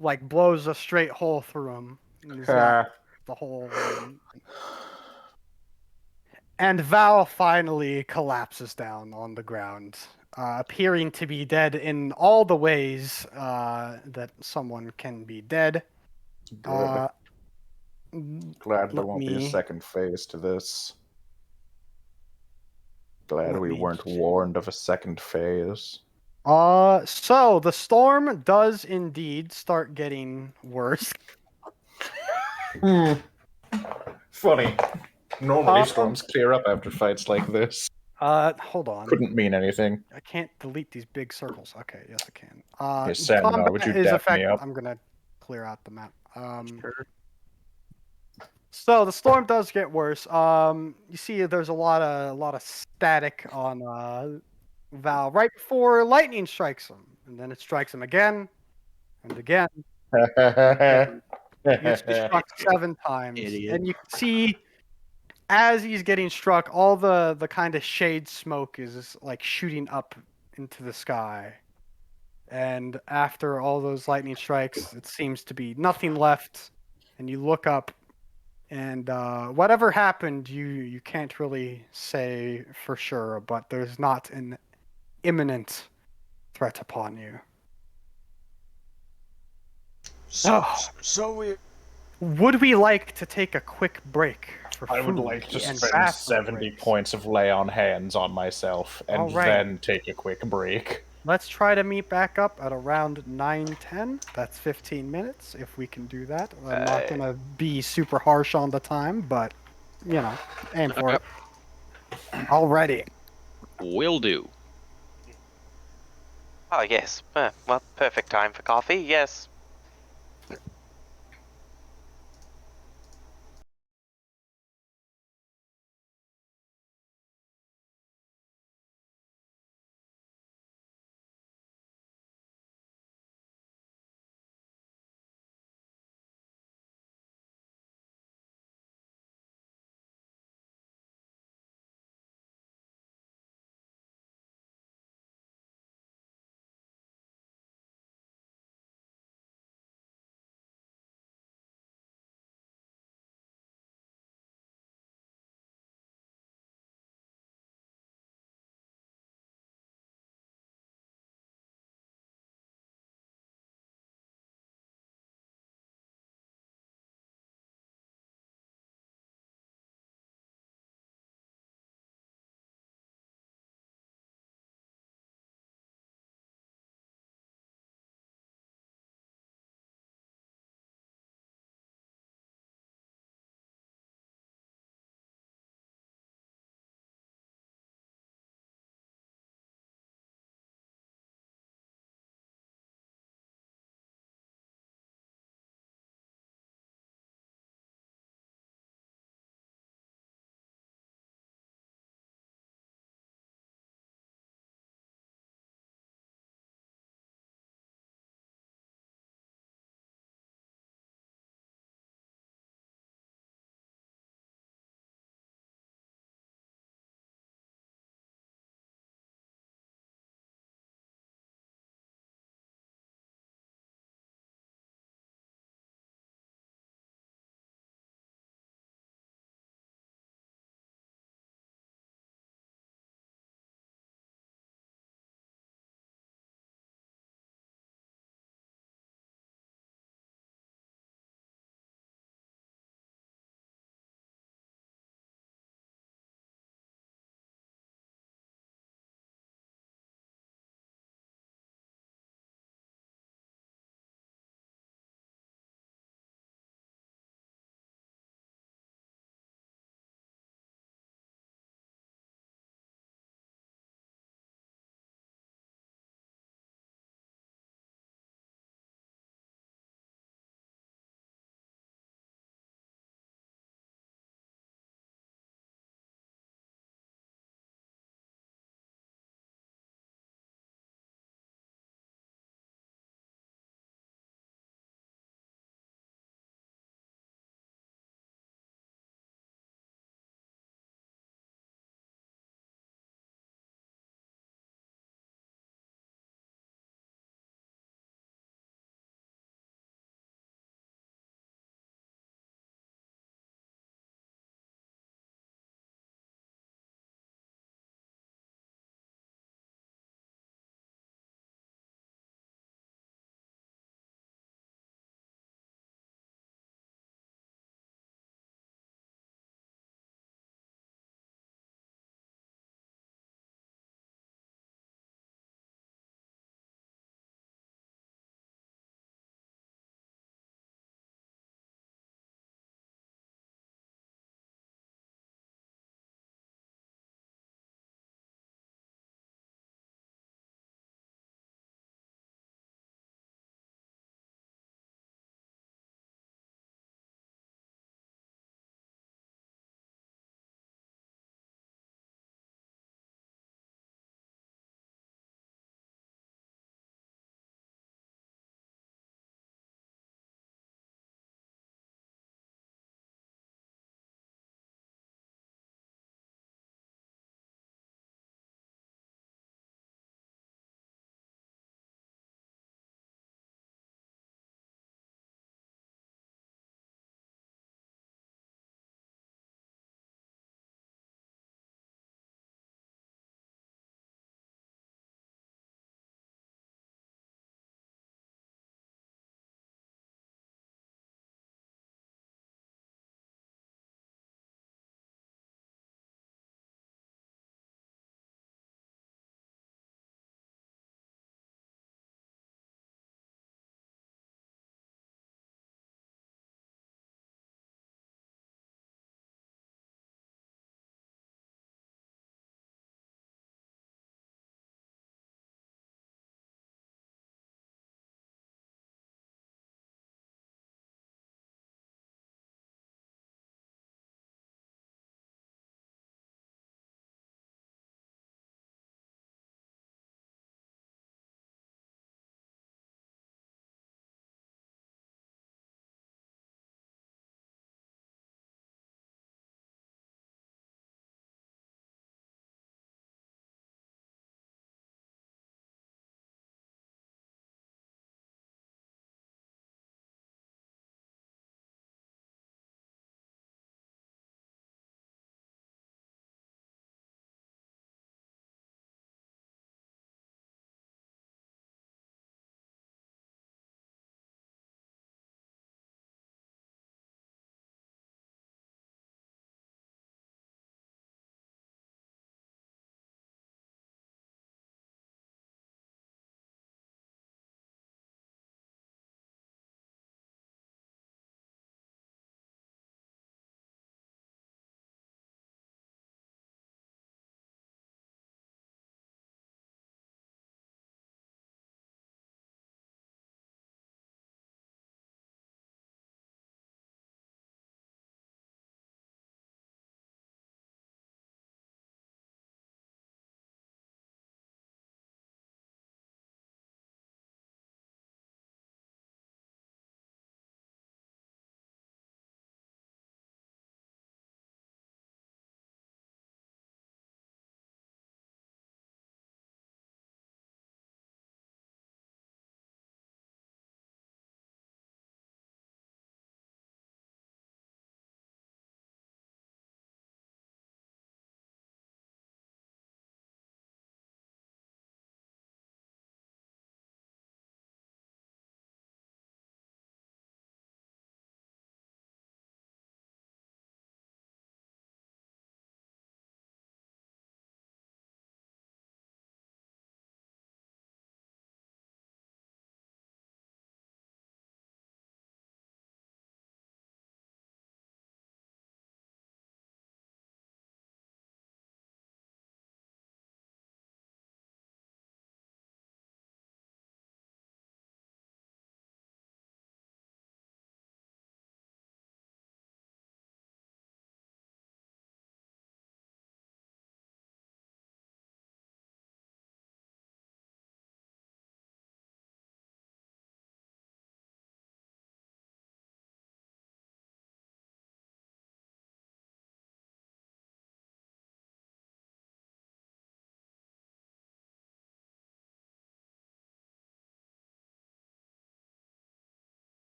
like blows a straight hole through him. And he's got the hole. And Val finally collapses down on the ground, appearing to be dead in all the ways that someone can be dead. Good. Glad there Let won't be a me- second phase to this. Glad Let we me- weren't warned of a second phase. So the storm does indeed start getting worse. Funny. Normally Um, storms clear up after fights like this. Hold on. Couldn't mean anything. I can't delete these big circles. Okay, yes I can. Hey, Seminar, would you dap me up? I'm gonna clear out the map. Sure. So the storm does get worse. You see, there's a lot of static on Val right before lightning strikes him, and then it strikes him again and again. He gets struck 7 times, Idiot. and you can see as he's getting struck, all the kind of shade smoke is like shooting up into the sky. And after all those lightning strikes, it seems to be nothing left. And you look up, and whatever happened, you can't really say for sure, but there's not an imminent threat upon you. So we. Would we like to take a quick break for I would food like to and spend bathroom 70 breaks? points of lay on hands on myself and All right. then take a quick break. Let's try to meet back up at around 9:10. That's 15 minutes, if we can do that. I'm not going to be super harsh on the time, but, aim for it. Alrighty. Will do. Oh, yes. Well, perfect time for coffee, yes.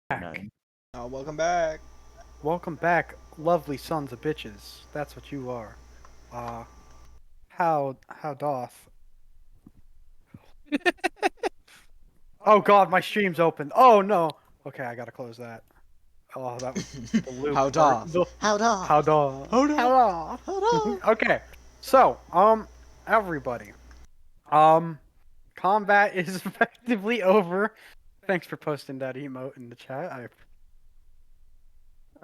Back. Oh, welcome back. Welcome back, lovely sons of bitches. That's what you are. How doth? Oh god, my stream's open. Oh no. Okay, I gotta close that. Oh, that was the loop. How doth? How doth? How doth? How doth? How doth? How doth? Okay, so everybody, combat is effectively over. Thanks for posting that emote in the chat.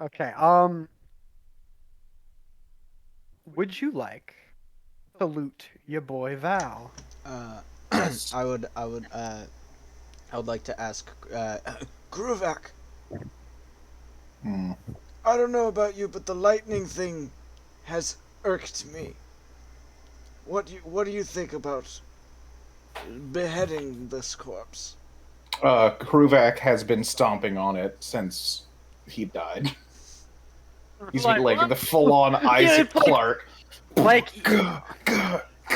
Okay, would you like to loot your boy Val? I would like to ask, Gruvak. Hmm. I don't know about you, but the lightning thing has irked me. What do you think about beheading this corpse? Kruvak has been stomping on it since he died. He's been like the full-on Isaac it's like- Clarke.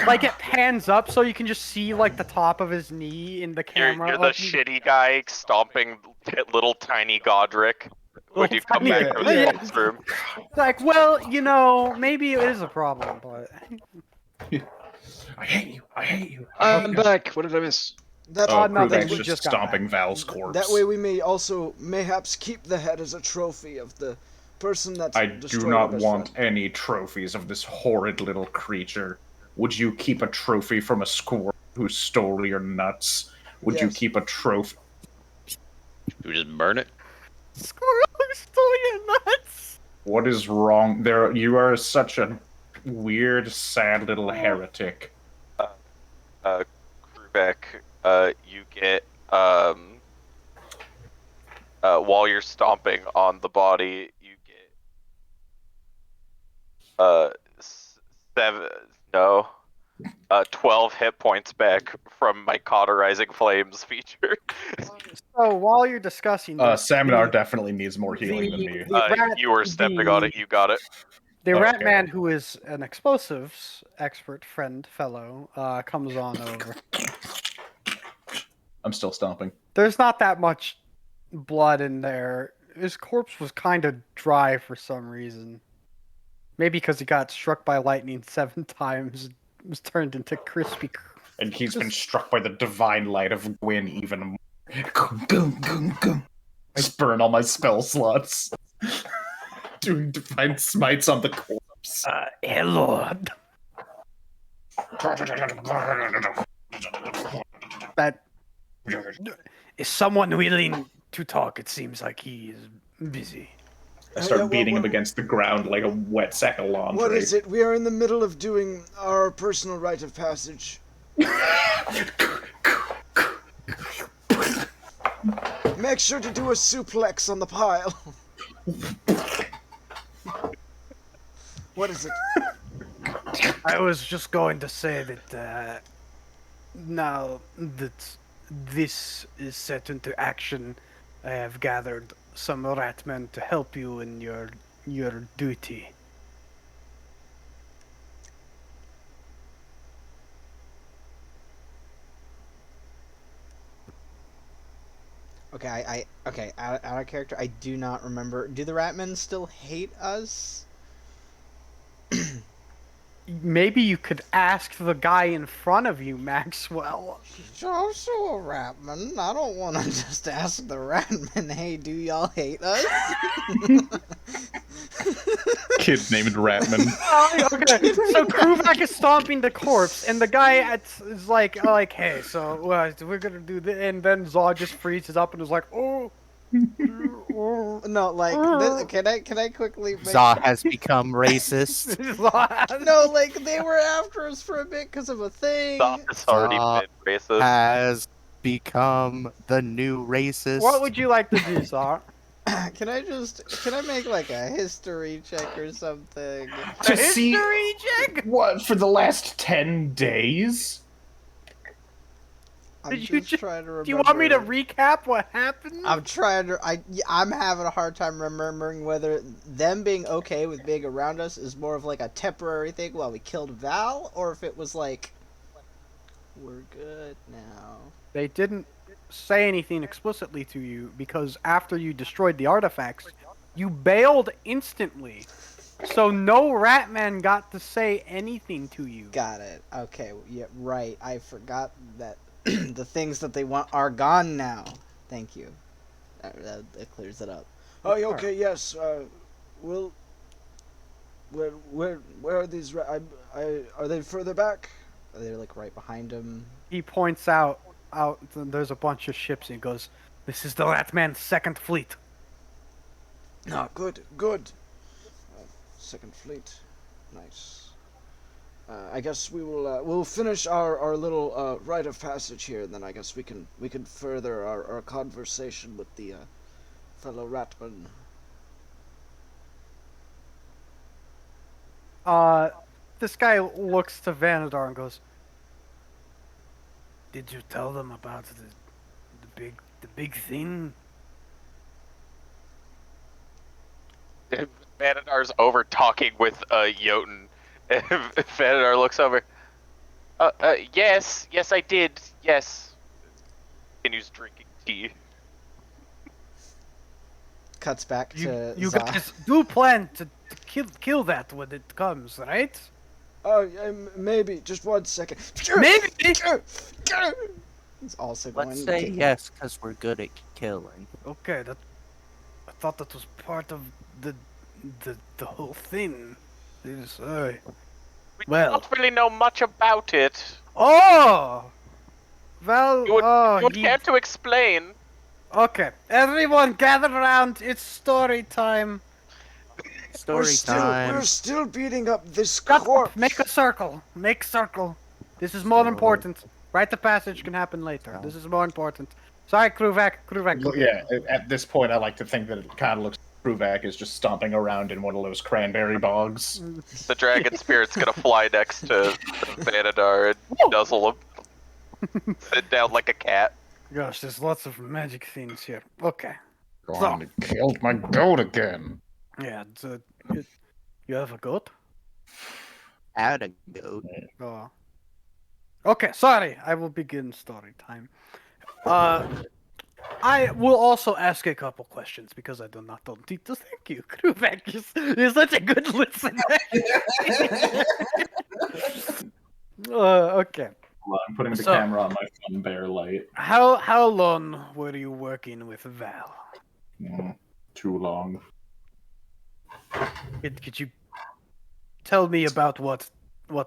Like it pans up so you can just see like the top of his knee in the camera. You're the shitty guy stomping little tiny Godric when you come back from the Yeah. next room. Like, well, you know, maybe it is a problem, but I hate you. I hate you. I'm back. What did I miss? That Oh, nothing, Kruvak's we just just got stomping Val's corpse. that way we may also mayhaps keep the head as a trophy of the person that I destroyed do not our best want friend. any trophies of this horrid little creature. Would you keep a trophy from a squirrel who stole your nuts? Would you Yes. keep a trophy? You just burn it. squirrel stole your nuts. What is wrong? You are such a weird, sad little heretic. Kruvek, you get while you're stomping on the body, you get 12 hit points back from my cauterizing flames feature. So while you're discussing this, Saminar definitely needs more healing than me. You were stepping on it. You got it. the Okay. rat man, who is an explosives expert fellow, comes on over. I'm still stomping. There's not that much blood in there. His corpse was kind of dry for some reason. Maybe because he got struck by lightning 7 times, was turned into crispy. And he's been struck by the divine light of Gwyn even more. Just burn all my spell slots. Doing divine smites on the corpse. Hello. That is someone willing to talk. It seems like he is busy. I start Yeah, beating him against the ground like a wet sack of laundry. What is it? We are in the middle of doing our personal rite of passage. Make sure to do a suplex on the pile. What is it? I was just going to say that now that this is set into action, I have gathered some ratmen to help you in your duty. Okay, out of character. I do not remember. Do the Ratmen still hate us? Maybe you could ask the guy in front of you, Maxwell. Joshua Ratman, I don't want to just ask the Ratman, hey, do y'all hate us? Kid named Ratman. Okay, so Kruvak is stomping the corpse, and the guy is like, hey, so we're gonna do this, and then Zod just freezes up and is like, oh. No, like, can I quickly make... Za has become racist. No, like, they were after us for a bit because of a thing. It's already been racist. Has become the new racist. What would you like to do, Zod? Can I make, like, a history check or something? To see History check? what for the last 10 days? I'm Did you just trying to remember. Do you want me to recap what happened? I'm trying to. I'm having a hard time remembering whether them being okay with being around us is more of like a temporary thing while we killed Val, or if it was like we're good now. They didn't say anything explicitly to you because after you destroyed the artifacts, you bailed instantly. So no Ratman got to say anything to you. Got it. Okay, yeah, right. I forgot that the things that they want are gone now. Thank you. That clears it up. Oh, okay, yes. We'll. Where are these? Are they further back? Are they like right behind him? He points out there's a bunch of ships and he goes, "This is the Ratman's second fleet." Ah, good, good. Second fleet, nice. I guess we'll finish our little rite of passage here, and then I guess we can further our conversation with the fellow Ratman. This guy looks to Vanadar and goes, "Did you tell them about the big thing?" Vanadar's over talking with Jotun. Vanadar looks over. Yes, I did. Yes. Continues drinking tea. Cuts back to You Za. guys do plan to kill that when it comes, right? Maybe just 1 second. Maybe. He's also going. Let's say yes, because we're good at killing. Okay, I thought that was part of the whole thing. Yes, We well. don't really know much about it. Oh! Well, You would he... care to explain? Okay, everyone gather around. It's story time. Story time. We're still beating up this Shut corpse. up. Make a circle. Make circle. This is more important. Rite of passage can happen later. This is more important. Sorry, Kruvak. Yeah, at this point, I like to think that it kind of looks like Kruvak is just stomping around in one of those cranberry bogs. The dragon spirit's gonna fly next to Vanadar and nuzzle him. Sit down like a cat. Gosh, there's lots of magic things here. Okay. Going to kill my goat again. Yeah, you have a goat? Add a goat. Oh. Okay, sorry. I will begin story time. I will also ask a couple questions because I do not need to thank you. Kruvak is such a good listener. Okay. I'm putting the So- camera on my fun bear light. How long were you working with Val? Too long. Could you tell me about what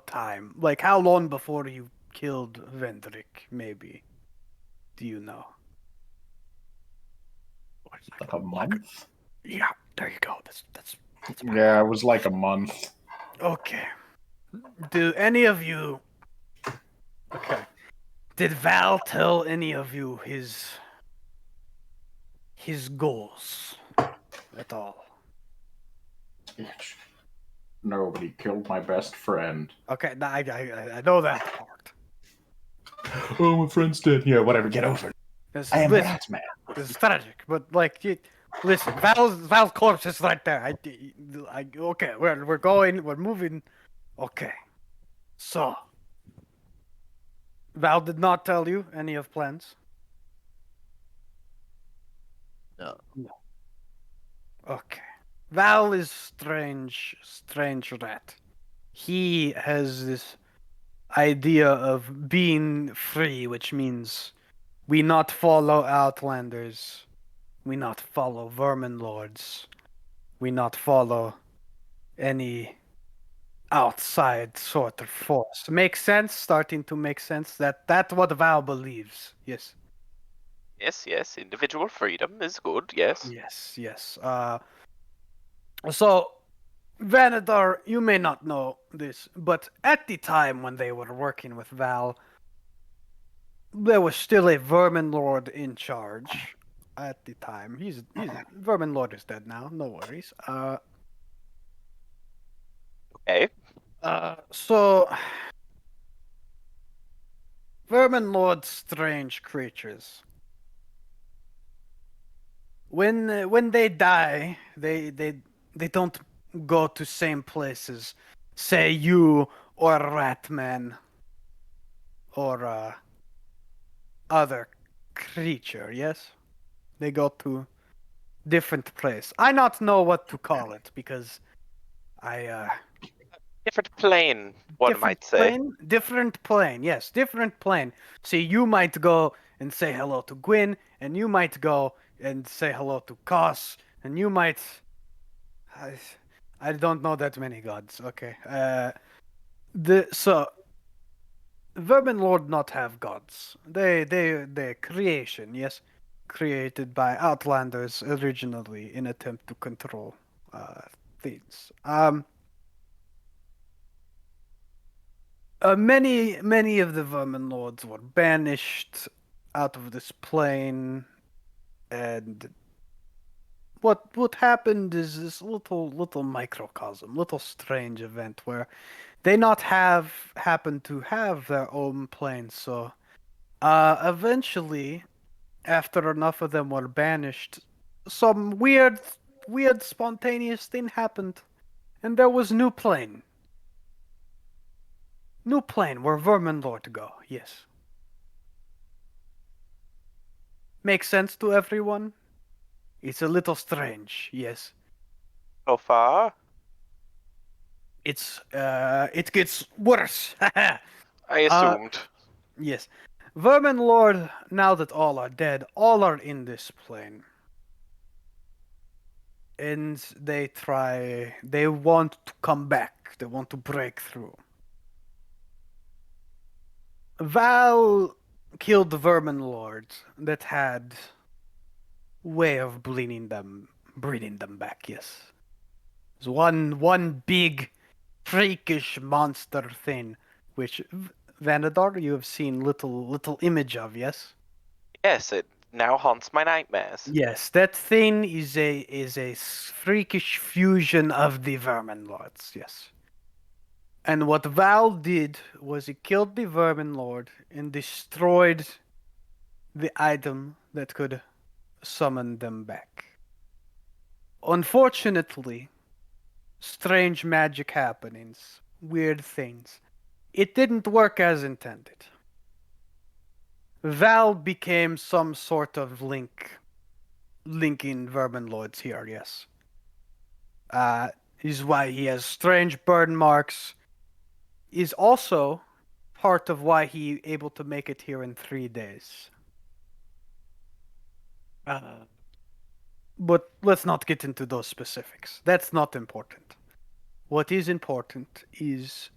time? Like how long before you killed Vendrick, maybe? Do you know? Like a month? Yeah, there you go. That's Yeah, it was like a month. okay. Do any of you? Okay. Did Val tell any of you his goals at all? Nobody killed my best friend. Okay, I know that part. Oh, my friend's dead. Yeah, whatever. Get over it. I am Listen, Ratman. this is tragic, but like, listen, Val's corpse is right there. Okay, we're moving. Okay, so Val did not tell you any of plans. No. Okay, Val is strange rat. He has this idea of being free, which means we not follow Outlanders, we not follow Vermin Lords, we not follow any outside sort of force. Makes sense? Starting to make sense? That's what Val believes. Yes. Yes, individual freedom is good, yes. Yes. So, Vanadar, you may not know this, but at the time when they were working with Val, there was still a Vermin Lord in charge at the time. He's Vermin Lord is dead now. No worries. Okay. So Vermin Lord, strange creatures. When they die, they don't go to same places. Say you or Ratman or other creature, yes? They go to different place. I not know what to call it because I Different plane, one might say. plane, different plane, yes, different plane. See, you might go and say hello to Gwyn, and you might go and say hello to Koss, and you might. I, I don't know that many gods. Okay. So Vermin Lord not have gods. They creation, yes, created by Outlanders originally in attempt to control uh, things. Many of the Vermin Lords were banished out of this plane, and what happened is this little microcosm, little strange event where they not have happen to have their own plane. So, eventually, after enough of them were banished, some weird spontaneous thing happened, and there was new plane. New plane where Vermin Lord go. Yes. Makes sense to everyone? It's a little strange, yes. So far, It gets worse. I assumed. Yes. Vermin Lord, now that all are dead, all are in this plane. And they want to come back. They want to break through. Val killed the Vermin Lord that had way of breeding them back, yes. It's one big freakish monster thing, which Vanadar you have seen little image of, yes? Yes, it now haunts my nightmares. Yes, that thing is a freakish fusion of the Vermin Lords, yes. And what Val did was he killed the Vermin Lord and destroyed the item that could summon them back. Unfortunately, strange magic happenings, weird things. It didn't work as intended. Val became some sort of linking Vermin Lords here, yes. Is why he has strange burn marks. Is also part of why he able to make it here in 3 days. But let's not get into those specifics. That's not important. What is important is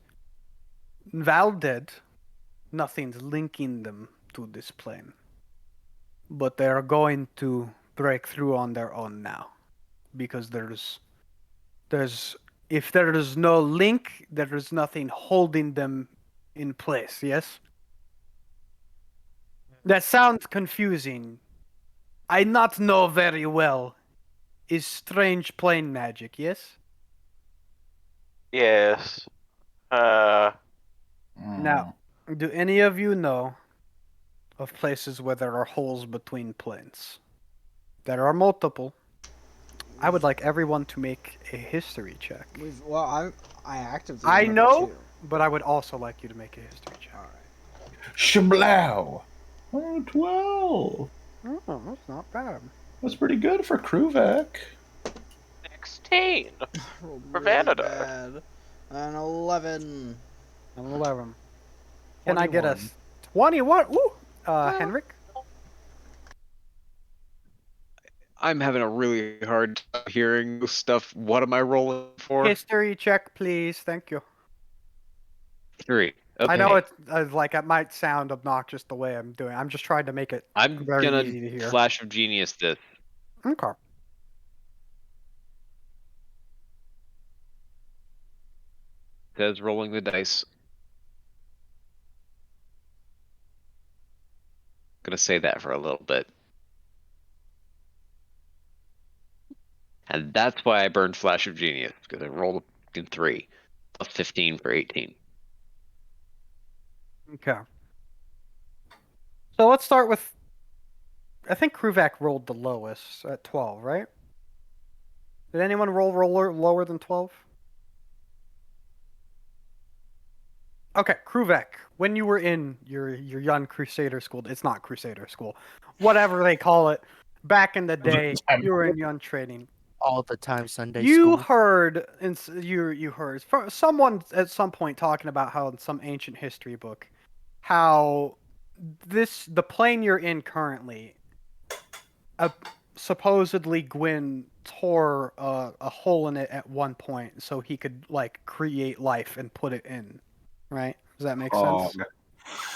Val dead. Nothing's linking them to this plane. But they are going to break through on their own now. Because there's if there is no link, there is nothing holding them in place, yes? That sounds confusing. I not know very well is strange plane magic, yes? Yes. Now, do any of you know of places where there are holes between planes? There are multiple. I would like everyone to make a history check. I actively I remember know, too. but I would also like you to make a history check. All right. Shablow. Oh, 12. Oh, that's not bad. That's pretty good for Kruvak. 16 Rolled for really Vanadar. bad. An 11. An 11. Can I get a 21. 21? Ooh! Henrik? I'm having a really hard time hearing this stuff. What am I rolling for? History check, please. Thank you. 3. Okay. I know it's like it might sound obnoxious the way I'm doing. I'm just trying to make it I'm very gonna easy to hear. flash of genius this. Okay. Says rolling the dice. Gonna say that for a little bit. And that's why I burned Flash of Genius, because I rolled in 3. Plus 15 for 18. Okay. So let's start with. I think Kruvak rolled the lowest at 12, right? Did anyone roll lower than 12? Okay, Kruvek, when you were in your young Crusader school, it's not Crusader school, whatever they call it, back in the day, you were in young training. All the time Sunday You school. heard, you heard someone at some point talking about how in some ancient history book, how the plane you're in currently, supposedly Gwyn tore a hole in it at one point so he could like create life and put it in, right? Does that make sense?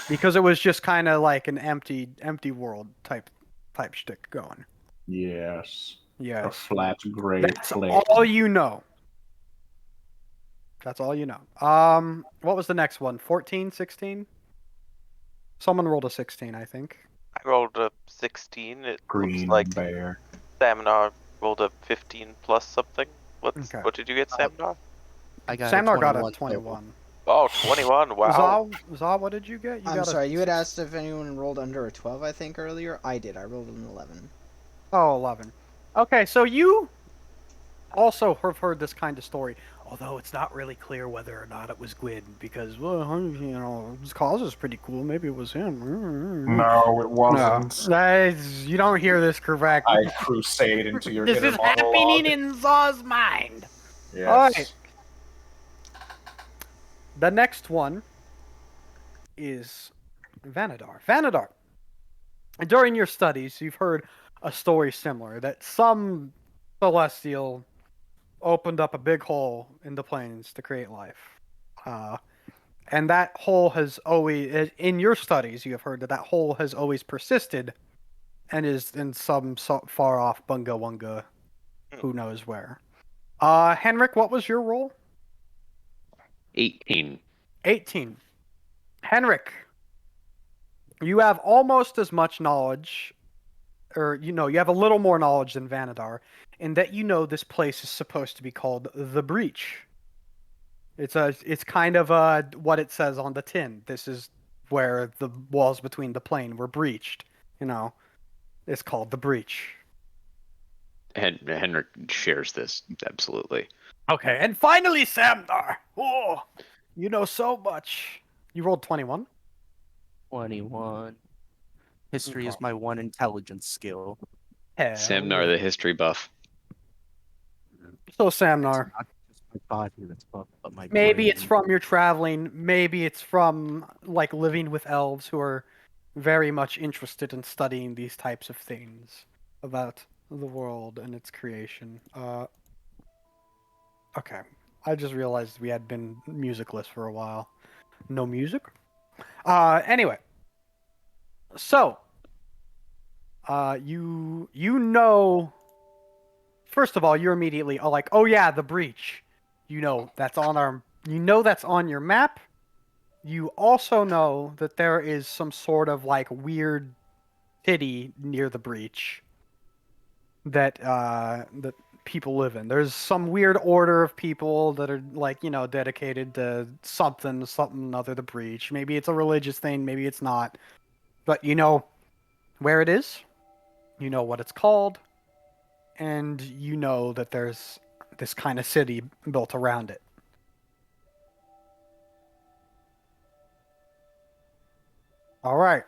Because it was just kind of like an empty world type shtick going. Yes. A Yes. flat gray That's plate. all you know. That's all you know. What was the next one? 14, 16? Someone rolled a 16, I think. I rolled a 16. It Green looks like bear. Samnar rolled a 15 plus something. Okay. What did you get, Samnar? I got Samnar a got a 21. 21. Oh, 21. Wow. Zaw, what did you get? You I'm got sorry, you had asked if anyone rolled under a 12, I think, earlier. I did. I rolled an 11. Oh, 11. Okay, so you also have heard this kind of story, although it's not really clear whether or not it was Gwyn, because, well, you know, his cause is pretty cool. Maybe it was him. No, it No, wasn't. you don't hear this correct. I crusade into your This inner is monologue. happening in Zaw's mind. Yes. All right. The next one is Vanadar. Vanadar. During your studies, you've heard a story similar that some celestial opened up a big hole in the plains to create life. And that hole has always, in your studies, you have heard that hole has always persisted and is in some far off Bunga Wunga, who knows where. Henrik, what was your roll? 18. 18. Henrik, you have almost as much knowledge, or you have a little more knowledge than Vanadar, in that you know this place is supposed to be called the Breach. It's kind of what it says on the tin. This is where the walls between the plane were breached. It's called the Breach. Henrik shares this, absolutely. Okay, and finally, Samnar. Oh, you know so much. You rolled 21. 21. History is Okay. my one intelligence skill. Hell Samnar, yeah. the history buff. So Samnar, Not just my body that's buff, but my maybe brain. it's from your traveling. Maybe it's from like living with elves who are very much interested in studying these types of things about the world and its creation. Okay. I just realized we had been musicless for a while. No music? Anyway. So, you know, first of all, you're immediately like, oh yeah, the Breach. That's on your map. You also know that there is some sort of like weird city near the Breach that people live in. There's some weird order of people that are like, dedicated to something other the Breach. Maybe it's a religious thing, maybe it's not. But you know where it is, you know what it's called, and you know that there's this kind of city built around it. All right.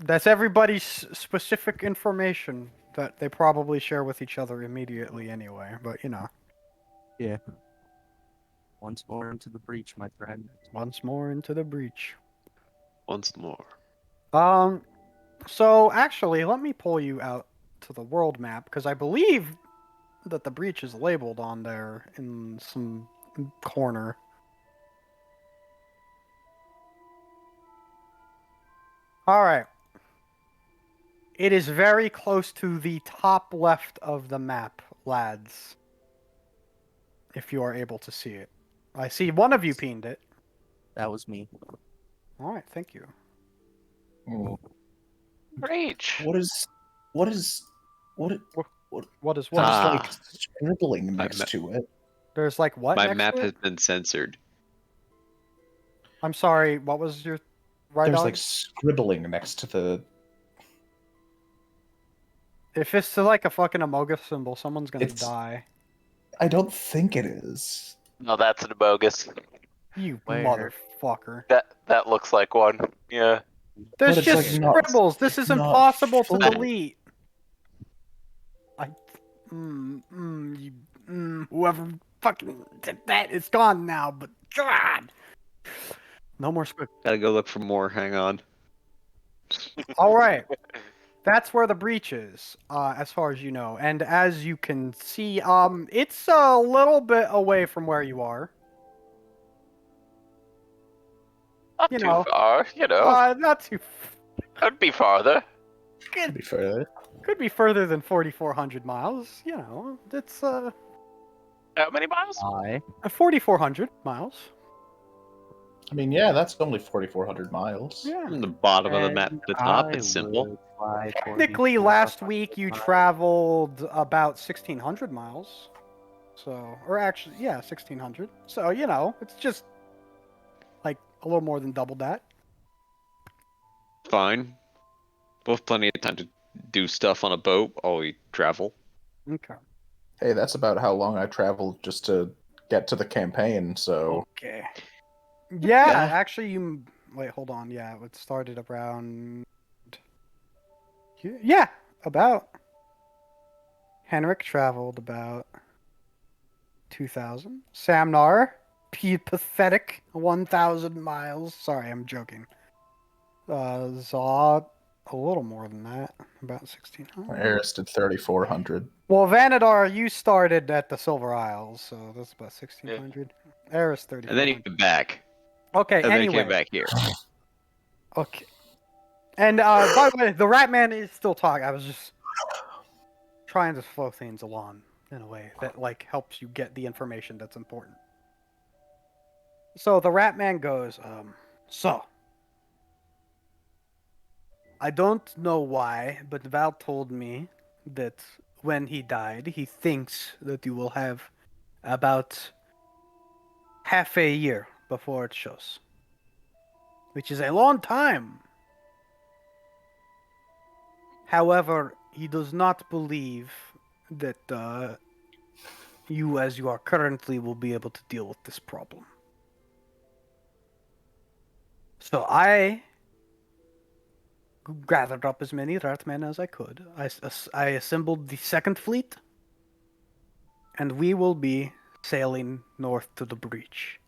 That's everybody's specific information that they probably share with each other immediately anyway, but Yeah. Once more into the breach, my friend. once more into the Breach. Once more. So actually, let me pull you out to the world map, because I believe that the Breach is labeled on there in some corner. Alright. It is very close to the top left of the map, lads. If you are able to see it. I see one of you pinged it. That was me. Alright, thank you. Breach. What is What is what? There's Ah. like scribbling next to it. There's like what My next map to has it? been censored. I'm sorry, what was your There's dog? like scribbling next to the. If it's to like a fucking Amogus symbol, someone's gonna It's- die. I don't think it is. No, that's a bogus. You Where? motherfucker. That looks like one. Yeah. There's it's just like not- scribbles. This it's is not impossible to full. delete. Whoever fucking did that, it's gone now, but God. No more scribbles. Gotta go look for more. Hang on. All right. That's where the breach is, as far as you know. And as you can see, it's a little bit away from where you are. Not You too know. far, you know. Not too. Could be farther. To be fair, Could be further than 4,400 miles. You know, it's How many miles? 4,400 miles. I mean, yeah, that's only 4,400 miles. Yeah. From the bottom of the map to the top, I it's simple. would fly Technically, 44 last week you miles. traveled about 1,600 miles. So, or actually, yeah, 1,600. So, you know, it's just like a little more than double that. Fine. We'll have plenty of time to do stuff on a boat while we travel. Okay. Hey, that's about how long I traveled just to get to the campaign, so... Okay. Yeah, Yeah. actually, you. Wait, hold on. Yeah, it started around. Yeah, about. Henrik traveled about 2,000. Samnar, pathetic 1,000 miles. Sorry, I'm joking. Zod, a little more than that, about 1,600. Eris did 3,400. Well, Vanadar, you started at the Silver Isles, so that's about 1,600. Eris, And then 3,400. he came back. Okay, And then he anyway. came back here. Okay. And by the way, the Rat Man is still talking. I was just trying to slow things along in a way that like helps you get the information that's important. So the Rat Man goes, so I don't know why, but Val told me that when he died, he thinks that you will have about half a year before it shows, which is a long time. However, he does not believe that you, as you are currently, will be able to deal with this problem. So I gathered up as many Ratmen as I could. I assembled the second fleet, and we will be sailing north to the breach.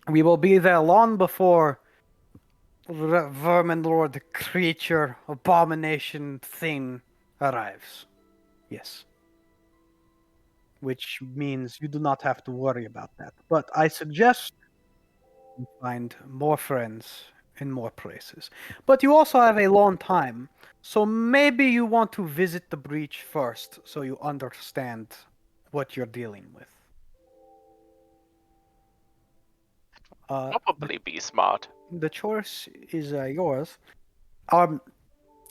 We will be there long before Vermin Lord creature abomination thing arrives. Yes. Which means you do not have to worry about that. But I suggest you find more friends in more places. But you also have a long time, so maybe you want to visit the breach first so you understand what you're dealing with. Probably be smart. The choice is yours.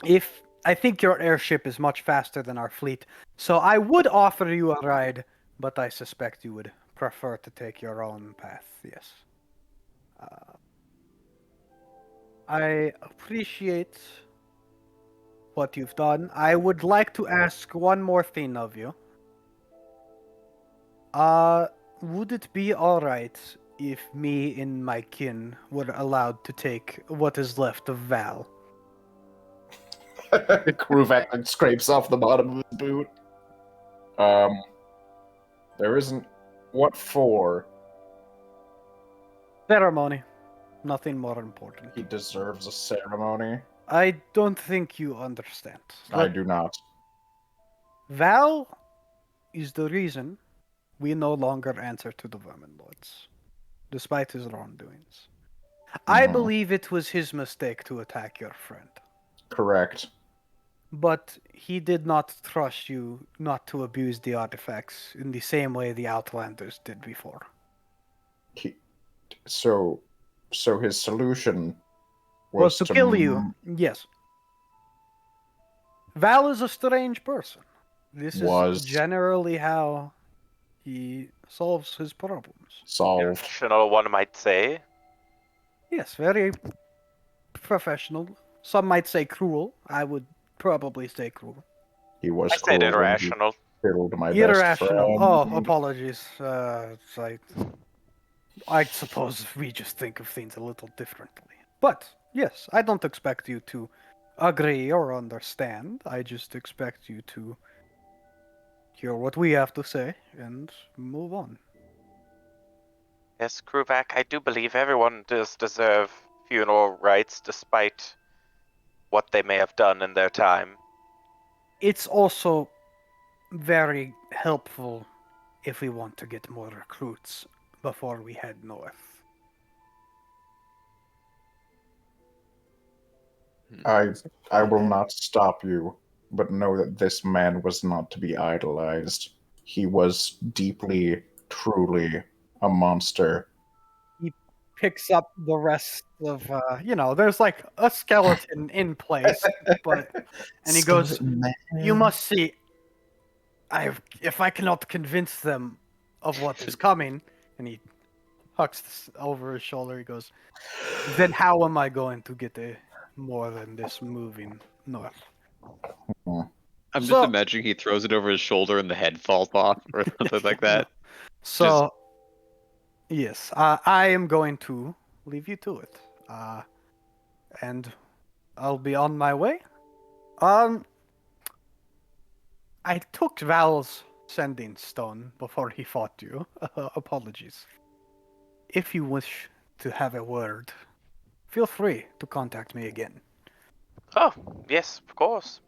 If I think your airship is much faster than our fleet, so I would offer you a ride, but I suspect you would prefer to take your own path. Yes. I appreciate what you've done. I would like to ask one more thing of you. Would it be alright if me and my kin were allowed to take what is left of Val? Kruvak scrapes off the bottom of his boot. There isn't... What for? Ceremony. Nothing more important. He deserves a ceremony. I don't think you understand. I do not. Val is the reason we no longer answer to the Vermin Lords, despite his wrongdoings. I believe it was his mistake to attack your friend. Correct. But he did not trust you not to abuse the artifacts in the same way the Outlanders did before. So his solution Was to kill you. Yes. Val is a strange person. This is generally how he solves his problems. Solved. Irrational, one might say. Yes, very professional. Some might say cruel. I would probably say cruel. He was I said cruel when he irrational. killed my best Irrational. friend. Oh, apologies. It's like I suppose we just think of things a little differently. But, yes, I don't expect you to agree or understand. I just expect you to hear what we have to say and move on. Yes, Kruvak, I do believe everyone does deserve funeral rites despite what they may have done in their time. It's also very helpful if we want to get more recruits before we head north. I will not stop you, but know that this man was not to be idolized. He was deeply, truly a monster. He picks up the rest of, there's like a skeleton in place, but, and he goes, "You must see, if I cannot convince them of what is coming," and he hucks this over his shoulder, he goes, "then how am I going to get more than this moving north?" I'm just So- imagining he throws it over his shoulder and the head falls off or something like that. So, yes, I am going to leave you to it, and I'll be on my way. I took Val's sending stone before he fought you. Apologies. If you wish to have a word, feel free to contact me again. Oh, yes, of course.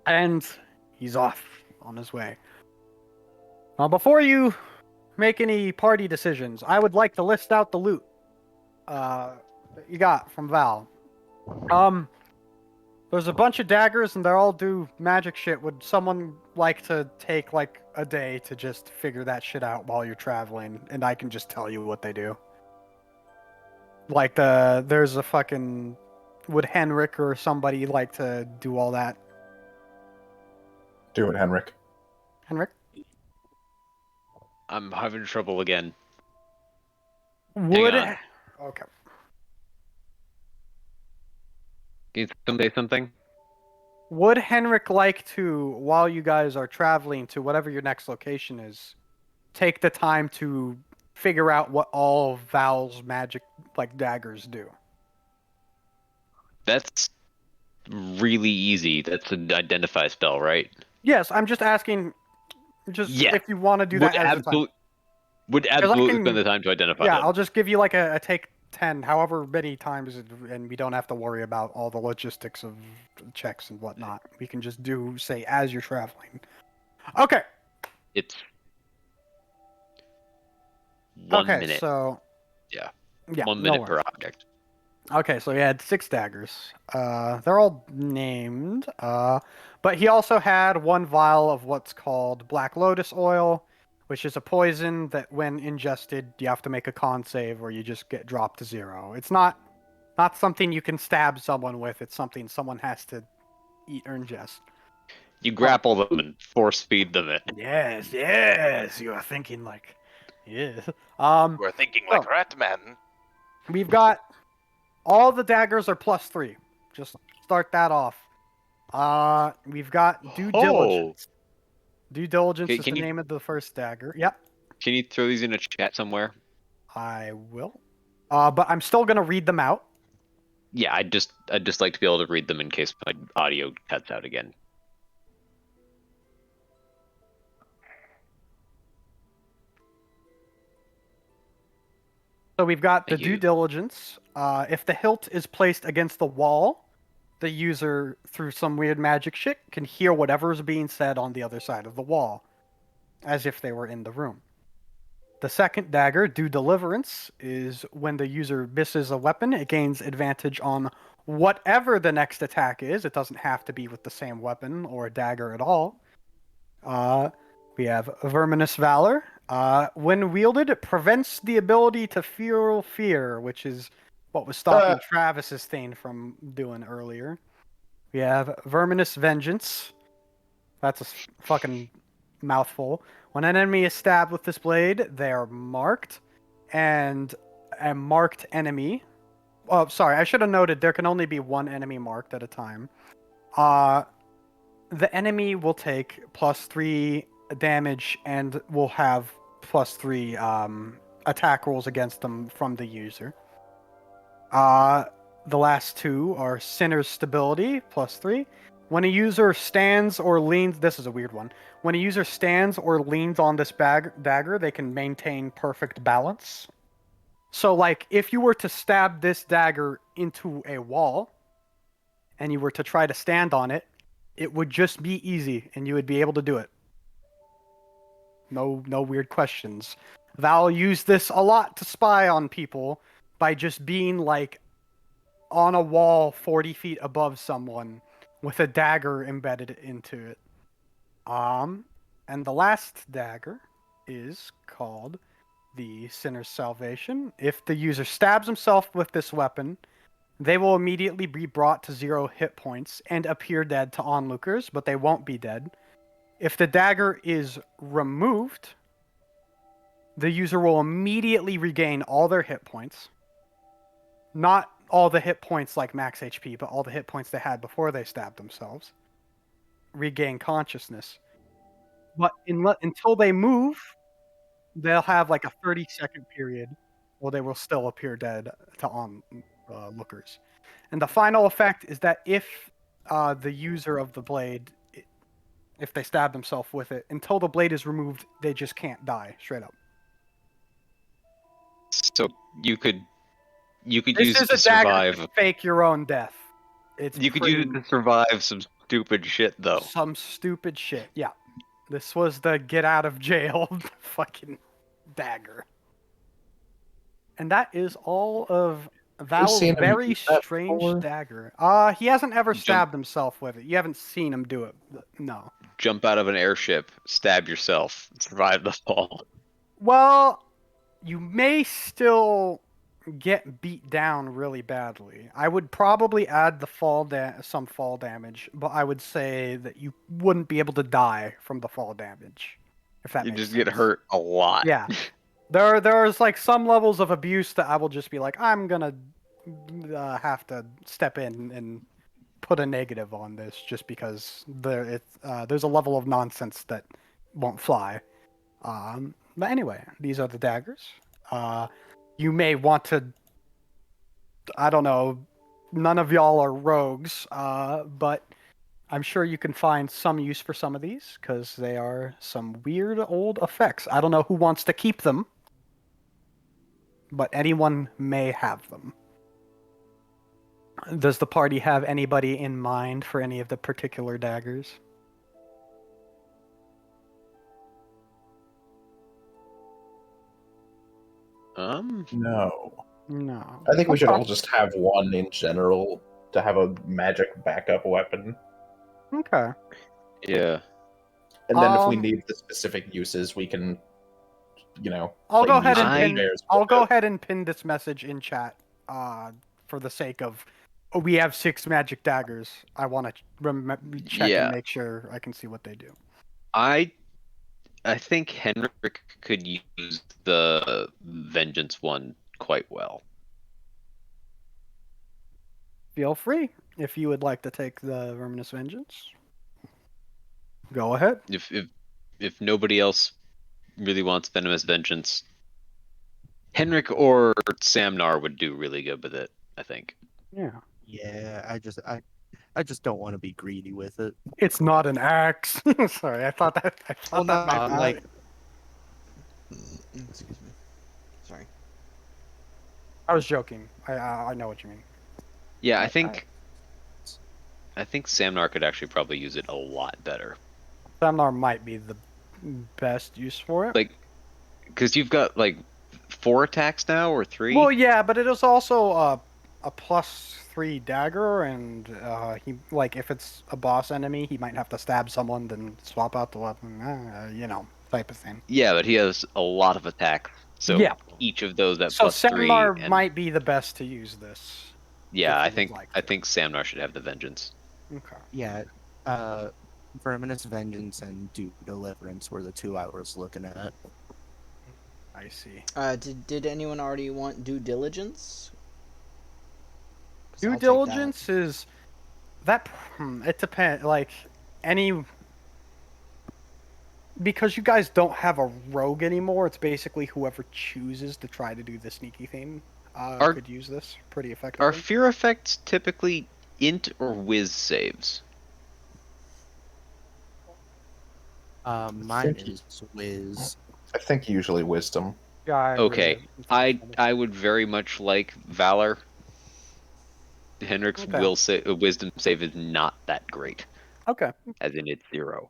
And he's off on his way. Now, before you make any party decisions, I would like to list out the loot that you got from Val. There's a bunch of daggers, and they all do magic shit. Would someone like to take like a day to just figure that shit out while you're traveling, and I can just tell you what they do? Like there's a fucking. Would Henrik or somebody like to do all that? Do it, Henrik. Henrik? I'm having trouble again. Would on. Okay. Can you say something? Would Henrik like to, while you guys are traveling to whatever your next location is, take the time to figure out what all of Val's magic like daggers do? That's really easy. That's an identify spell, right? Yes, I'm just asking. Just Yeah. if you want to do that as a time. Would 'Cause I absolutely can- spend the time to identify Yeah, them. I'll just give you like a take 10, however many times, and we don't have to worry about all the logistics of checks and whatnot. We can just do, say, as you're traveling. Okay. It's 1 Okay, minute. so Yeah. yeah, 1 no minute per worries. object. Okay, so he had 6 daggers. They're all named. But he also had 1 vial of what's called Black Lotus oil, which is a poison that, when ingested, you have to make a con save or you just get dropped to 0. It's not something you can stab someone with. It's something someone has to eat or ingest. You grapple them and force feed them it. Yes, you are thinking like, yes. We're thinking like so- Ratman. We've got all the daggers are +3. Just start that off. We've got Due Diligence. Due Diligence Okay, is the name of the first dagger. Yep, Can you throw these in a chat somewhere? I will. But I'm still gonna read them out. Yeah, I'd just like to be able to read them in case my audio cuts out again. So we've got the Thank you. Due Diligence. If the hilt is placed against the wall, the user, through some weird magic shit, can hear whatever is being said on the other side of the wall, as if they were in the room. The second dagger, Due Deliverance, is when the user misses a weapon, it gains advantage on whatever the next attack is. It doesn't have to be with the same weapon or a dagger at all. We have Verminous Valor. When wielded, it prevents the ability to feel fear, which is what was stopping Travis's thing from doing earlier. We have Verminous Vengeance. That's a fucking mouthful. When an enemy is stabbed with this blade, they are marked, and a marked enemy. Oh, sorry, I should have noted there can only be 1 enemy marked at a time. The enemy will take +3 damage and will have +3 attack rolls against them from the user. The last two are Sinner's Stability, +3. When a user stands or leans, this is a weird one. When a user stands or leans on this dagger, they can maintain perfect balance. So, like, if you were to stab this dagger into a wall, and you were to try to stand on it, it would just be easy, and you would be able to do it. No weird questions. Val used this a lot to spy on people by just being, like, on a wall 40 feet above someone with a dagger embedded into it. And the last dagger is called the Sinner's Salvation. If the user stabs himself with this weapon, they will immediately be brought to 0 hit points and appear dead to onlookers, but they won't be dead. If the dagger is removed, the user will immediately regain all their hit points. Not all the hit points like max HP, but all the hit points they had before they stabbed themselves. Regain consciousness. But until they move, they'll have like a 30-second period where they will still appear dead to onlookers. And the final effect is that if the user of the blade, if they stab themselves with it, until the blade is removed, they just can't die straight up. So you could This use it is to a dagger survive. to fake your own death. It's You could use it to survive some stupid shit, though. some stupid shit. Yeah, this was the get out of jail fucking dagger. And that is all of Val's seen him very use that strange before? dagger. He hasn't ever stabbed himself with it. You haven't seen him do it. No. Jump out of an airship, stab yourself, survive the fall. Well, you may still get beat down really badly. I would probably add the some fall damage, but I would say that you wouldn't be able to die from the fall damage. If that You makes just sense. get hurt a lot. Yeah. There's like some levels of abuse that I will just be like, I'm gonna have to step in and put a negative on this just because there's a level of nonsense that won't fly. But anyway, these are the daggers. You may want to, I don't know, none of y'all are rogues, but I'm sure you can find some use for some of these because they are some weird old effects. I don't know who wants to keep them, but anyone may have them. Does the party have anybody in mind for any of the particular daggers? No. No. I think we should Okay. all just have one in general to have a magic backup weapon. Okay. Yeah. And then if we Um, need the specific uses, we can, I'll play go ahead music and in pin. pairs I'll with go it. ahead and pin this message in chat. For the sake of, we have 6 magic daggers. I want to check Yeah. and make sure I can see what they do. I think Henrik could use the vengeance one quite well. Feel free if you would like to take the Verminous Vengeance. Go ahead. If nobody else really wants venomous vengeance, Henrik or Samnar would do really good with it, I think. Yeah. Yeah, I just don't want to be greedy with it. It's not an axe. Sorry, I thought that. Well, that no, might be like- right. Excuse me. Sorry. I was joking. I know what you mean. Yeah, I think Samnar could actually probably use it a lot better. Samnar might be the best use for it. Like, because you've got like 4 attacks now or 3. Well, yeah, but it is also a +3 dagger, and he if it's a boss enemy, he might have to stab someone, then swap out the weapon, type of thing. Yeah, but he has a lot of attacks, so Yeah. each of those at So +3. Samnar And might be the best to use this. yeah, if you would like I to. think Samnar should have the vengeance. Okay. Yeah, Verminous Vengeance and Due Deliverance were the 2 I was looking at. I see. Did anyone already want due diligence? 'Cause Due I'll take that. diligence is that. It depends. Like any. because you guys don't have a rogue anymore, it's basically whoever chooses to try to do the sneaky thing Are- could use this pretty Are effectively. fear effects typically int or whiz saves? Mine is Wiz. I think usually wisdom. Yeah, I agree Okay, with it. I would very much like Valor. Henrik's Okay. wisdom save is not that great, Okay. as in it's 0.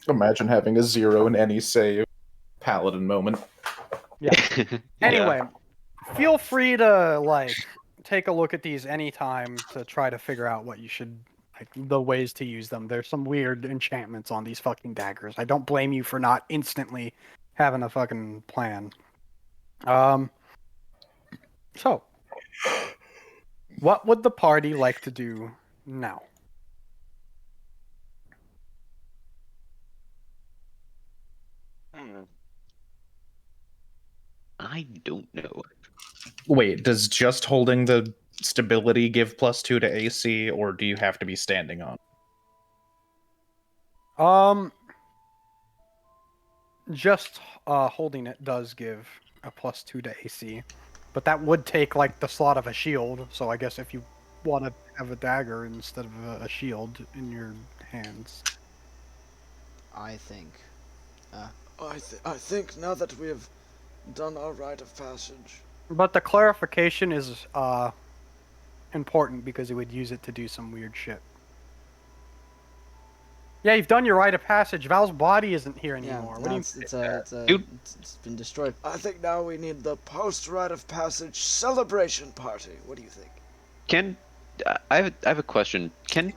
Imagine having a 0 in any save. Paladin moment. Anyway, feel free to like take a look at these anytime to try to figure out what you should like the ways to use them. There's some weird enchantments on these fucking daggers. I don't blame you for not instantly having a fucking plan. So what would the party like to do now? I don't know. Wait, does just holding the stability give +2 to AC, or do you have to be standing on? Just holding it does give a +2 to AC, but that would take like the slot of a shield. So I guess if you want to have a dagger instead of a shield in your hands. I think. I think now that we have done our rite of passage. But the clarification is important because it would use it to do some weird shit. Yeah, you've done your rite of passage. Val's body isn't here Yeah, anymore. no, What do you? it's been destroyed. I think now we need the post rite of passage celebration party. What do you think? Can I have a question? Can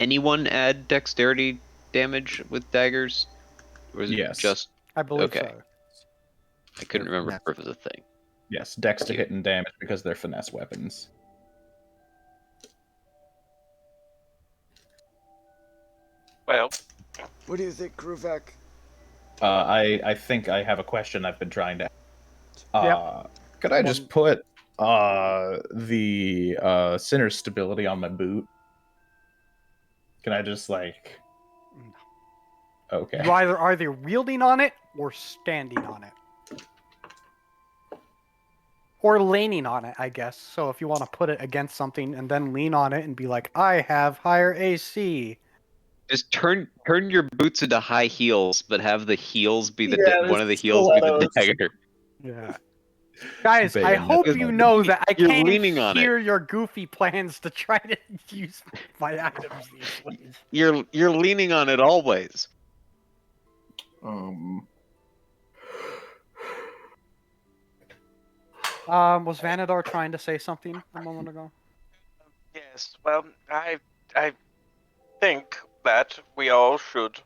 anyone add dexterity damage with daggers, or is it Yes. just? I believe Okay. so. I couldn't remember if it was a thing. Yes, dex to Thank you. hit and damage because they're finesse weapons. Well, What do you think, Kruvak? I think I have a question I've been trying to. Yep. Could I just put the sinner stability on my boot? Can I just like? Okay. You either are they wielding on it or standing on it. Or leaning on it, I guess. So if you want to put it against something and then lean on it and be like, I have higher AC. Just turn your boots into high heels, but have the heels be the Yeah, one of the heels be the stilettos. dagger. Yeah. Guys, I Bayonet hope them. you know that I You're can't leaning on it. hear your goofy plans to try to use my items these ways. You're leaning on it always. Was Vanadar trying to say something a moment ago? yes. Well, I think that we all should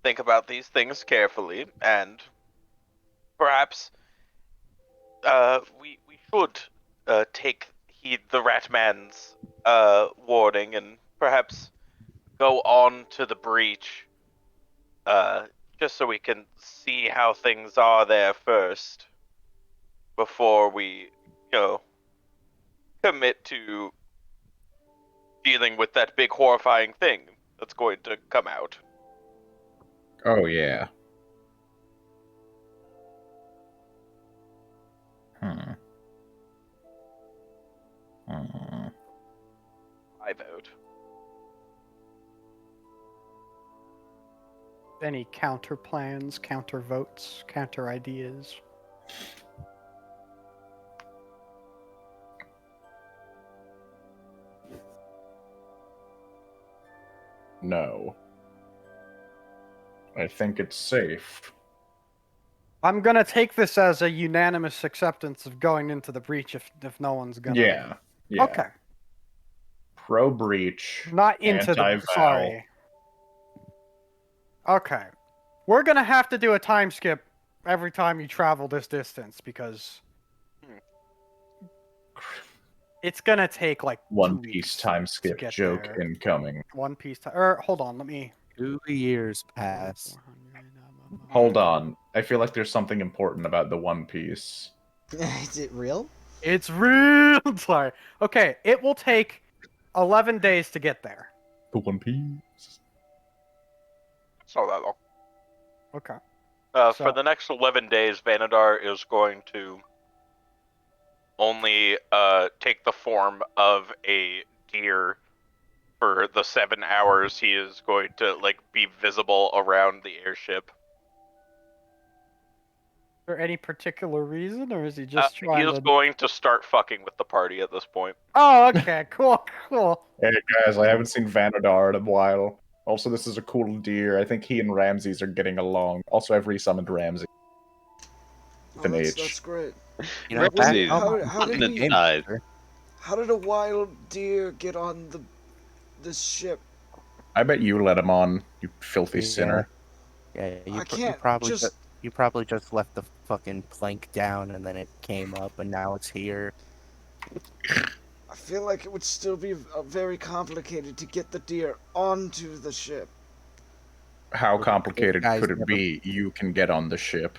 think about these things carefully, and perhaps we should take heed the Ratman's warning and perhaps go on to the breach, just so we can see how things are there first before we, commit to dealing with that big horrifying thing that's going to come out. Oh yeah. I vote. Any counter plans, counter votes, counter ideas? No. I think it's safe. I'm gonna take this as a unanimous acceptance of going into the breach if no one's gonna. Yeah. Yeah. Okay. Pro breach. Not into the. Anti-Val. Sorry. Okay. We're gonna have to do a time skip every time you travel this distance because it's gonna take like One 2 Piece weeks time to skip get joke there. incoming. One Piece time. Or hold on, let me. 2 years pass. Hold on. I feel like there's something important about the One Piece. Is it real? It's real. Sorry. Okay, it will take 11 days to get there. The One Piece. It's not that long. Okay. For the next 11 days, Vanadar is going to only take the form of a deer for the 7 hours he is going to be visible around the airship. Is there any particular reason, or is he He just trying is to? going to start fucking with the party at this point. Oh, okay, cool. Hey guys, I haven't seen Vanadar in a while. Also, this is a cool deer. I think he and Ramses are getting along. Also, I've resummoned Ramses. With an H. That's great. You know, Ramses. How did In we? the size. How did a wild deer get on this ship? I bet you let him on, you filthy sinner. Yeah, I you can't probably just. you probably just left the fucking plank down and then it came up and now it's here. I feel like it would still be very complicated to get the deer onto the ship. How complicated Guys could it never- be? You can get on the ship.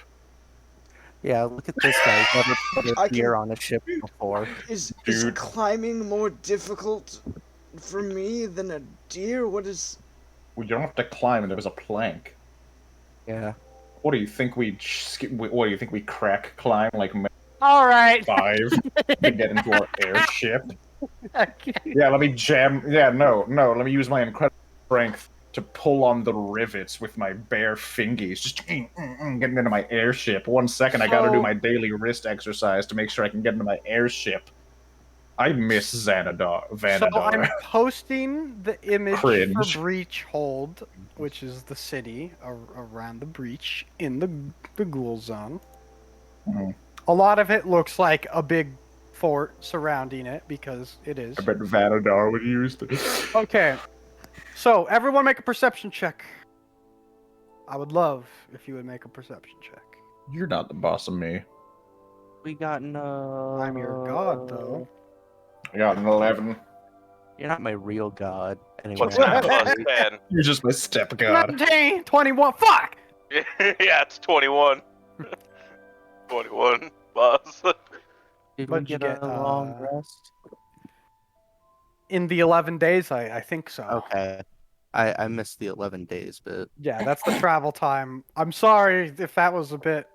Yeah, look at this guy. He's never put I a deer can- on a ship before. Is Dude. climbing more difficult for me than a deer? What is? Well, you don't have to climb. There was a plank. Yeah. What do you think we? What do you think we crack climb like All right. 5 to get into our airship? Okay. Yeah, let me jam. Yeah, no. Let me use my incredible strength to pull on the rivets with my bare fingies. Just getting into my airship. 1 second, I gotta do my daily wrist exercise to make sure I can get into my airship. I miss Vanadar. So I'm posting the image Cringe. for Breachhold, which is the city around the breach in the ghoul zone. Mhm. A lot of it looks like a big fort surrounding it because it is. I bet Vanadar would use this. Okay, so everyone make a perception check. I would love if you would make a perception check. You're not the boss of me. We got no. I'm your god, though. I got an 11. You're not my real god. Anyway. What's that plus 10? You're just my step god. 19, 21, fuck! Yeah, it's 21. 21, boss. Did we What'd you get get, a long rest? In the 11 days, I think so. Okay. I missed the 11 days, but Yeah, that's the travel time. I'm sorry if that was a bit,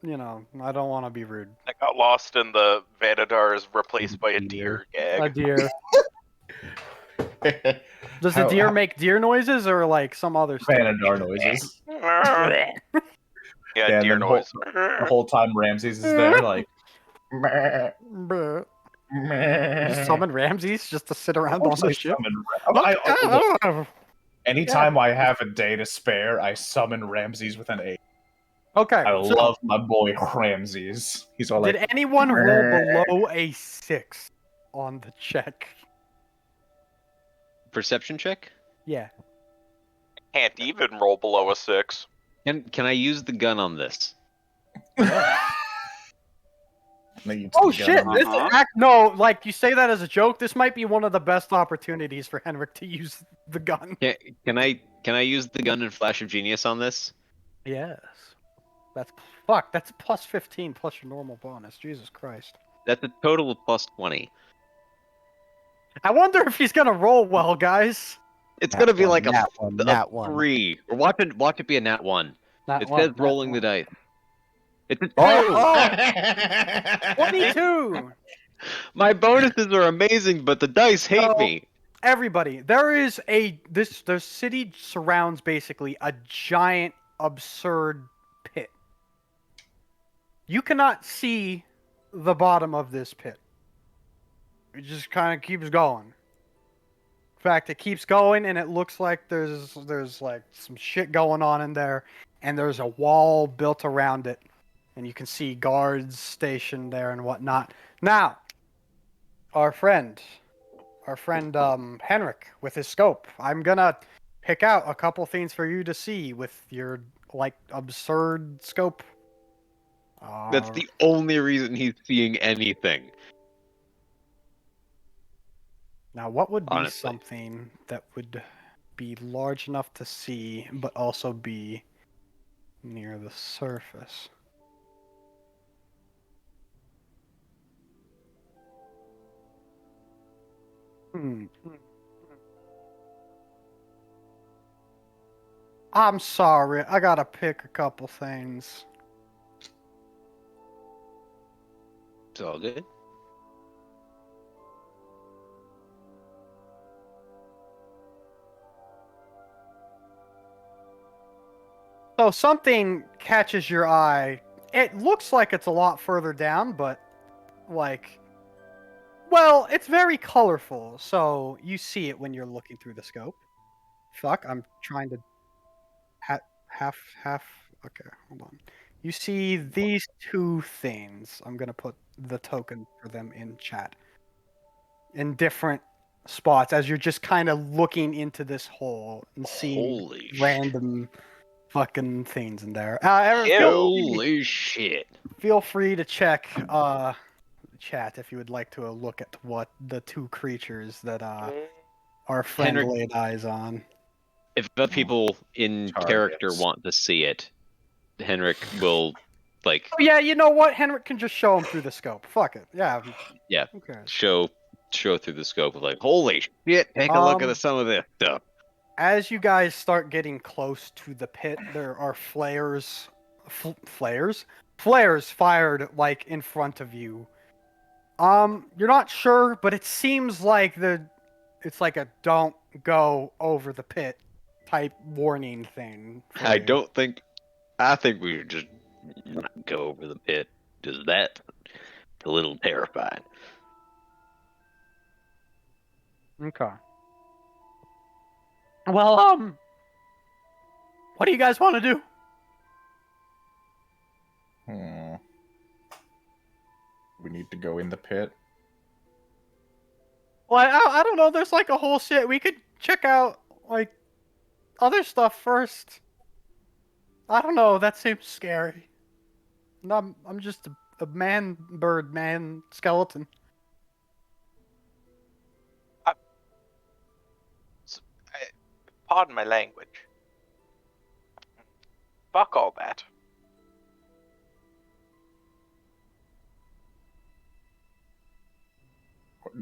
I don't want to be rude. I got lost in the Vanadar is replaced by a deer gag. A deer. Does the deer make deer noises or like some other stuff? Vanadar noises. Yeah, Yeah, deer and then noise. The whole time Ramses is there, like. Meh, Bruh. meh. You summon Ramses just to sit around Of course on the I ship? summon look, anytime I have a day to spare, I summon Ramses with an A. Okay, I so love my boy Ramses. He's all did like, anyone roll "Meh." below a 6 on the check? Perception check? Yeah. Can't even roll below a 6. Can I use the gun on this? No, you Oh take shit! gun. This is no, like you say that as a joke. This might be one of the best opportunities for Henrik to use the gun. Can I use the gun and Flash of Genius on this? Yes. That's fuck. That's plus 15 plus your normal bonus. Jesus Christ. That's a total of plus 20. I wonder if he's gonna roll well, guys. It's Nat gonna be one, like nat one, nat one. 3. Or watch it be a nat 1. Nat It one, says nat rolling the one. dice. It's a 2! Oh, 22. My bonuses are amazing, but the dice hate So- me. Everybody, there is the city surrounds basically a giant absurd pit. You cannot see the bottom of this pit. It just kind of keeps going. In fact, it keeps going, and it looks like there's like some shit going on in there, and there's a wall built around it, and you can see guards stationed there and whatnot. Now, our friend Henrik with his scope. I'm gonna pick out a couple things for you to see with your like absurd scope. That's the only reason he's seeing anything. Now, what would be Honestly. something that would be large enough to see, but also be near the surface? I'm sorry. I gotta pick a couple things. It's all good. So something catches your eye. It looks like it's a lot further down, but like, well, it's very colorful. So you see it when you're looking through the scope. Fuck, I'm trying to half. Okay, hold on. You see these two things. I'm gonna put the token for them in chat in different spots as you're just kind of looking into this hole and seeing Holy random fucking things in there. Holy shit. Feel free to check chat if you would like to look at what the two creatures that our friend Henrik- laid eyes on. If the people in character Targets. want to see it, Henrik will, like, Oh yeah, you know what? Henrik can just show them through the scope. Fuck it. Yeah. yeah, Who cares? show through the scope of, like, holy shit, take a look at some of this stuff. As you guys start getting close to the pit, there are flares fired like in front of you. You're not sure, but it seems like it's like a don't go over the pit type warning thing. for I you. think we should just not go over the pit. Just that, it's a little terrifying. Okay. Well, what do you guys want to do? We need to go in the pit. Well, I don't know. There's like a whole shit. We could check out like other stuff first. I don't know. That seems scary. No, I'm just a man skeleton. Pardon my language. Fuck all that.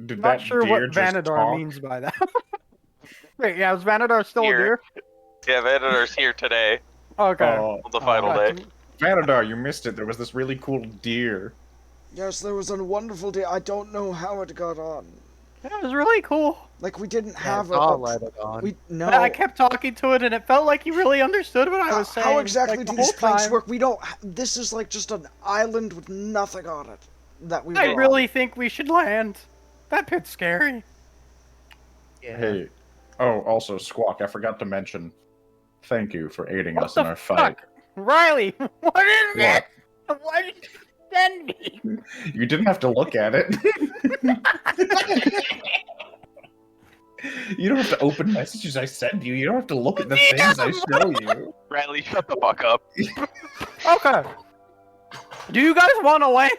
Did Not that sure deer what just Vanadar talk? means by that. Wait, yeah, is Vanadar still a Here. deer? Yeah, Vanadar's here today Okay. Oh, on the final day. Vanadar, you missed it. There was this really cool deer. Yes, there was a wonderful day. I don't know how it got on. That was really cool. Like we didn't Yeah, have I'll let it on. we no. I kept talking to it, and it felt like he really understood what I was saying. How exactly like, do the these whole planks time. work? We don't. This is like just an island with nothing on it. That we. I were really on. think we should land. That pit's scary. Yeah. Hey. Oh, also, Squawk, I forgot to mention. Thank you for aiding What us the in our fuck? fight. Riley, what is What? that? What did you send me? You didn't have to look at it. You don't have to open messages I send you. You don't have to look at the things I show you. Riley, shut the fuck up. Okay. Do you guys want to land?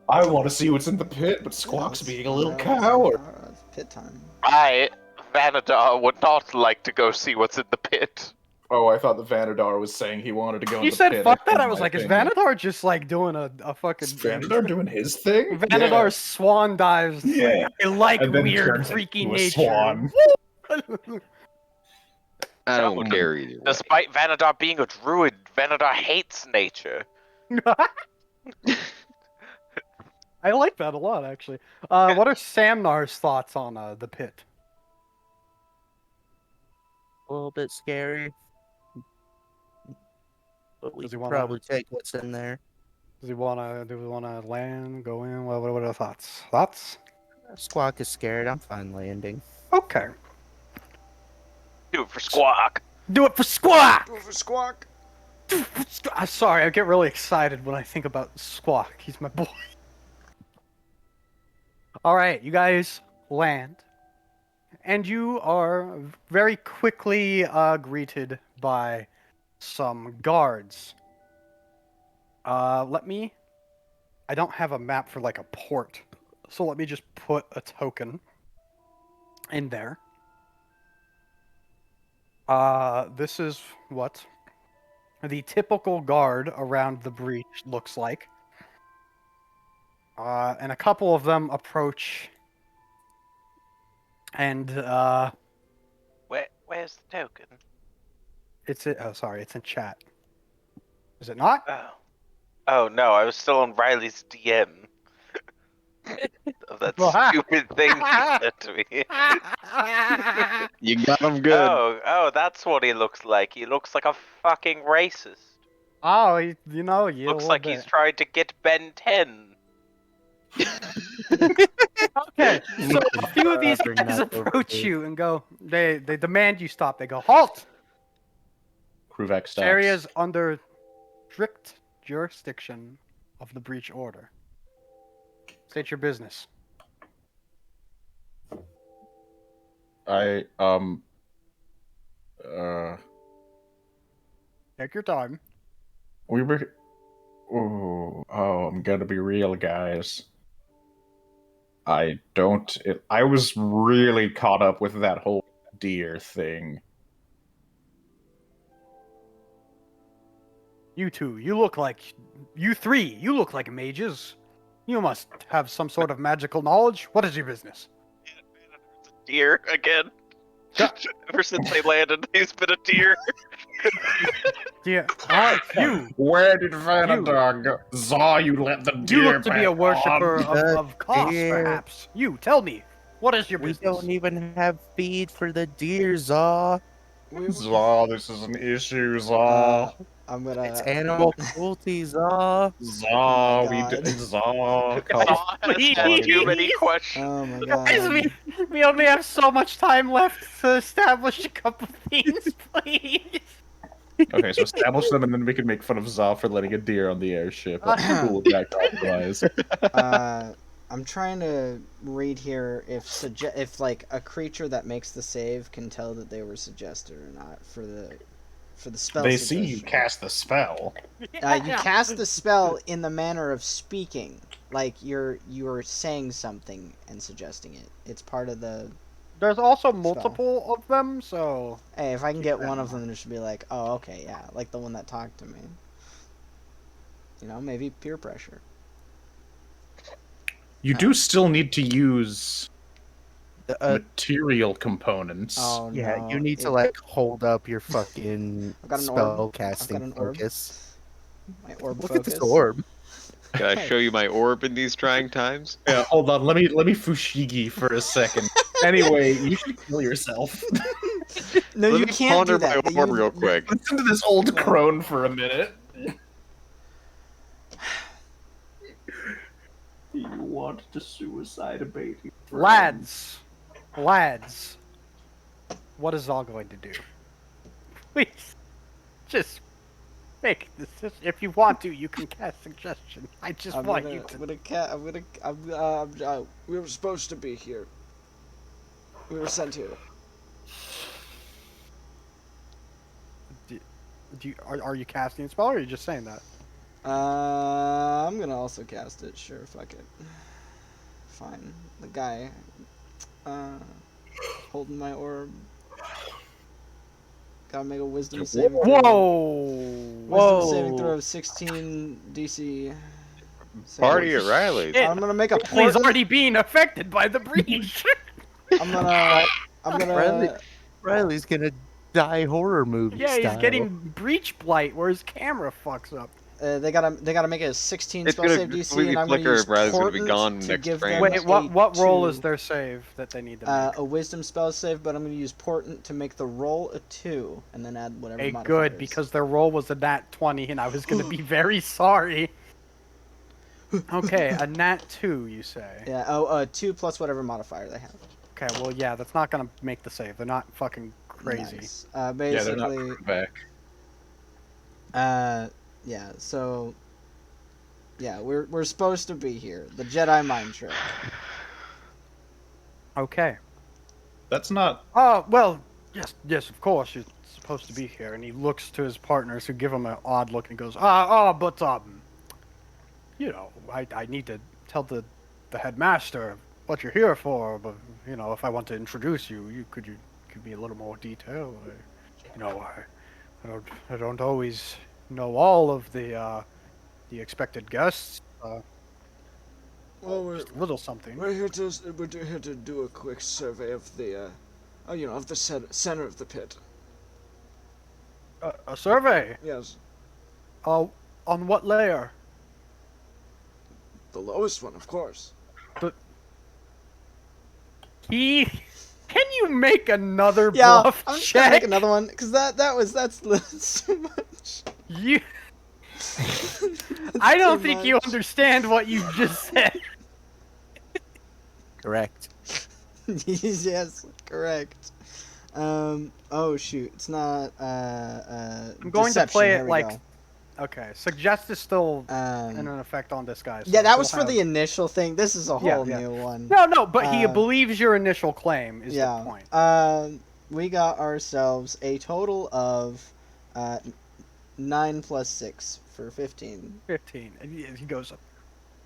I want to see what's in the pit, but Squawk's being a little No, coward. it's pit time. I, Vanadar, would not like to go see what's in the pit. Oh, I thought the Vanadar was saying he wanted to go in You the said pit. fuck that. changed I was my like, is opinion. Vanadar just like doing a fucking Is Vanadar doing his thing? Vanadar swan dives? Yeah. I like And then weird, turns freaky into a nature. swan. I don't No, care either way. Despite Vanadar being a druid, Vanadar hates nature. I like that a lot, actually. What are Samnar's thoughts on the pit? A little bit scary. But we Does he can wanna- probably take what's in there. Do we wanna land, go in? What are the thoughts? Thoughts? Squawk is scared. I'm fine landing. Okay. Do it for Squawk. Do it for Squawk! Go for Squawk. I'm sorry, I get really excited when I think about Squawk. He's my boy. Alright, you guys land. And you are very quickly greeted by some guards. I don't have a map for like a port. So let me just put a token in there. This is what the typical guard around the breach looks like. And a couple of them approach and Where's the token? It's in chat. Is it not? Oh no, I was still on Riley's DM of that Well, ha. stupid thing he sent to me. You got him good. Oh, that's what he looks like. He looks like a fucking racist. Oh, you know, you Looks like he's trying to get Ben 10. Okay, so a few of these Bring guys that over approach here. you and go. They demand you stop. They go, halt! Kruvak This stops. area is under strict jurisdiction of the breach order. State your business. I Take your time. we were. Oh, I'm gonna be real, guys. I don't. I was really caught up with that whole deer thing. You two, you look like mages. You must have some sort of magical knowledge. What is your business? Deer again. Yeah. Ever since they landed, he's been a deer. Dear, you. Where did Vanadar go? Zaw, you let the You deer look to be back a worshipper on. of Kos, deer. perhaps. You, tell me, what is your We business? don't even have feed for the deer, Zaw. Zaw, this is an issue, Zaw. I'm gonna. It's animal cruelty, Zaw. Zaw, Oh my we did. God. Zaw, Aw, has had too many questions. Oh my Guys, god. we only have so much time left to establish a couple things, please. Okay, so establish them, and then we can make fun of Zaw for letting a deer on the airship. That's cool, Jack compromise. I'm trying to read here if like a creature that makes the save can tell that they were suggested or not for the spell. They see you suggestion. cast the spell. You cast the spell in the manner of speaking, like you're saying something and suggesting it. It's part of the. There's also multiple of them, so. Hey, if I can get one of them, it should be like, oh, okay, yeah, like the one that talked to me. You know, maybe peer pressure. You do still need to use material components. Oh Yeah, no! you need to like hold up your fucking I've got an spell orb. casting I've got an orb. focus. My orb Look focus. at this orb. Can I show you my orb in these trying times? Yeah, hold on. Let me fushigi for a second. Anyway, you should kill yourself. No, Let you me can't ponder do that. my orb real quick. Listen to this old crone for a minute. You want to suicide a baby? Lads, what is all going to do? Please, just make this. If you want to, you can cast suggestion. I just want you to. We were supposed to be here. We were sent here. Are you casting a spell, or are you just saying that? I'm gonna also cast it. Sure, fuck it. Fine. The guy, holding my orb. Gotta make a wisdom saving throw. Wisdom saving throw of 16 DC. Party at Riley's. I'm gonna make a He's portent. already being affected by the breach. I'm gonna. Riley's gonna die horror movie Yeah, style. he's getting breach blight where his camera fucks up. They gotta make a 16 It's spell gonna save DC, completely and I'm gonna flicker use if Riley's gonna be portent gone to next give frame. them Wait, what a roll 2. is their save that they need to make? A wisdom spell save, but I'm going to use portent to make the roll a 2, and then add whatever Hey, modifiers. good, because their roll was a nat 20, and I was going to be very sorry. Okay, a nat 2, you say? Yeah, 2 plus whatever modifier they have. Okay, well, yeah, that's not going to make the save. They're not fucking crazy. Nice. Yeah, they're not Basically, coming back. yeah, so... Yeah, we're supposed to be here. The Jedi mind trick. Okay. That's not. Oh, well, yes, of course, you're supposed to be here. And he looks to his partners, who give him an odd look, and goes, but, you know, I need to tell the headmaster what you're here for, but, you know, if I want to introduce you, could you give me a little more detail? You know, I don't always know all of the expected guests. Well, Just a little something. we're here to do a quick survey of the, of the center of the pit. A survey. Yes, On what layer? the lowest one, of course. Can you make another Yeah, bluff I'm just gonna check? make another one because that's too much. You. That's I don't too think you much. understand what you just said. Correct. Yes, correct. Oh shoot, it's not. I'm going to Deception. play Here it we like. go. Okay, suggest is still in Um, effect on this guy. yeah, so that was he'll for the initial thing. This is a Yeah, whole yeah. new one. No, but he Um, believes your initial claim is yeah. the point. We got ourselves a total of 9 plus 6 for 15. 15. And he goes up.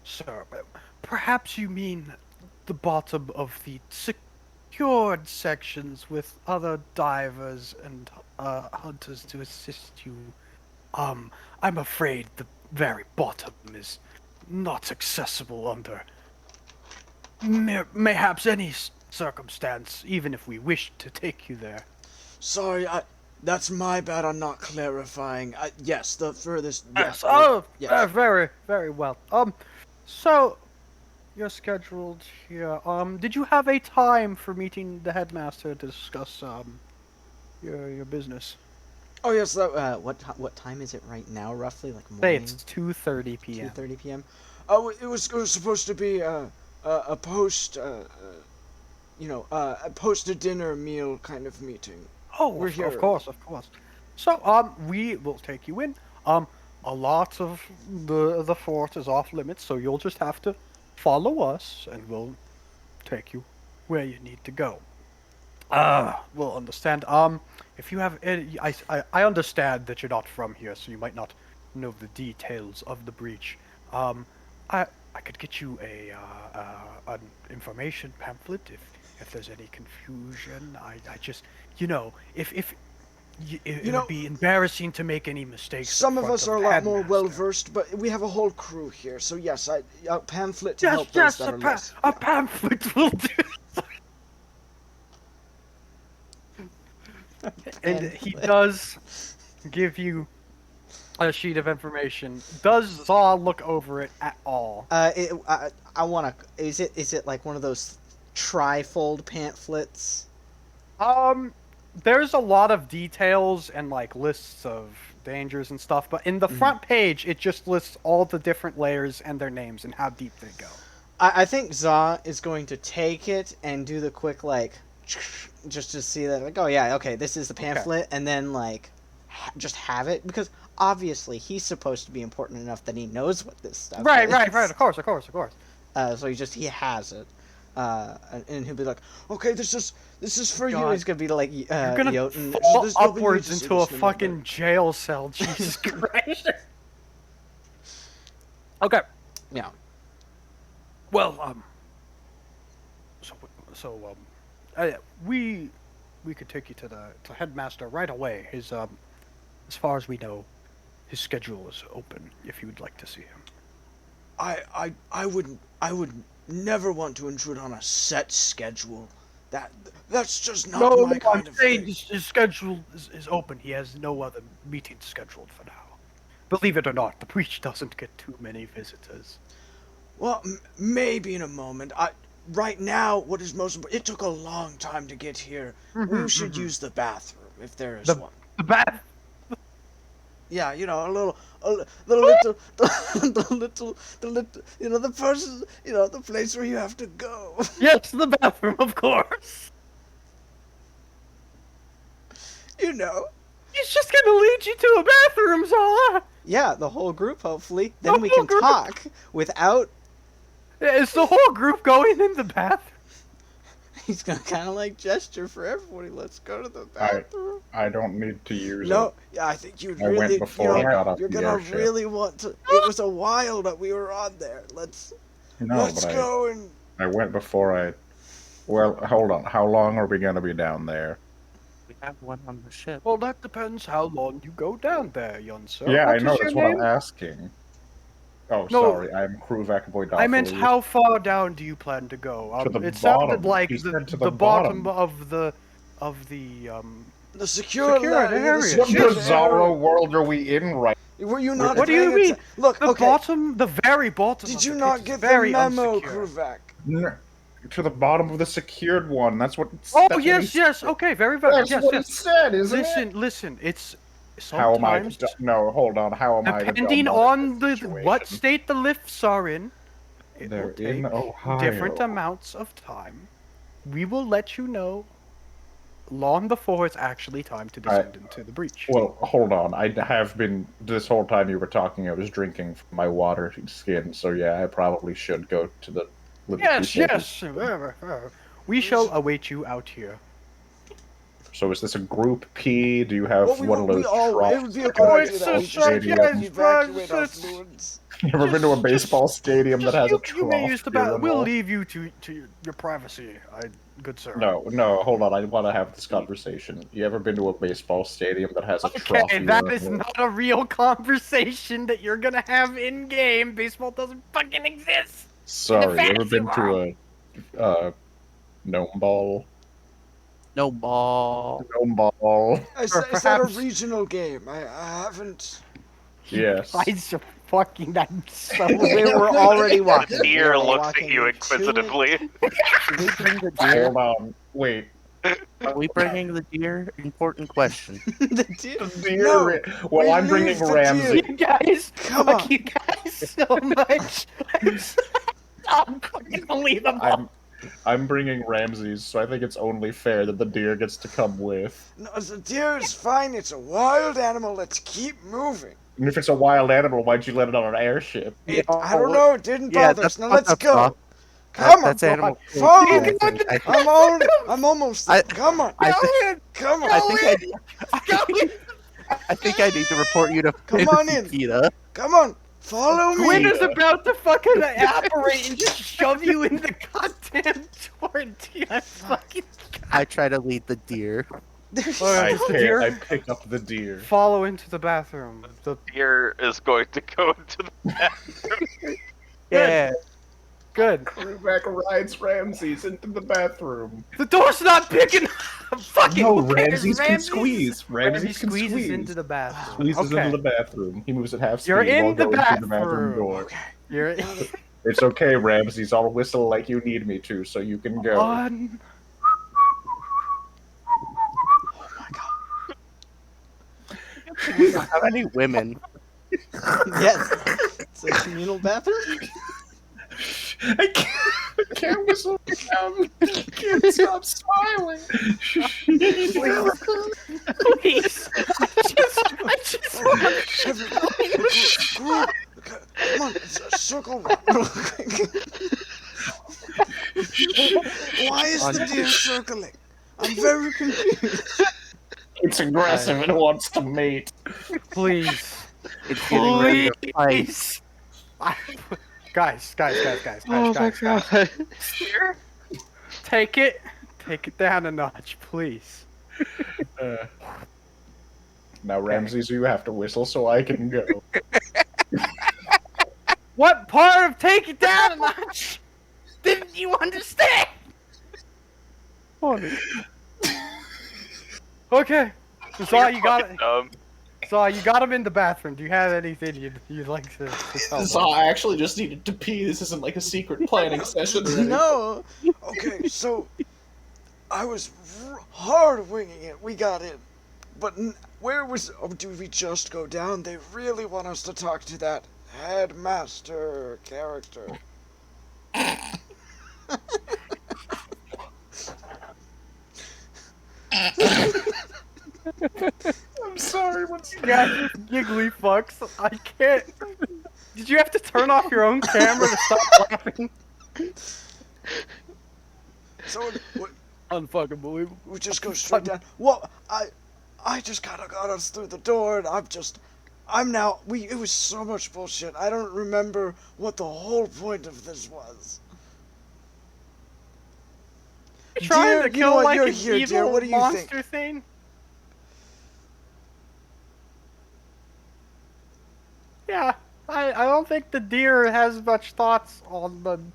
Sir, perhaps you mean the bottom of the secured sections with other divers and hunters to assist you. I'm afraid the very bottom is not accessible under mayhaps any circumstance, even if we wished to take you there. Sorry, that's my bad on not clarifying. Yes, the furthest. Yes. Yeah, Oh, yes. very, very well. So you're scheduled here. Did you have a time for meeting the headmaster to discuss your business? Oh yes. What time is it right now? Roughly, like Say morning. it's 2:30 p.m. 2:30 p.m. Oh, it was supposed to be a post a post a dinner meal kind of meeting. Oh, We're of here. course, of course. So, we will take you in. A lot of the fort is off limits, so you'll just have to follow us, and we'll take you where you need to go. We'll understand. If you have any, I understand that you're not from here, so you might not know the details of the breach. I could get you an information pamphlet if there's any confusion. I just, if it would be embarrassing to make any mistakes. Some in of front us are a the lot more headmaster. well versed, but we have a whole crew here. So yes, a pamphlet to Yes, help those yes, that are a less. pamphlet will do. And he does give you a sheet of information. Does Zaw look over it at all? I wanna. Is it like one of those trifold pamphlets? There's a lot of details and like lists of dangers and stuff, but in the front page it just lists all the different layers and their names and how deep they go. I think Zaw is going to take it and do the quick like, just to see that like, oh yeah, okay, this is the pamphlet, and then like, just have it because obviously he's supposed to be important enough that he knows what this stuff Right, is. right. Of course. So he has it, and he'll be like, Okay, this is for you. God. he's gonna be like, You're gonna Jotun. fall there's nobody upwards to see into a this no more, fucking jail cell. Jesus Christ. Okay. Yeah. Well, we could take you to headmaster right away. His as far as we know, his schedule is open. If you would like to see him. I would never want to intrude on a set schedule. That's just not my kind I'm of saying thing. his schedule is open. He has no other meetings scheduled for now. Believe it or not, the breach doesn't get too many visitors. Well, maybe in a moment. Right now, what is most important? It took a long time to get here. We should use the bathroom if there is one. The bath. Yeah, a little, the little, the person, the place where you have to go. Yes, the bathroom, of course. You know. He's just gonna lead you to a bathroom, Zala. Yeah, the whole group, hopefully. The Then we whole can group? talk without. Is the whole group going in the bathroom? He's gonna kind of like gesture for everybody. Let's go to the bathroom. I don't need to use No, it. yeah, I think you'd I went really, before I got off you're the gonna airship. really want to. It was a while that we were on there. Let's No, but go and. I went before I. Well, hold on. How long are we going to be down there? We have one on the ship. Well, that depends how long you go down there, young sir. Yeah, What I is know. your That's what name? I'm asking. Oh, No. sorry. I'm Crew Vacaboy I meant how far down do you plan to go? To the It sounded bottom. like He the said to the the bottom bottom. of the The secure Secured area. area. What Secure bizarro area. world are we in right Were you not What do you paying mean? Look, The okay. bottom, the very bottom. Did of you the not pit is get the very memo, unsecure. Kruvak? to the bottom of the secured one? That's what. Oh that's yes, what yes. Okay, very, very. That's Yes, what yes. he said, isn't it? Listen. It's How am I? sometimes No, hold on. How am I? depending the on the situation? what state the lifts are in. It They're will take in Ohio. different amounts of time. We will let you know long before it's actually time to descend into the breach. Well, hold on. I have been this whole time you were talking. I was drinking from my water skin, so yeah, I probably should go to the. Yes, yes. We shall await you out here. So is this a group P? Do you have Well, one of those it would be a good troughs? idea that we just Stadium? evacuate our fluids. You ever been to a baseball stadium that has a trough? You may use the bathroom. We'll urinal? leave you to your privacy, good sir. No, hold on. I want to have this conversation. You ever been to a baseball stadium that has a trough? Okay, that is urinal? not a real conversation that you're gonna have in game. Baseball doesn't fucking exist. Sorry, you ever fantasy been to a gnome ball? No ball. Gnome ball. Is Or that a perhaps- regional game? I haven't. Yes. Guys are fucking that so We were already walking. The We deer were looks walking at you to it. inquisitively. Are we bringing the deer? Hold on. Wait. Are we bringing the deer? Important question. The deer. The deer. No, well, we I'm bringing leave the Ramsey. You guys, Come fuck on. you guys so much. It's fucking unbelievable. I'm bringing Ramses, so I think it's only fair that the deer gets to come with. No, the deer is fine. It's a wild animal. Let's keep moving. And if it's a wild animal, why'd you let it on an airship? I don't know. It didn't Yeah, bother us. that's Now fucked let's up, go. Doc. Come on. That's animal Follow cruelty, me. I think. I think- I'm almost there. Come on. Come on. I think I need to report you to Come on in. PETA. Come on. Follow me. Gwyn is about to fucking apparate and just shove you in the goddamn tortilla. Fucking I try to lead the deer. I Just the deer pick up the deer. follow into the bathroom. The Deer is going to go into the bathroom. Yeah. good. Crewback rides Ramses into the bathroom. The door's not picking up. Fucking No, who cares? Ramses can squeeze. Ramses can squeezes squeeze. into the bathroom. Squeezes Okay. into the bathroom. He moves at half speed You're in while the going through the bathroom bathroom. door. You're It's okay, Ramses. I'll whistle like you need me to, so you can go. on. We don't have any women. Yes. It's a communal bathroom. I can't whistle down. I can't stop smiling. Please. I just want Come on. Circle around. Why is the deer circling? I'm very confused. It's aggressive and wants to mate. Please. It's getting ready to fight. Please. Guys. Here. Take it down a notch, please. Now, Ramses, you have to whistle so I can go. What part of take it down a notch didn't you understand? Okay. So you got it. So you got him in the bathroom. Do you have anything you'd like to tell me? I actually just needed to pee. This isn't like a secret planning session. No. Okay, so I was hard winging it. We got in, but where was? Oh, do we just go down? They really want us to talk to that headmaster character. I'm sorry. What's You guys are giggly fucks. I can't. Did you have to turn off your own camera to stop laughing? So Unfucking believable. we just go straight down. Well, I just kind of got us through the door, and I'm now. It was so much bullshit. I don't remember what the whole point of this was. You're trying Dear, to you know kill what? like You're an here, evil dear. What do you think? monster thing? Yeah, I don't think the deer has much thoughts on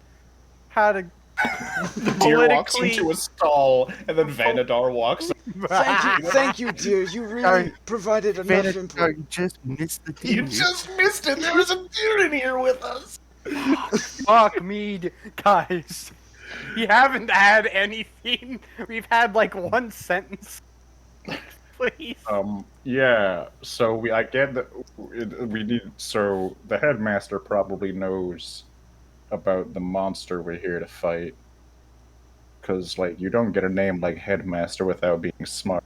how to The deer walks Politically- into a stall, and then Vanadar walks up. Thank you, dear. You really provided enough Vanadar, input. you just missed the You deer. just missed it! There was a deer in here with us! Fuck me, guys. You haven't had anything. We've had like one sentence. Please. Yeah, so I get that we need, so the headmaster probably knows about the monster we're here to fight. Because, like, you don't get a name like headmaster without being smart.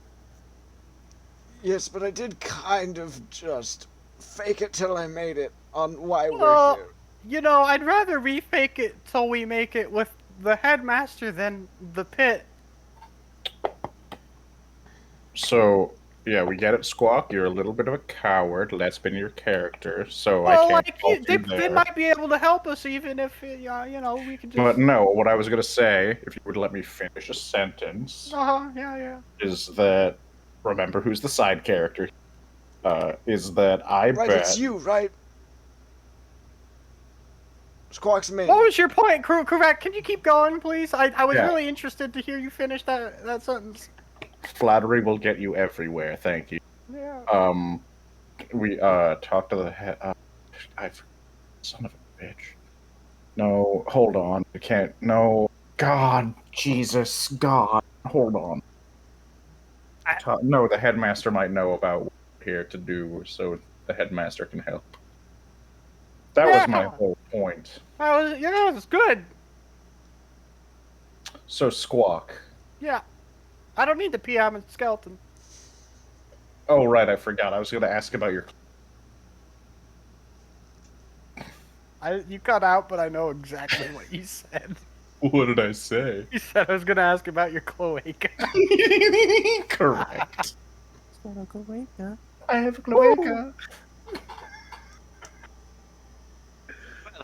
Yes, but I did kind of just fake it till I made it on why Well, we're here. you know, I'd rather refake it till we make it with the headmaster than the pit. So, yeah, we get it, Squawk. You're a little bit of a coward. That's been your character, so I Well, can't like fault they, you they there. might be able to help us even if you know we could just. But no, what I was gonna say, if you would let me finish a sentence, Yeah. is that remember who's the side character? Is that I Right, bet it's you, right? Squawk's me. What was your point, Correct? Can you keep going, please? I was Yeah. really interested to hear you finish that sentence. flattery will get you everywhere. Thank you. Yeah. We talked to the head. Son of a bitch. No, hold on. I can't. No. God, Jesus, God. Hold on. No, the headmaster might know about what we're here to do, so the headmaster can help. That was my Yeah. whole point. It was good. So, Squawk. Yeah. I don't need to pee. I'm a skeleton. Oh, right, I forgot. I was going to ask about your. You cut out, but I know exactly what you said. What did I say? You said I was gonna ask about your cloaca. Correct. Cloaca. I have a cloaca.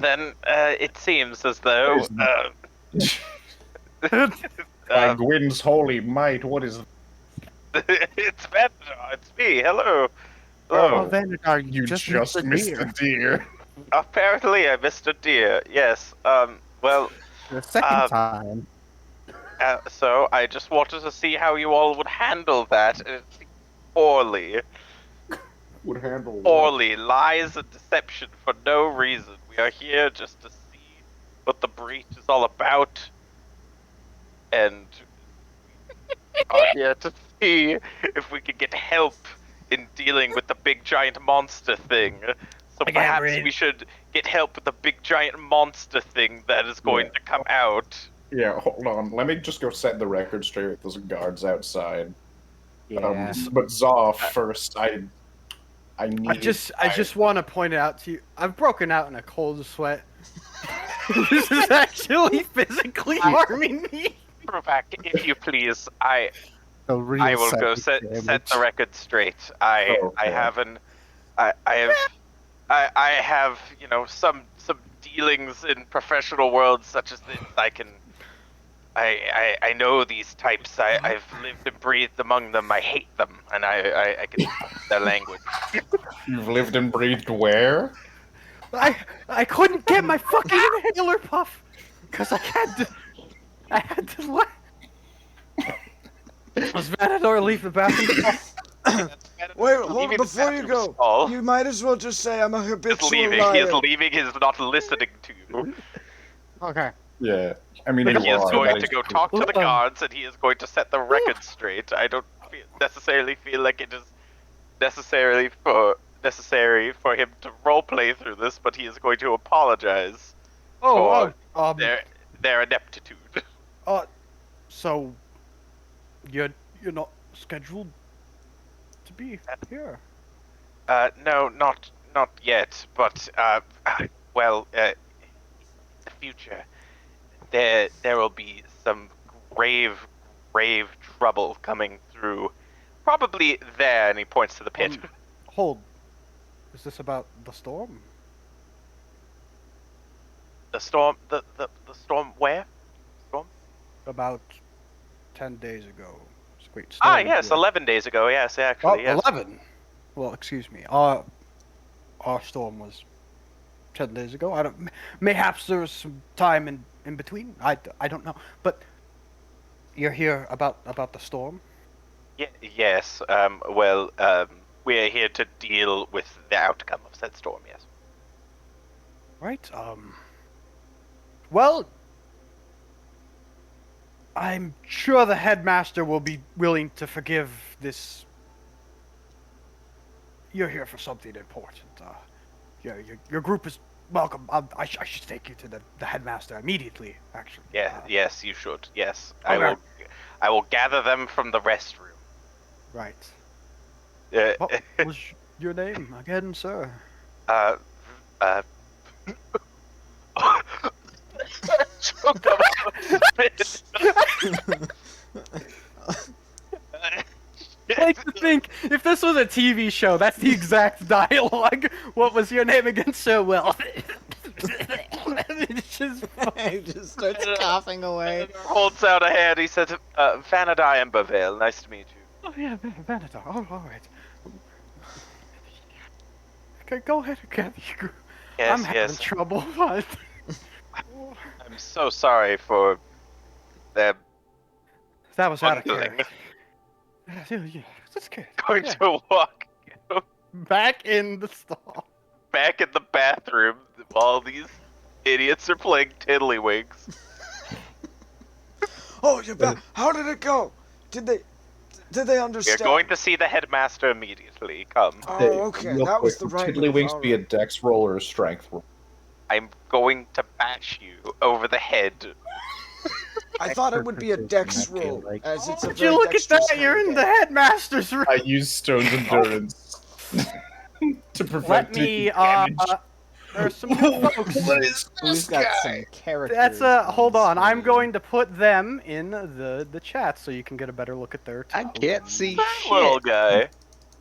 Then it seems as though By Gwyn's holy might, what is... it's Vandar. It's me. Hello. Oh, Hello. Vanadar, you You just just missed missed the a deer. Apparently, I missed a deer. Yes. Well. The second time. So I just wanted to see how you all would handle that. Poorly. Would handle what? Poorly. Lies and deception for no reason. We are here just to see what the breach is all about. And are here to see if we can get help in dealing with the big giant monster thing. So perhaps we should get help with the big giant monster thing that is going to come out. Yeah, hold on. Let me just go set the record straight with those guards outside. Yeah. But Zoff, first, I need... I just want to point out to you, I've broken out in a cold sweat. This is actually physically harming me. Provak, if you please, I The real will go psychic set damage. the record straight. I have some dealings in professional worlds such as this. I know these types. I've lived and breathed among them. I hate them, and I can speak their language. You've lived and breathed where? I couldn't get my fucking inhaler puff because I had to let. Was Matador leave the bathroom? Wait, hold on, before you go, you might as well just say I'm a habitual He's liar. leaving. He's not listening to you. Okay. Yeah, I mean, He is going that to is go true. talk to the guards, and he is going to set the record straight. I don't necessarily feel like it is necessary for him to roleplay through this, but he is going to apologize for their ineptitude. So you're not scheduled to be here. No, not yet, but in the future, there will be some grave trouble coming through. Probably there, and he points to the pit. Hold. Is this about the storm? The storm, the storm where? Storm? About 10 days ago. It's a great storm. Yes, 11 days ago. Yes, actually, yes. 11. Well, excuse me. Our storm was 10 days ago. I don't. Mayhaps there was some time in between. I don't know. But you're here about the storm, Yes. We're here to deal with the outcome of said storm. Yes. right? Well, I'm sure the headmaster will be willing to forgive this. You're here for something important. Your group is welcome. I should take you to the headmaster immediately. Actually. Yes, you should. Yes, Okay. I will gather them from the restroom. Right. Uh, What was your name again, sir? uh, uh. Choked up a bit. I like to think if this was a TV show, that's the exact dialogue. What was your name again, sir? Well, it's just He just starts coughing away. Holds out a hand. He says, "Vanadai and Bavale, nice to meet you." oh yeah, Venator. Oh, all right. Okay, go ahead again. Yes, I'm having trouble. But... I'm so sorry for them that was out of bundling. character. Yeah, that's good. Going Yeah. to walk Back in the stall. back in the bathroom while these idiots are playing tiddlywinks. Oh, you're back. How did it go? Did they We're understand? going to see the headmaster immediately. Come. Oh, okay. Real That was quick, the right move. Tiddlywinks be a Alright. dex roll or a strength roll? I'm going to bash you over the head. I thought it would be a dex roll, as it's a Would very you look at dexterous that? You're kind in of the game. headmaster's room. I use Stone's Endurance to prevent Let me. taking damage. There's some new folks. What is We've this got guy? some characters. That's hold the on. I'm screen. going to put them in the chat so you can get a better look at their. I token. can't see Little shit. guy.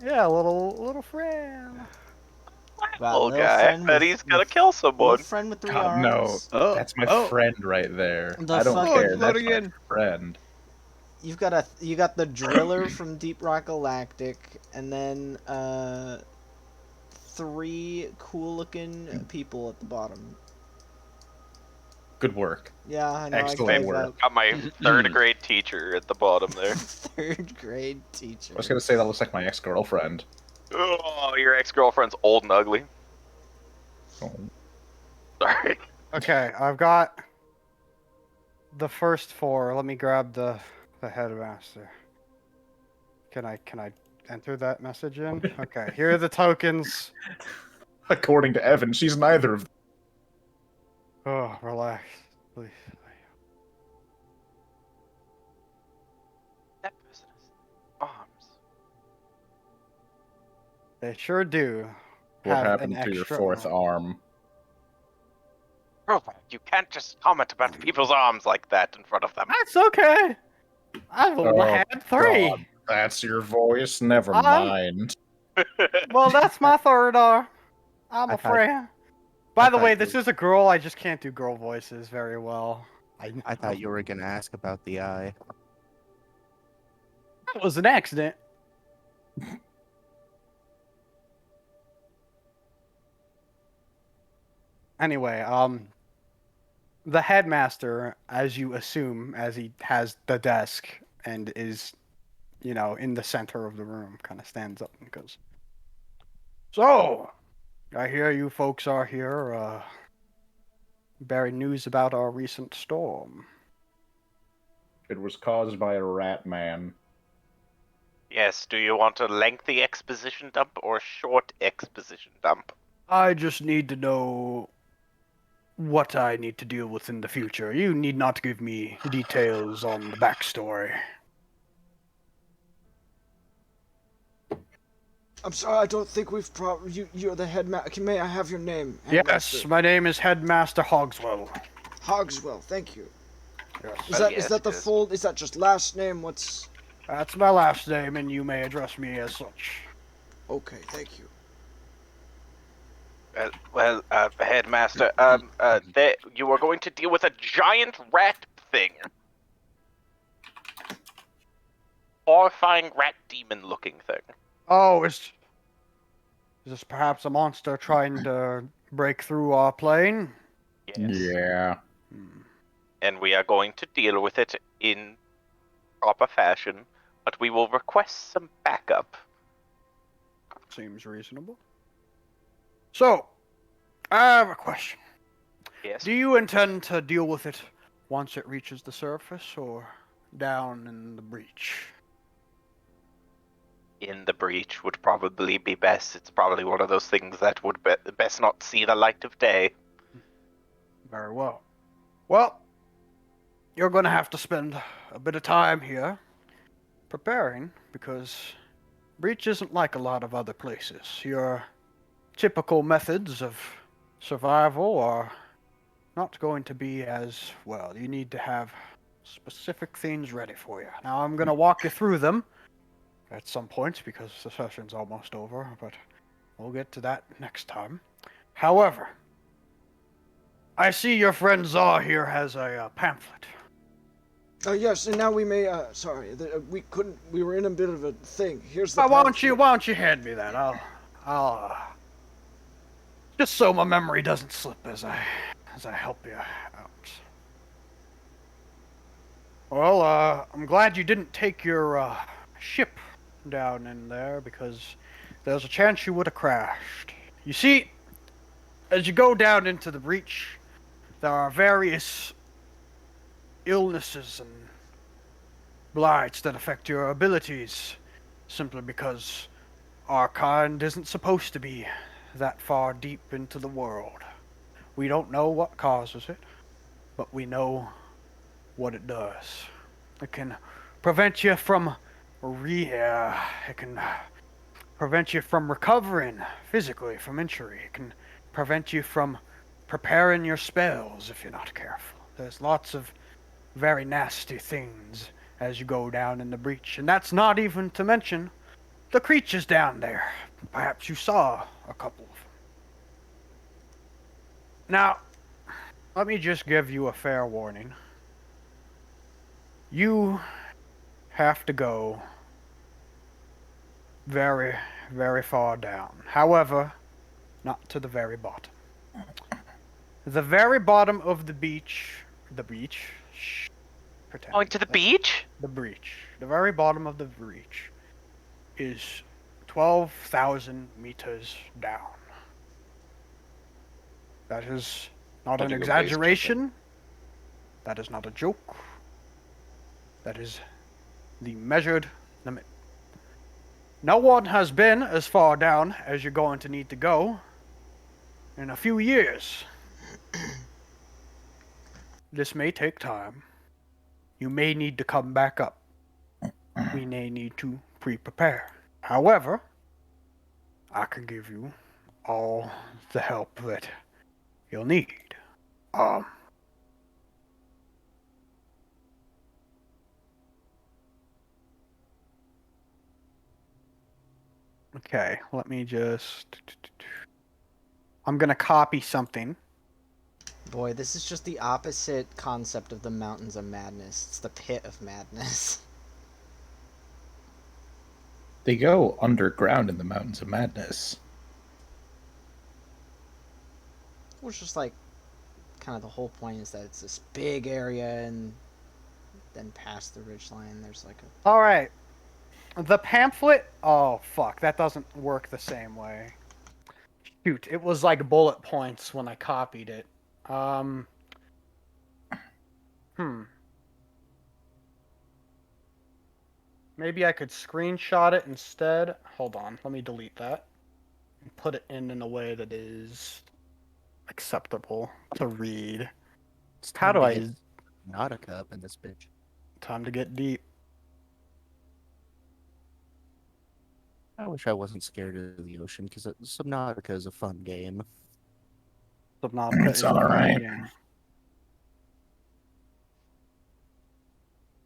Yeah, little friend. Wow, Little little guy. friend Bet with- he's gonna with- kill Little someone. friend with 3 God, no. arms. Oh, That's my oh. friend right there. The I don't fucking- care. Load That's again. my friend. You got the driller from Deep Rock Galactic, and then 3 cool-looking people at the bottom. Good work. Yeah, I know. Excellent I gave work. up. Got my third grade teacher at the bottom there. 3rd grade teacher. I was gonna say that looks like my ex-girlfriend. Oh, your ex-girlfriend's old and ugly. Oh. Sorry. Okay, I've got the first 4. Let me grab the headmaster. Can I enter that message in? Okay, here are the tokens. According to Evan, she's neither of them. Oh, relax, please. That person has arms. They sure do. What have happened an to your extra 4th arm? Robot, you can't just comment about people's arms like that in front of them. That's okay. I've only Oh, had 3. God, that's your voice? Never I'm- mind. Well, that's my 3rd arm. I'm I a thought- friend. By the thought way, you- this is a girl. I just can't do girl voices very well. I thought you were gonna ask about the eye. It was an accident. Anyway, the headmaster, as you assume, as he has the desk and is, in the center of the room, kind of stands up and goes, "So, I hear you folks are here, bearing news about our recent storm." It was caused by a rat man. Yes, do you want a lengthy exposition dump or a short exposition dump? I just need to know what I need to deal with in the future. You need not give me details on the backstory. I'm sorry, I don't think we've you're the headmaster. May I have your name? Yes, Headmaster? my name is Headmaster Hogswell. Hogswell, thank you. Yes. Is that yes, the yes. full? Is that just last name? What's? That's my last name, and you may address me as such. Okay, thank you. Headmaster, you are going to deal with a giant rat thing. Horrifying rat demon looking thing. Oh, is this perhaps a monster trying to break through our plane. Yes. Yeah. And we are going to deal with it in proper fashion, but we will request some backup. Seems reasonable. So, I have a question. Yes. Do you intend to deal with it once it reaches the surface, or down in the breach? In the breach would probably be best. It's probably one of those things that would best not see the light of day. Very well. Well, you're going to have to spend a bit of time here preparing, because breach isn't like a lot of other places. Your typical methods of survival are not going to be as well. You need to have specific things ready for you. Now, I'm going to walk you through them at some point because the session's almost over, but we'll get to that next time. However, I see your friend Zaw here has a pamphlet. Yes, and now we may, we couldn't, we were in a bit of a thing. Here's the Why pamphlet. don't you hand me that? I'll just so my memory doesn't slip as I help you out. Well, I'm glad you didn't take your ship down in there, because there's a chance you would have crashed. You see, as you go down into the breach, there are various illnesses and blights that affect your abilities, simply because our kind isn't supposed to be that far deep into the world. We don't know what causes it, but we know what it does. It can prevent you from it can prevent you from recovering physically from injury. It can prevent you from preparing your spells if you're not careful. There's lots of very nasty things as you go down in the breach, and that's not even to mention the creatures down there. Perhaps you saw a couple of them. Now, let me just give you a fair warning. You have to go very, very far down. However, not to the very bottom. The very bottom of the beach, pretend. Going to the beach? The breach. The very bottom of the breach is 12,000 meters down. That is not an exaggeration. That is not a joke. That is the measured limit. No one has been as far down as you're going to need to go in a few years. This may take time. You may need to come back up. We may need to pre-prepare. However, I can give you all the help that you'll need. Okay, let me just... I'm gonna copy something. Boy, this is just the opposite concept of the Mountains of Madness. It's the pit of madness. They go underground in the Mountains of Madness. Which is like, kind of the whole point is that it's this big area, and then past the ridgeline there's like a... Alright. The pamphlet... Oh, fuck. That doesn't work the same way. Shoot, it was like bullet points when I copied it. Maybe I could screenshot it instead. Hold on, let me delete that. And put it in a way that is acceptable to read. How do I... Nautica up in this bitch. Time to get deep. I wish I wasn't scared of the ocean, because Subnautica is a fun game. Subnautica It's is a fun alright. game.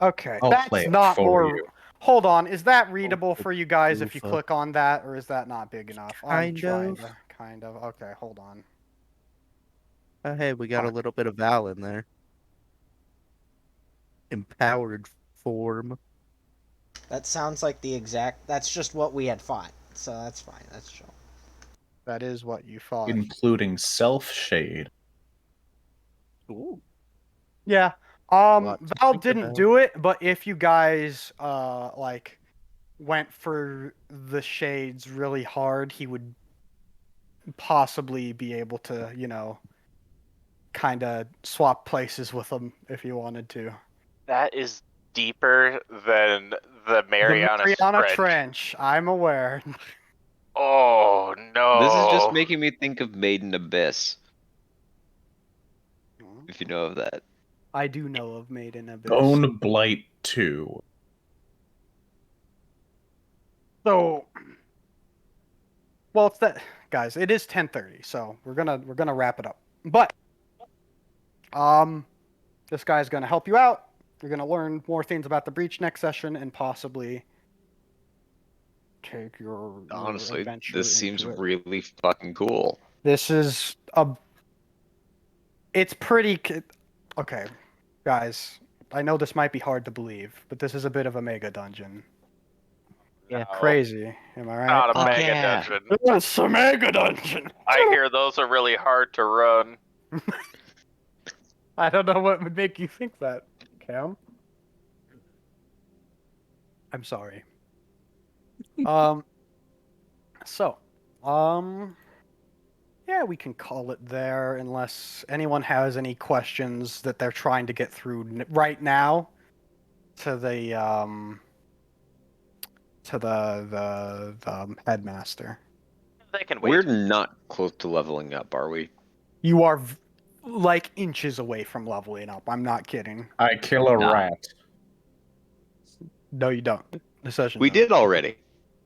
Okay, I'll that's play it not for more... you. Hold on, is that readable for you guys if you Oofa. click on that, or is that not big enough? I'm Kind trying of. to... Kind of. Okay, hold on. Hey, we got a little bit of Val in there. Empowered form. That sounds like the exact... That's just what we had fought. So that's fine. That's chill. That is what you thought. including self shade. Ooh. Yeah. Lot to Val think didn't about. do it, but if you guys like went for the shades really hard, he would possibly be able to, kind of swap places with them if you wanted to. That is deeper than the Mariana, The Mariana Trench. Trench. I'm aware. Oh no! This is just making me think of Maiden Abyss. If you know of that. I do know of Maiden Abyss. Bone Blight 2. So, well, it's that, guys. It is 10:30, so we're gonna wrap it up. But, this guy's gonna help you out. You're gonna learn more things about the breach next session, and possibly take your Honestly, adventure this seems into it. really fucking cool. This is it's pretty. Okay, guys. I know this might be hard to believe, but this is a bit of a mega dungeon. Yeah. Crazy, am I right? Not a Fuck mega yeah. dungeon. It's a mega dungeon. I hear those are really hard to run. I don't know what would make you think that, Cam. I'm sorry. So, yeah, we can call it there unless anyone has any questions that they're trying to get through right now to the headmaster. They can wait. We're not close to leveling up, are we? You are like inches away from leveling up. I'm not kidding. I kill a Nah. rat. No, you don't. The session. We did already.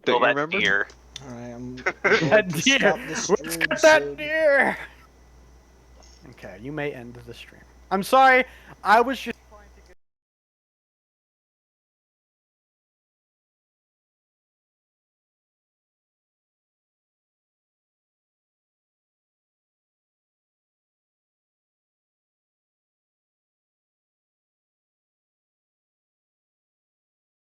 Kill Don't you that remember? deer. Alright, I'm That going to deer. stop the stream Let's get that soon. deer. Okay, you may end the stream. I'm sorry. I was just